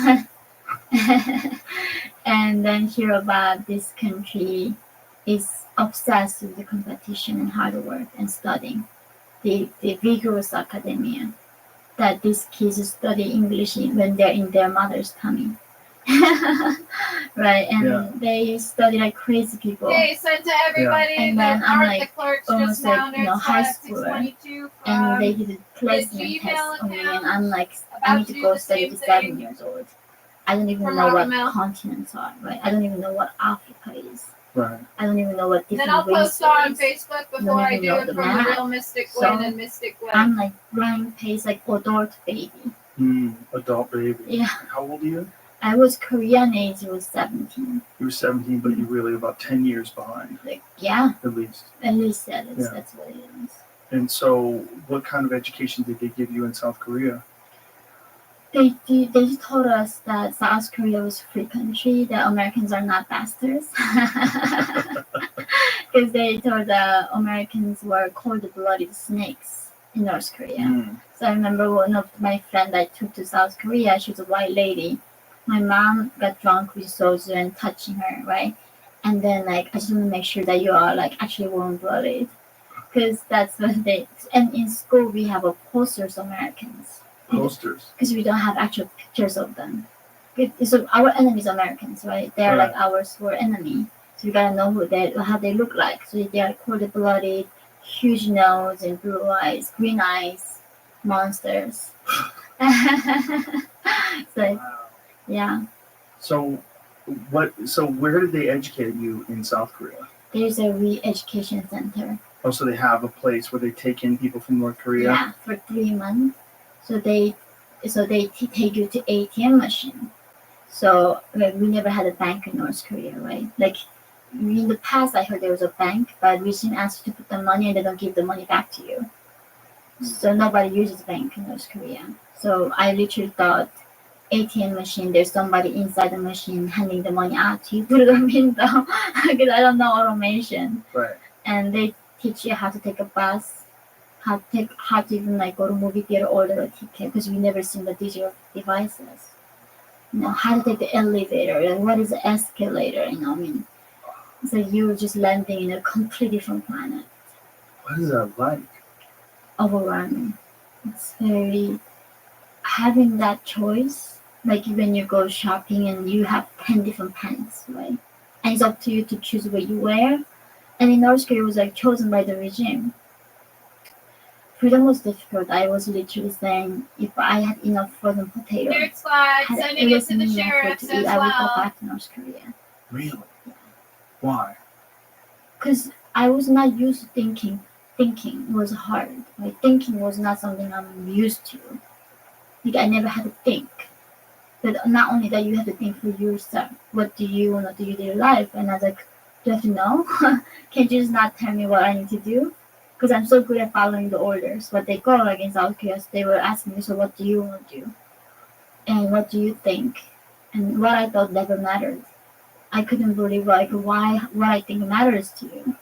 and then hear about this country is obsessed with the competition and hard work and studying, the vigorous academia, that these kids study English when they're in their mother's tummy. Right, and they study like crazy people. Okay, sent to everybody. And then I'm the like clerks almost just now. like, Nerd high Squad schooler, 622 and they from did a placement Gmail test on me, and account I'm like, I about need to to do go the study same to thing 7 years old. I don't even from know what Rocketmail. continents are, right? I don't even know what Africa is. Right. I don't even know what Then different I'll races post on is. Facebook Don't before I even do know it the from map. the real Mystic So, Gwen and Mystic Gwen. I'm like running pace like adult baby. Adult baby. Yeah. How old are you? I was Korean age, was 17. You were 17, but you're really about 10 years behind, Like, yeah, at least. at least that is, Yeah. that's what it is. And so what kind of education did they give you in South Korea? They just told us that South Korea was a free country, that Americans are not bastards. Because they told the Americans were cold-blooded snakes in North Korea. So I remember one of my friends I took to South Korea, she was a white lady. My mom got drunk with soju and touching her, right? And then like, I just want to make sure that you are like actually warm-blooded. Because that's what and in school we have a posters of Americans. Posters. Because we don't have actual pictures of them. So our enemies are Americans, right? They're like our sworn enemy. So we gotta know how they look like. So they are cold-blooded, huge nose and blue eyes, green eyes, monsters. So yeah. So where did they educate you in South Korea? There's a re-education center. Oh, so they have a place where they take in people from North Korea? Yeah, for 3 months. So they take you to ATM machine. So we never had a bank in North Korea, right? Like in the past, I heard there was a bank, but we didn't ask you to put the money, and they don't give the money back to you. So nobody uses bank in North Korea. So I literally thought ATM machine, there's somebody inside the machine handing the money out to you through the window, because I don't know automation. Right. And they teach you how to take a bus, how to even like go to movie theater, order a ticket, because we never seen the digital devices. You know, how to take the elevator, and what is the escalator, I mean. It's like you're just landing in a completely different planet. What is that like? Overwhelming. It's very having that choice. Like when you go shopping and you have 10 different pants, right? And it's up to you to choose what you wear. And in North Korea, it was like chosen by the regime. Freedom was difficult. I was literally saying, if I had enough frozen potato, Nerd Squad had sending it to the everything enough sheriffs to eat, as I would go well. back to North Korea. Really? Yeah. Why? Because I was not used to thinking. Thinking was hard. Like thinking was not something I'm used to. Like I never had to think. But not only that, you have to think for yourself. What do you want to do in your life? And I was like, do I have to know? Can you just not tell me what I need to do? Because I'm so good at following the orders. But they go like in South Korea, they were asking me, so what do you want to do? And what do you think? And what I thought never mattered. I couldn't believe like why what I think matters to you.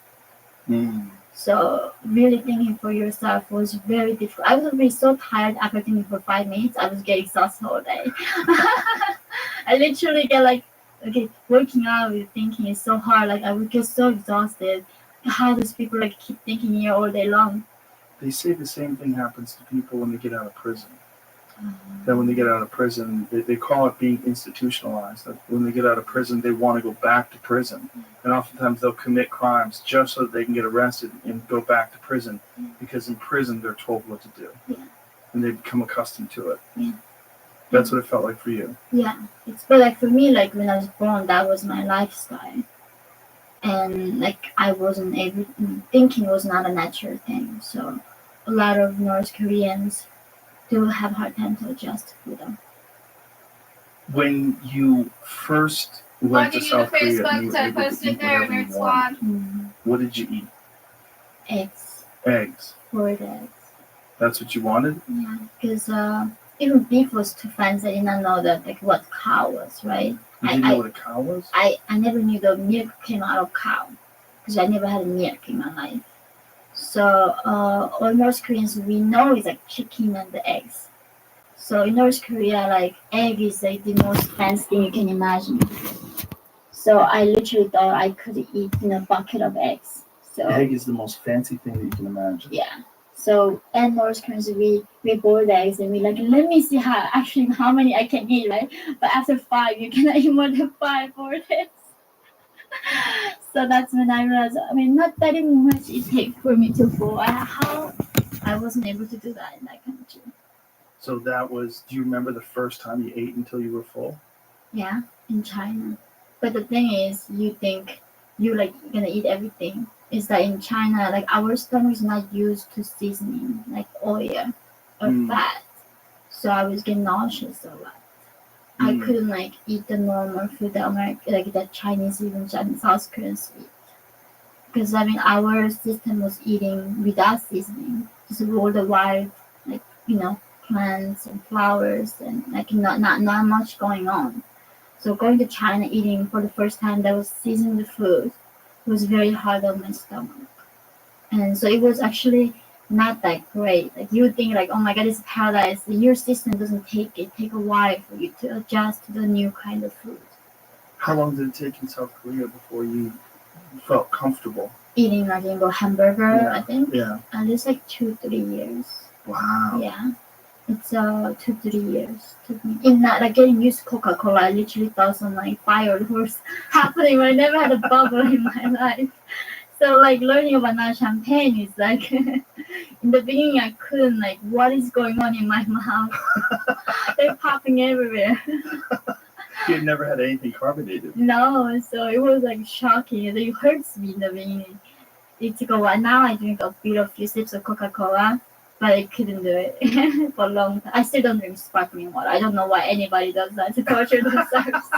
Mm. So really thinking for yourself was very difficult. I was really so tired after thinking for 5 minutes. I was getting exhausted all day. I literally get like, okay, working out with thinking is so hard. Like I would get so exhausted. How does people like keep thinking here all day long? They say the same thing happens to people when they get out of prison. That when they get out of prison, they call it being institutionalized. That when they get out of prison, they want to go back to prison. And oftentimes they'll commit crimes just so that they can get arrested and go back to prison. Because in prison, they're told what to do. Yeah. And they become accustomed to it. Yeah. That's what it felt like for you. Yeah, but like for me, like when I was born, that was my lifestyle, and like I wasn't able. Thinking was not a natural thing, so a lot of North Koreans do have a hard time to adjust with them. When you first went to Logging South into Korea, and Facebook you were to able post to it eat there, whatever you Nerd wanted. Squad. What did you eat? Eggs, Eggs. boiled eggs. That's what you wanted? Yeah, because even beef was too fancy. I did not know that like what cow was, right? You didn't know what a cow was? I never knew the milk came out of cow because I never had milk in my life. So all North Koreans we know is like chicken and the eggs. So in North Korea, like egg is like the most fancy thing you can imagine. So I literally thought I could eat in a bucket of eggs. So Egg is the most fancy thing that you can imagine. yeah. So and North Koreans we boil the eggs and we like let me see how many I can eat, right? But after 5 you cannot eat more than 5 boiled eggs. So that's when I realized, I mean, not that much it takes for me to fall. How I wasn't able to do that in that country. So that was, do you remember the first time you ate until you were full? Yeah, in China. But the thing is, you think you like gonna eat everything. Is that in China, like our stomach is not used to seasoning, like oil or fat. So I was getting nauseous a lot. I couldn't like eat the normal food that American, like that Chinese, even South Koreans eat. Because I mean, our system was eating without seasoning, just all the wild, like plants and flowers, and like not much going on. So going to China eating for the first time that was seasoned the food was very hard on my stomach, and so it was actually not that great. Like you would think like, oh my god, it's paradise. Your system doesn't take it. Take a while for you to adjust to the new kind of food. How long did it take in South Korea before you felt comfortable? Eating like hamburger, I think. Yeah. At least like 2-3 years. Wow. Yeah. It's 2-3 years took me. In that like getting used to Coca-Cola, I literally thought some like fireworks happening, but I never had a bubble in my life. So like learning about champagne is like in the beginning I couldn't like what is going on in my mouth. They're popping everywhere. You had never had anything carbonated. No, so it was like shocking. It hurts me in the beginning. It took a while. Now I drink a few sips of Coca-Cola, but I couldn't do it for a long time. I still don't drink sparkling water. I don't know why anybody does that to torture themselves.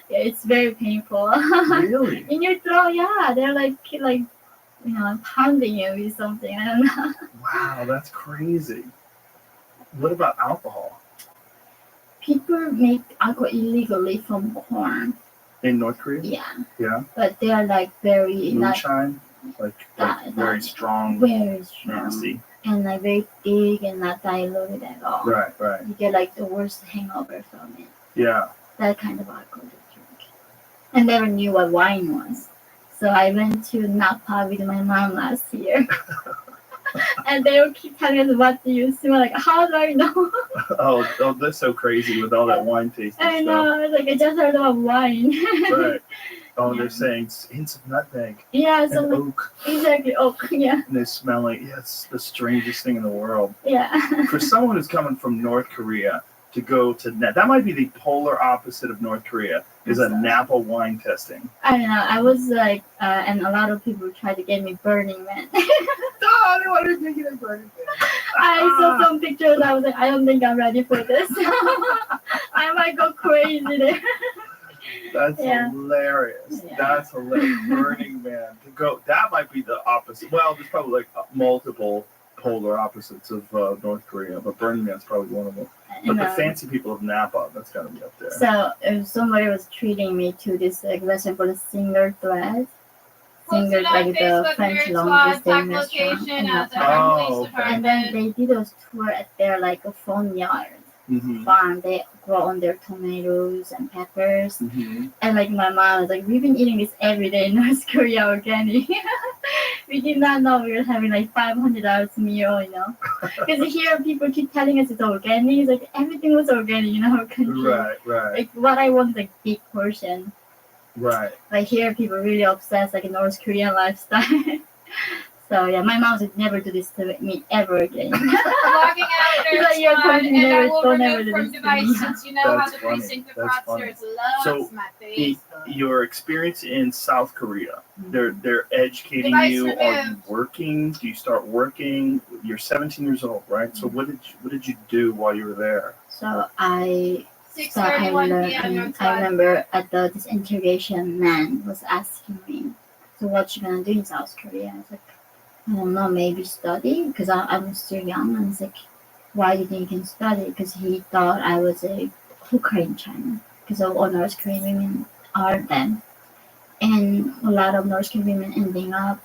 Yeah, it's very painful. Really? In your throat, yeah. They're like pounding you with something. I don't know. Wow, that's crazy. What about alcohol? People make alcohol illegally from corn. In North Korea? Yeah. Yeah. But they are like very Moonshine? Like very strong, very strong, nasty. and like very thick and not diluted at all. Right. You get like the worst hangover from it. Yeah. That kind of alcohol to drink. and never knew what wine was. So I went to Napa with my mom last year. And they will keep telling us what do you smell. Like, how do I know? Oh, that's so crazy with all that wine tasting I stuff. know, like I just heard about wine. Right. Oh, Yeah. they're saying hints of nutmeg Yeah, so and like, oak. exactly. Oh, yeah, And they smell like, yeah, it's the strangest thing in the world. yeah. For someone who's coming from North Korea to go to that might be the polar opposite of North Korea, is a Napa wine testing. I don't know. I was like, and a lot of people tried to get me Burning Man. Oh, they wanted to get a Burning Man. I saw some pictures. I was like, I don't think I'm ready for this. I might go crazy there. That's Yeah. hilarious. Yeah. That's hilarious. Burning Man to go. That might be the opposite. Well, there's probably like multiple polar opposites of North Korea, but Burning Man's probably one of them. But the fancy people of Napa, that's gotta be up there. So if somebody was treating me to this restaurant called Singer Thread. Singer, like the French language restaurant. in Napa. And then they did a tour at their like a farmyard farm. They grow on their tomatoes and peppers. And like my mom was like, we've been eating this every day in North Korea organic. We did not know we were having like $500 meal, you know. Because here people keep telling us it's organic. It's like everything was organic in our country. Right. Like what I want is like big portion. Right. Like here people really obsessed like a North Korean lifestyle. So yeah, my mom would never do this to me ever again. Logging out It's like, nerd you're squad, telling me and I never- will don't ever remove do from this to device me. since you know how That's the funny. precinct of That's funny. fraudsters loves So, my face. Your experience in South Korea, they're educating Device you. removed. Are you working? Do you start working? You're 17 years old, right? So what did you do while you were there? So I 6:31 p.m. North I side. remember at this interrogation man was asking me, so what you gonna do in South Korea? I was like, I don't know, maybe study because I'm still young. And I was like, why do you think you can study? Because he thought I was a hooker in China because all North Korean women are them. And a lot of North Korean women ending up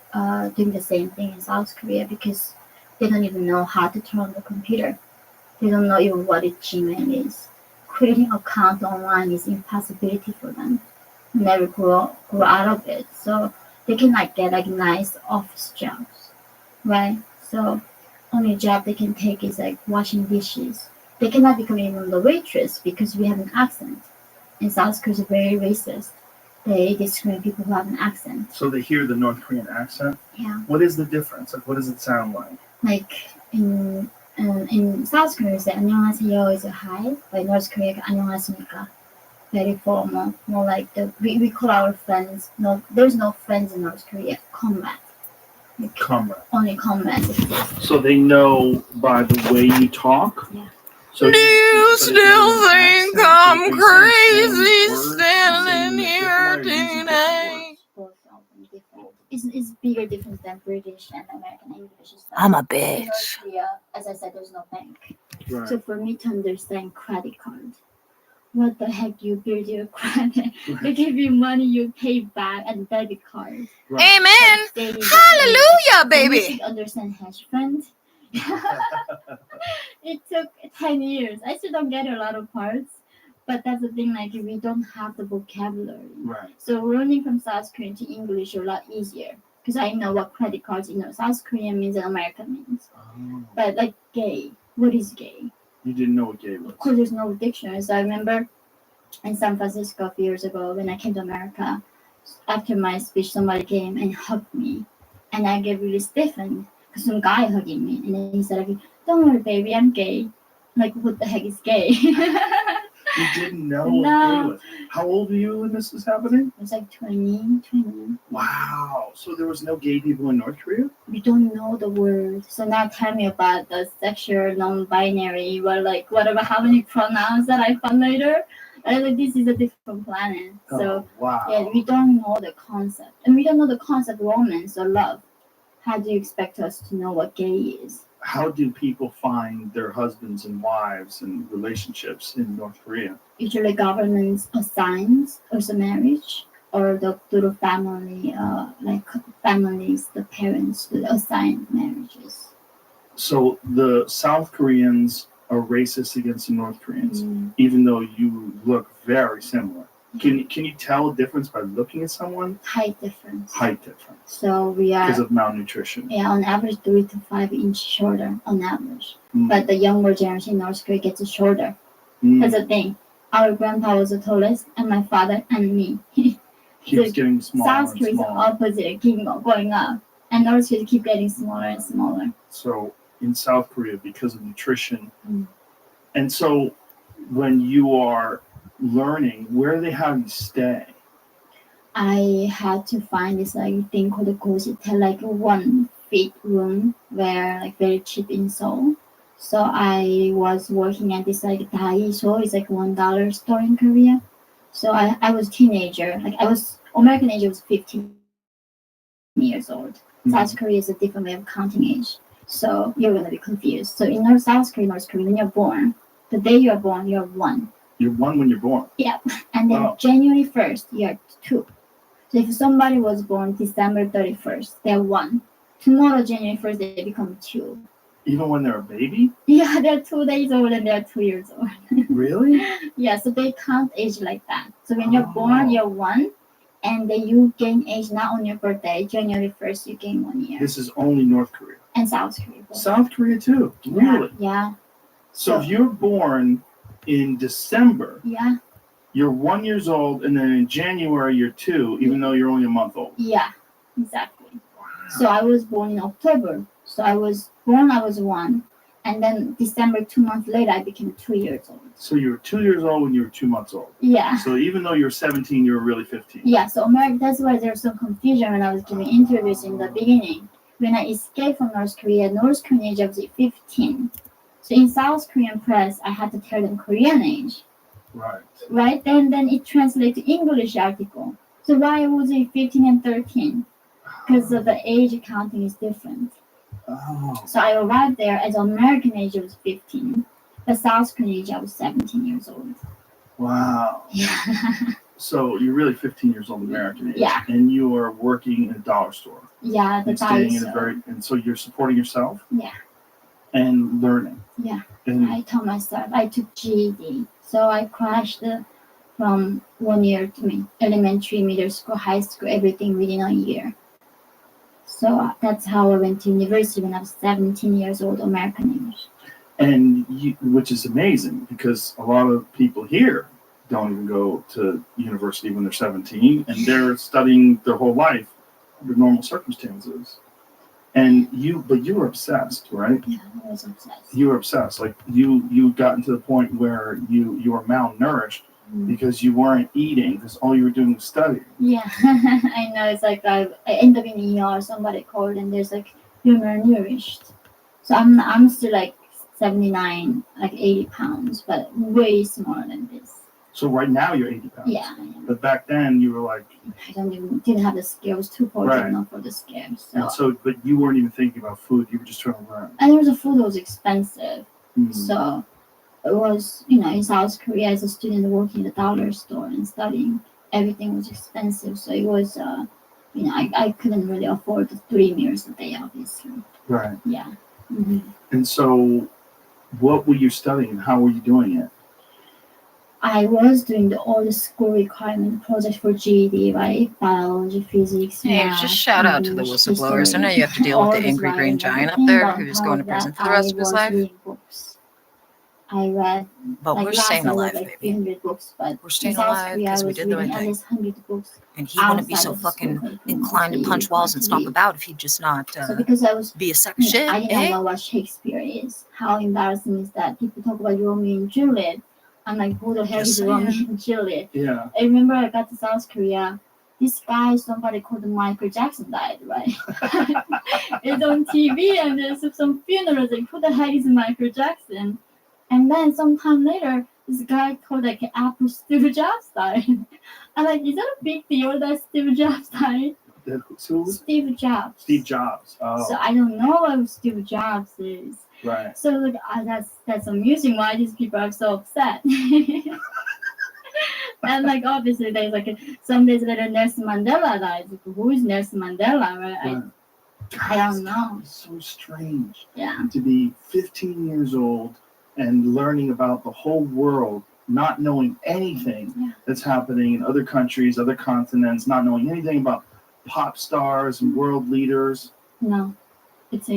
doing the same thing in South Korea because they don't even know how to turn on the computer. They don't know even what a Gmail is. Creating an account online is impossibility for them. Never grow out of it. So they can like get like nice office jobs, right? So only job they can take is like washing dishes. They cannot become even the waitress because we have an accent. In South Korea, is very racist. They discriminate people who have an accent. So they hear the North Korean accent. Yeah. What is the difference? Like, what does it sound like? Like in South Korea, say 안녕하세요 is a hi. But North Korea, 안녕하십니까. Very formal. More like we call our friends. No, there's no friends in North Korea. Comrade. Like, Comrade. only comrades exist. So they know by the way you talk. Yeah. So Do you but if still you're an think accent, I'm if you say crazy same words, standing saying it here different way, using different today? Both of them different. It's bigger difference than British and American English. Is that I'm a in bitch. North Korea, as I said, there's no bank. words. So for me to understand credit card, what the heck you build your credit? They give you money, you pay back, and debit card. Right. Amen. Daily Hallelujah, For baby. me to understand hedge fund, it took 10 years. I still don't get a lot of parts, but that's the thing. Like we don't have the vocabulary. Right. So learning from South Korean to English is a lot easier because I know what credit cards South Korean means and American means. Oh. But like gay, what is gay? You didn't know what gay was. Of course, there's no dictionary. So I remember in San Francisco a few years ago when I came to America, after my speech, somebody came and hugged me, and I get really stiffened because some guy hugging me, and then he said, "Don't worry, baby, I'm gay." Like, what the heck is gay? You didn't know No. what gay was. How old were you when this was happening? It was like 20. Wow. So there was no gay people in North Korea? We don't know the word. So now tell me about the sexual non-binary, or like whatever, how many pronouns that I found later. And like, this is a different planet. So Oh, wow. yeah, we don't know the concept. And we don't know the concept of romance or love. How do you expect us to know what gay is? How do people find their husbands and wives and relationships in North Korea? Usually governments assigns also marriage or through family, like families, the parents will assign marriages. So the South Koreans are racist against the North Koreans, even though you look very similar. Can you tell a difference by looking at someone? Height difference. Height difference So we are because of malnutrition. yeah on average 3 to 5 inches shorter on average. Mm. But the younger generation in North Korea gets shorter. Mm. That's the thing. Our grandpa was the tallest, and my father and me. Keeps So getting smaller South and Korea is the smaller. opposite, keep going up, and North Korea keep getting smaller and smaller. So in South Korea, because of nutrition, Mm. and so when you are learning, where do they have you stay? I had to find this like thing called a go시tel, like a 1 feet room where like very cheap in Seoul. So I was working at this like Daiso, it's like $1 store in Korea. So I was teenager, like I was American age was 15 years old. South Korea is a different way of counting age. So you're gonna be confused. So in South Korea, North Korea, when you're born, the day you're born, you're 1. You're 1 when you're born. And then Wow. January 1st, you're 2. So if somebody was born December 31st, they're 1. Tomorrow, January 1st, they become 2. Even when they're a baby? Yeah, they're 2 days old and they're 2 years old. Really? Yeah, so they count age like that. So when you're born, you're 1. And then you gain age not on your birthday. January 1st, you gain 1 year. This is only North Korea. And South Korea. both. South Korea too. Really? Yeah. So if you're born in December, Yeah. you're 1 year old, and then in January you're 2, even though you're only a month old. Yeah. Exactly. So I was born in October. So I was 1. And then December, 2 months later, I became 2 years old. So you were 2 years old when you were 2 months old. Yeah. So even though you were 17, you were really 15. Yeah, so America, that's why there's some confusion when I was giving interviews in the beginning. When I escaped from North Korea age was 15. So in South Korean press, I had to tell them Korean age, Right. right? Then it translates to English article. So why was it 15 and 13? Because of the age counting is different. Oh. So I arrived there as American age, I was 15. But South Korean age, I was 17 years old. Wow. Yeah. So you're really 15 years old American age. Yeah. And you are working in a dollar store. Yeah, the And staying in a Daiso. and so you're supporting yourself? Yeah. And learning. Yeah. And I told myself I took GED, so I crashed from 1 year to me, elementary, middle school, high school, everything within a year. So that's how I went to university when I was 17 years old, American age. And you, which is amazing because a lot of people here don't even go to university when they're 17 and they're studying their whole life under normal circumstances. And but you were obsessed, right? Yeah, I was obsessed. You were obsessed. Like you gotten to the point where you were malnourished because you weren't eating because all you were doing was studying. Yeah, I know. It's like I end up in ER. Somebody called and there's like you're malnourished. So I'm still like 79, like 80 pounds, but way smaller than this. So right now you're 80 pounds. Yeah, I am. But back then you were like, I didn't have the skills, too poor Right. enough for the skills. and so, but you weren't even thinking about food. You were just trying to learn. And the food was expensive. Mm. So it was, in South Korea as a student working in the dollar store and studying, everything was expensive. So it was, I couldn't really afford 3 meals a day, obviously. Right. Yeah. Mm-hmm. And so, what were you studying? How were you doing it? I was doing all the school requirement projects for GED, right? Biology, physics, Hey, math, just shout out to the English, whistleblowers. I know history, you have to deal with all the this angry green writing, giant up everything, there but who's on going to top of prison for that, the rest of his I was life. reading books. I read, But like we're last staying year I read alive, like baby. 300 books, but We're staying in South alive Korea, I because we was did the right reading at thing. least 100 books. And he wouldn't be outside so of the school fucking curriculum inclined to that punch you walls want and to stomp read. about if he'd just not So because I was be a sack of shit, I didn't eh? know what Shakespeare is. How embarrassing is that? People talk about Romeo and Juliet. I'm like, who the hell Just is Romeo saying. and Juliet? Yeah. I remember I got to South Korea. This guy, somebody called Michael Jackson died, right? It's on TV and there's some funerals. Like, who the heck is Michael Jackson? And then sometime later, this guy called like Apple Steve Jobs died. I'm like, is that a big deal that Steve Jobs died? Who? Steve Jobs. Steve Jobs. Oh, So I don't know what Steve Jobs is. right. So like, that's amusing. Why these people are so upset? And like obviously there's like some days later Nelson Mandela died. Like, who is Nelson Mandela? Right? I don't know. It's so strange Yeah. to be 15 years old and learning about the whole world not knowing anything Yeah. that's happening in other countries, other continents, not knowing anything about pop stars and world leaders. No, it's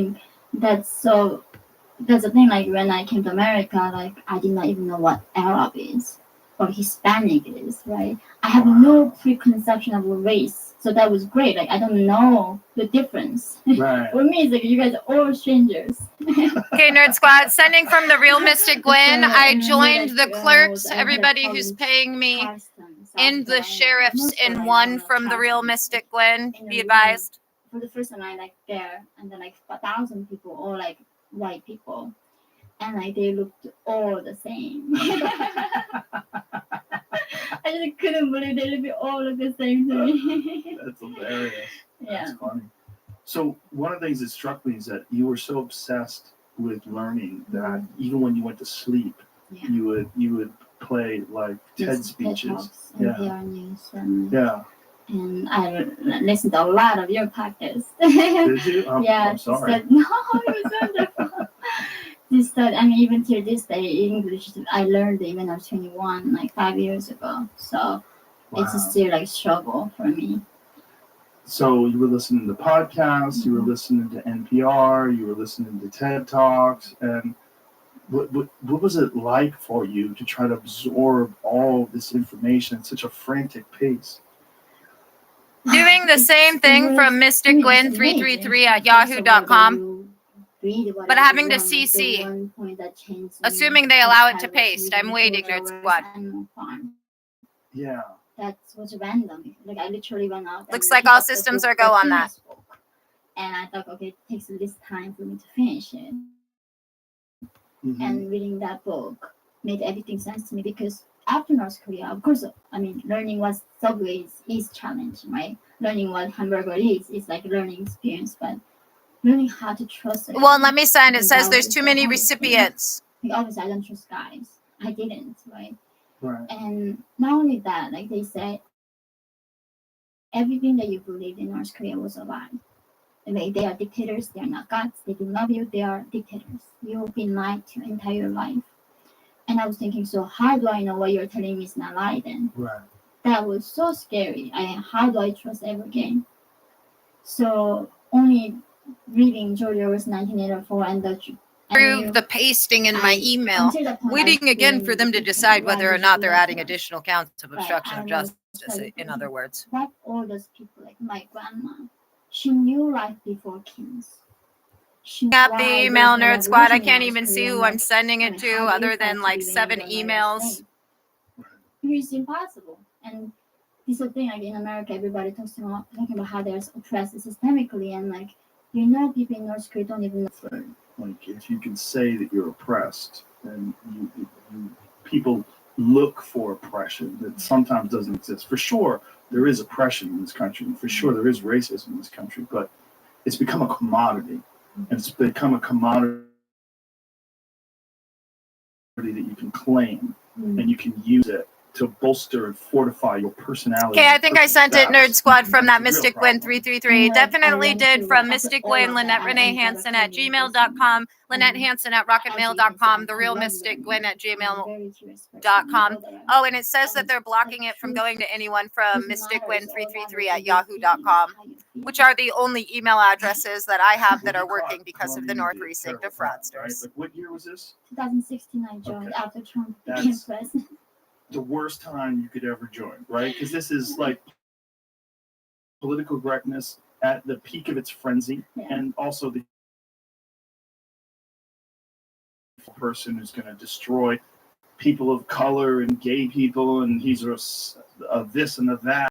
that's the thing. Like when I came to America, like I did not even know what Arab is or Hispanic is, right? I have no preconception of a race, so that was great. Like I don't know the difference. Right. For me, it's like you guys are all strangers. Okay, Nerd Squad, sending from the real Mystic Gwen. So, I and joined like, the clerks, I had a everybody who's college paying me, Charleston, South in the Carolina, sheriffs North in Carolina, one from the real Charleston. Mystic Gwen. In Be a room advised. For the first time, I like there, and then like 1,000 people, all like white people, and like they looked all the same. I just couldn't believe they looked all look the same to me. That's hilarious. Yeah. That's funny. So one of the things that struck me is that you were so obsessed with learning that even when you went to sleep, Yeah. you would play like TED Yes, speeches. talks and Yeah. PR news, and I listened to a lot of your podcasts. Did you? Yeah, I'm sorry. Said, no, it was wonderful. I mean, even till this day, English, I learned it when I was 21, like 5 years ago. So it's still like struggle for me. So you were listening to podcasts, you were listening to NPR, you were listening to TED Talks, and what was it like for you to try to absorb all this information at such a frantic pace? Doing the same thing from Mystic Gwen 333 at yahoo.com, but having to CC. Assuming they allow it to paste. I'm waiting, Nerd Squad. Yeah. That was random. Like I literally went out. Looks like all systems are go on that. And I thought, okay, it takes this time for me to finish it. Mm-hmm. And reading that book made everything sense to me because after North Korea, of course, I mean, learning what Subway is challenging, right? Learning what hamburger is like a learning experience, but learning how to trust it. Well, let me send. It says there's too many recipients. Like, obviously, I don't trust guys. I didn't, right? Right. And not only that, like they say, everything that you believed in North Korea was a lie. Like they are dictators, they are not gods, they don't love you, they are dictators. You've been lied your entire life. And I was thinking, so how do I know what you're telling me is not lie then? Right. That was so scary. How do I trust ever again? So only reading George Orwell's 1984 and Prove the pasting in my email. Waiting again for them to decide whether or not they're adding additional counts of obstruction of justice, in other words. What all those people, like my grandma, she knew life before kings. Got the email, Nerd Squad. I can't even see who I'm sending it to other than like 7 emails. It's impossible. And this whole thing, like in America, everybody talking about how they're oppressed systemically, and like people in North Korea don't even know. Like if you can say that you're oppressed, then people look for oppression that sometimes doesn't exist. For sure, there is oppression in this country. For sure, there is racism in this country, but it's become a commodity, and it's become a commodity that you can claim and you can use it to bolster and fortify your personality. Okay, I think I sent it, Nerd Squad, from that Mystic Gwen 333. Definitely did from Mystic Gwen, Lynette Renee Hansen at gmail.com, Lynette Hansen at rocketmail.com, The Real Mystic Gwen at gmail.com. Oh, and it says that they're blocking it from going to anyone from Mystic Gwen 333 at yahoo.com, which are the only email addresses that I have that are working because of the North Precinct of Fraudsters. Right? Like what year was this? 2016, I joined after Trump became president. The worst time you could ever join, right? Because this is like political correctness at the peak of its frenzy, and also the person who's going to destroy people of color and gay people, and he's a this and a that.